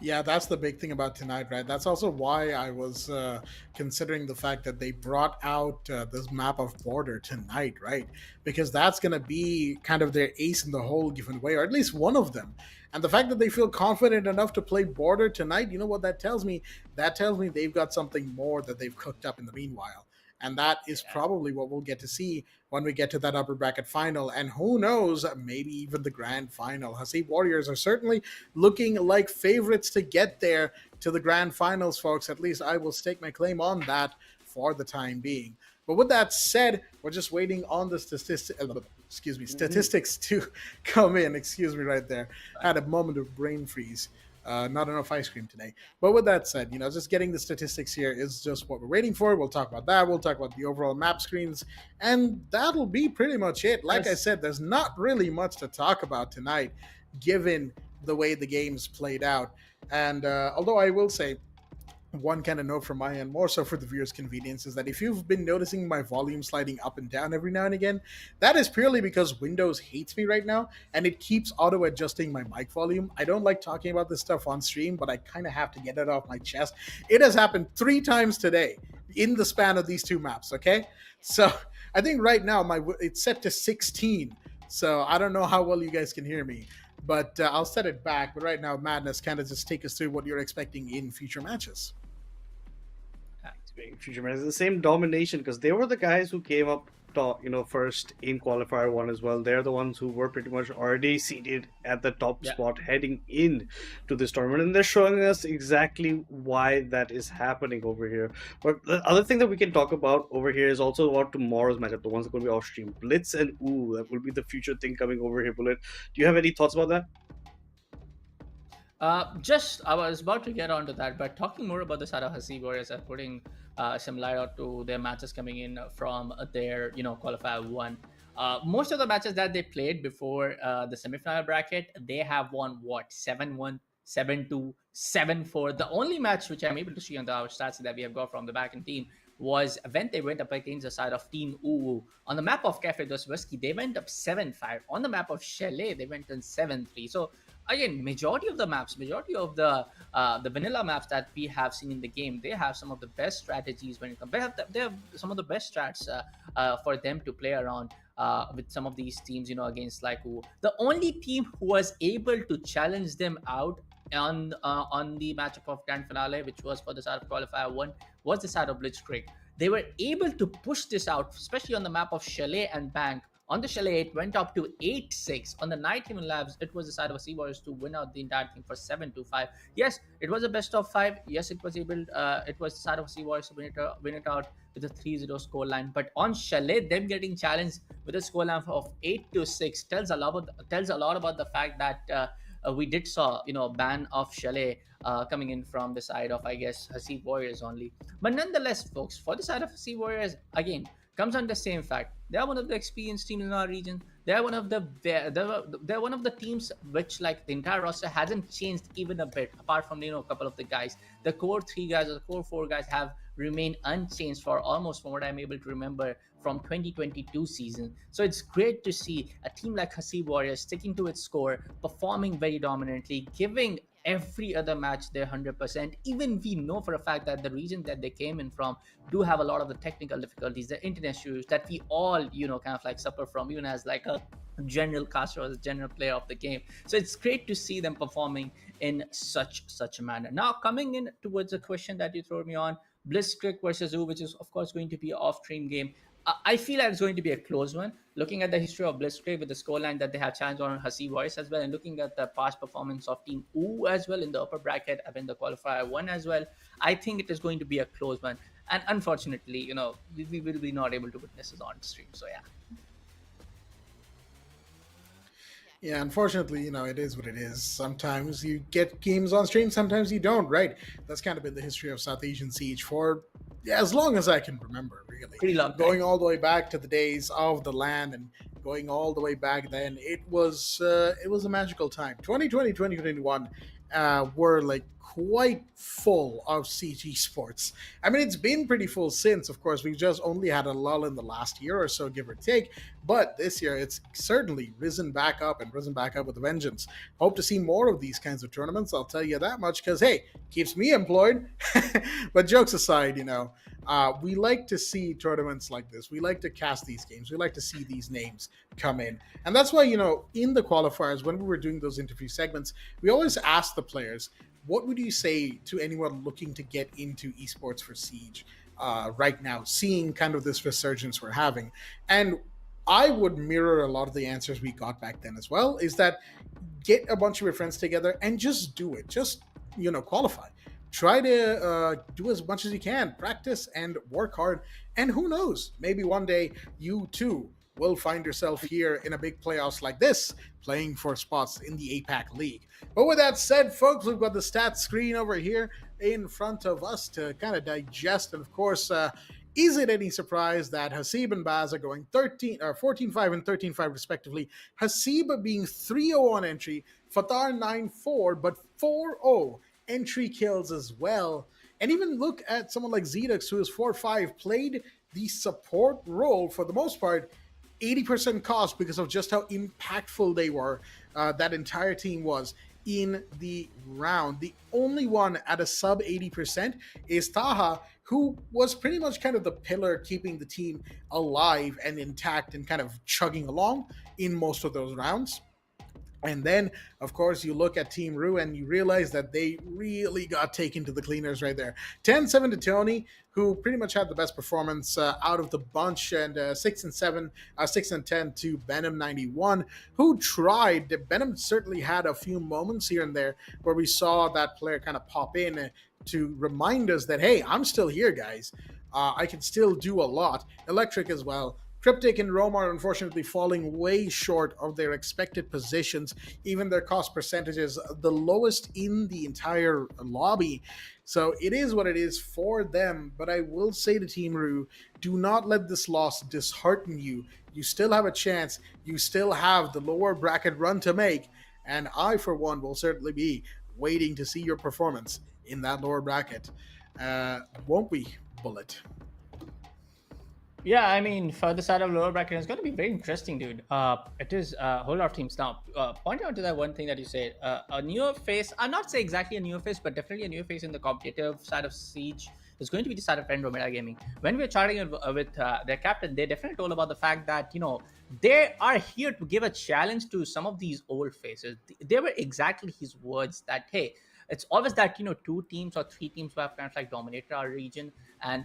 Yeah, that's the big thing about tonight, right? That's also why I was considering the fact that they brought out this map of border tonight, right? Because that's going to be kind of their ace in the hole given way, or at least one of them. And the fact that they feel confident enough to play border tonight, you know what that tells me? That tells me they've got something more that they've cooked up in the meanwhile. And that is probably what we'll get to see when we get to that upper bracket final. And who knows, maybe even the grand final. Hasib Warriors are certainly looking like favorites to get there to the grand finals, folks. At least I will stake my claim on that for the time being. But with that said, we're just waiting on the statistics to come in. Excuse me right there. I had a moment of brain freeze. Not enough ice cream today. But with that said, just getting the statistics here is just what we're waiting for. We'll talk about that. We'll talk about the overall map screens. And that'll be pretty much it. Like I said, there's not really much to talk about tonight, given the way the game's played out. And although I will say, one kind of note from my end, more so for the viewer's convenience, is that if you've been noticing my volume sliding up and down every now and again, that is purely because Windows hates me right now and it keeps auto adjusting my mic volume. I don't like talking about this stuff on stream, but I kind of have to get it off my chest. It has happened 3 times today in the span of these 2 maps, okay? So I think right now it's set to 16. So I don't know how well you guys can hear me, but I'll set it back. But right now, Madness, kind of just take us through what you're expecting in future matches. Future matches, the same domination, because they were the guys who came up first in qualifier one as well. They're the ones who were pretty much already seated at the top Yeah. spot heading in to this tournament, and they're showing us exactly why that is happening over here. But the other thing that we can talk about over here is also about tomorrow's matchup, the ones that are going to be off stream. Blitz and Ooh, that will be the future thing coming over here. Bullet, do you have any thoughts about that? Just I was about to get onto that, but talking more about the side of Hasib Warriors and putting some light out to their matches coming in from their qualifier one. Most of the matches that they played before the semifinal bracket, they have won what 7-1, 7-2, 7-4. The only match which I'm able to see on the our stats that we have got from the back end team was when they went up against the side of Team Uwu. On the map of Cafe Dos Whisky, they went up 7-5. On the map of Chalet, they went in 7-3. So again, majority of the maps, majority of the vanilla maps that we have seen in the game, they have some of the best strategies when it comes. They have some of the best strats for them to play around with some of these teams, against like who. The only team who was able to challenge them out on the matchup of grand finale, which was for the side of qualifier one, was the side of Blitzkrieg. They were able to push this out, especially on the map of Chalet and Bank. On the Chalet, it went up to 8-6. On the Night Human Labs, it was the side of Sea Warriors to win out the entire thing for 7-5. Yes, it was a best of 5. Yes, it was the side of Sea Warriors to win it out with a 3-0 scoreline. But on Chalet, them getting challenged with a scoreline of 8-6 tells a lot about the fact that we did saw ban of Chalet coming in from the side of, I guess, Hasib Warriors only. But nonetheless, folks, for the side of Hasib Warriors, again, comes on the same fact. They are one of the experienced teams in our region. They're one of the teams which, like, the entire roster hasn't changed even a bit, apart from a couple of the guys. The core 3 guys or the core 4 guys have remained unchanged for almost, from what I'm able to remember, from 2022 season. So it's great to see a team like Hasib Warriors sticking to its score, performing very dominantly, giving every other match their 100%. Even we know for a fact that the region that they came in from do have a lot of the technical difficulties, the internet issues that we all kind of like suffer from, even as like a general caster or a general player of the game. So it's great to see them performing in such a manner. Now, coming in towards the question that you threw me on, Blitzkrieg versus Zoo, which is of course going to be an off-stream game. I feel like it's going to be a close one. Looking at the history of Blitzkrieg with the scoreline that they have challenged on Hasib Warriors as well, and looking at the past performance of Team U as well in the upper bracket, in the qualifier one as well, I think it is going to be a close one. And unfortunately, we will be not able to witness this on stream. So yeah. Yeah, unfortunately, it is what it is. Sometimes you get games on stream, sometimes you don't, right? That's kind of been the history of South Asian Siege for as long as I can remember, really. Pretty long time. Going all the way back to the days of the LAN and going all the way back then, it was a magical time. 2020, 2021 were like quite full of CG sports. I mean, it's been pretty full since, of course. We've just only had a lull in the last year or so, give or take. But this year, it's certainly risen back up with a vengeance. Hope to see more of these kinds of tournaments, I'll tell you that much, because, hey, keeps me employed. But jokes aside, we like to see tournaments like this. We like to cast these games. We like to see these names come in. And that's why, in the qualifiers, when we were doing those interview segments, we always ask the players, what would you say to anyone looking to get into esports for Siege right now, seeing kind of this resurgence we're having? And I would mirror a lot of the answers we got back then as well, is that get a bunch of your friends together and just do it. Just, qualify. Try to do as much as you can, practice and work hard. And who knows, maybe one day you too will find yourself here in a big playoffs like this, playing for spots in the APAC League. But with that said, folks, we've got the stats screen over here in front of us to kind of digest. And of course, is it any surprise that Hasib and Baz are going 14-5 and 13-5 respectively? Hasib being 3-0 on entry, Fatar 9-4, but 4-0 entry kills as well. And even look at someone like Zedux, who is 4-5, played the support role for the most part, 80% cost because of just how impactful they were. That entire team was in the round. The only one at a sub 80% is Taha, who was pretty much kind of the pillar keeping the team alive and intact and kind of chugging along in most of those rounds. And then, of course, you look at Team RUE and you realize that they really got taken to the cleaners right there. 10-7 to Tony, who pretty much had the best performance out of the bunch, and 6-10 to Benham 91, who tried. Benham certainly had a few moments here and there where we saw that player kind of pop in to remind us that, hey, I'm still here, guys. I can still do a lot. Electric as well. Cryptic and Rome are unfortunately falling way short of their expected positions. Even their cost percentage is the lowest in the entire lobby. So it is what it is for them. But I will say to Team RUE, do not let this loss dishearten you. You still have a chance. You still have the lower bracket run to make. And I, for one, will certainly be waiting to see your performance in that lower bracket. Won't we, Bullet? Yeah, I mean, for the side of lower bracket, it's going to be very interesting, dude. It is a whole lot of teams. Now, pointing out to that one thing that you said, a newer face, I'm not saying exactly a newer face, but definitely a newer face in the competitive side of Siege is going to be the side of Andromeda Gaming. When we were chatting with their captain, they definitely told about the fact that, you know, they are here to give a challenge to some of these old faces. They were exactly his words that, hey, it's always that, you know, 2 teams or 3 teams who have kind of like dominated our region, and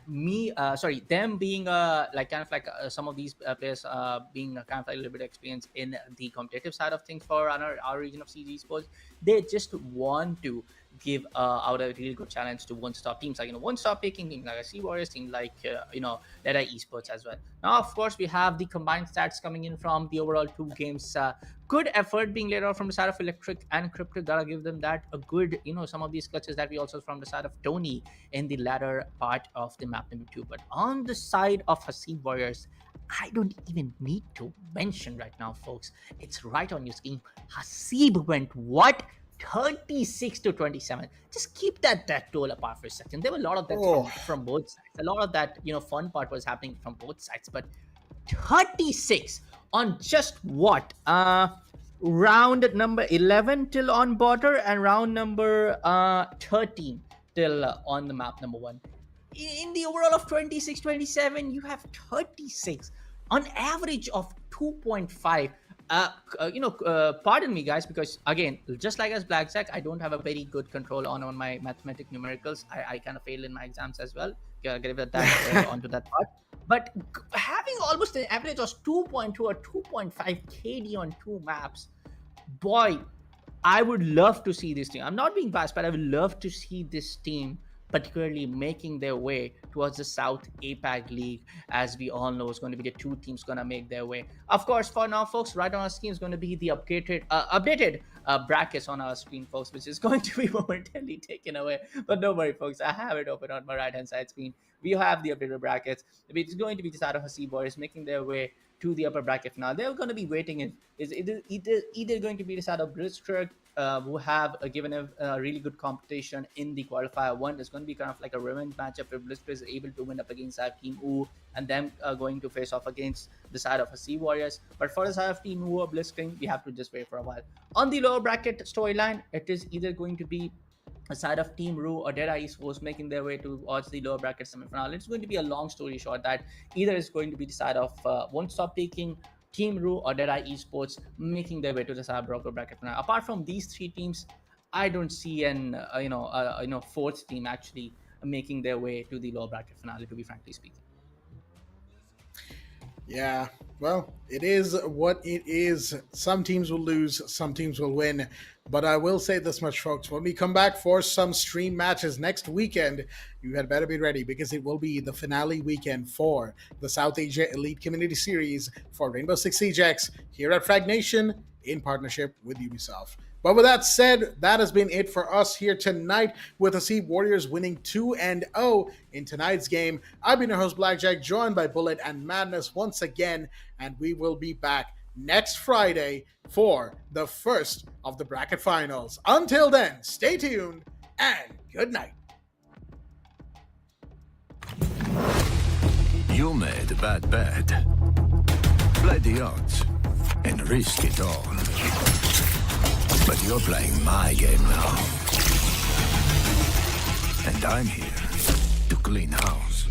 them being like kind of like some of these players being kind of like a little bit experienced in the competitive side of things for our region of CG Sports. They just want to give out a really good challenge to one-stop teams, like, you know, one-stop picking teams like a Sea Warriors team, like you know, Dead Eye Esports as well. Now, of course, we have the combined stats coming in from the overall 2 games. Good effort being laid out from the side of Electric and Cryptic. Gotta give them that. A good, you know, some of these clutches that we also from the side of Tony in the latter part of the map number 2. But on the side of Hasib Warriors, I don't even need to mention right now, folks. It's right on your screen. Hasib went what? 36 to 27. Just keep that toll apart for a second. There were a lot of that from both sides. A lot of that, you know, fun part was happening from both sides. But 36 on just what? Round number 11 till on border, and round number 13 till on the map number 1. In the overall of 26-27, you have 36 on average of 2.5. Pardon me, guys, because again, just like as Blackjack, I don't have a very good control on my mathematic numericals. I kind of fail in my exams as well. Give that onto that part. But having almost an average of 2.2 or 2.5 KD on 2 maps, boy, I would love to see this team. I'm not being biased, but I would love to see this team particularly making their way towards the South APAC League. As we all know, it's going to be the 2 teams going to make their way. Of course, for now, folks, right on our screen is going to be the updated brackets on our screen, folks, which is going to be momentarily taken away. But don't worry, folks, I have it open on my right-hand side screen. We have the updated brackets. It's going to be the side of Hasib Boys making their way to the upper bracket now. They're going to be waiting in. Is either going to be the side of Blitzkrieg, who have given a really good competition in the qualifier 1. It's going to be kind of like a revenge matchup where Blitzkrieg is able to win up against our Team RUE, and them going to face off against the side of Sea Warriors. But for the side of Team RUE or Blitzkrieg, we have to just wait for a while. On the lower bracket storyline, it is either going to be a side of Team RUE or Dead Eye Esports making their way towards the lower bracket semifinal. It's going to be a long story short that either is going to be the side of Won't Stop Taking, Team RUE, or Dead Eye Esports making their way to the side lower bracket final. Apart from these 3 teams, I don't see an 4th team actually making their way to the lower bracket finale, to be frankly speaking. Yeah, well, it is what it is. Some teams will lose, some teams will win. But I will say this much, folks. When we come back for some stream matches next weekend, you had better be ready, because it will be the finale weekend for the South Asia Elite Community Series for Rainbow Six Siege X here at Fragnation in partnership with Ubisoft. But with that said, that has been it for us here tonight, with the Sea Warriors winning 2-0 in tonight's game. I've been your host, Blackjack, joined by Bullet and Madness once again, and we will be back next Friday for the first of the bracket finals. Until then, stay tuned and good night. You made a bad bet. Play the odds and risk it all. But you're playing my game now. And I'm here to clean house.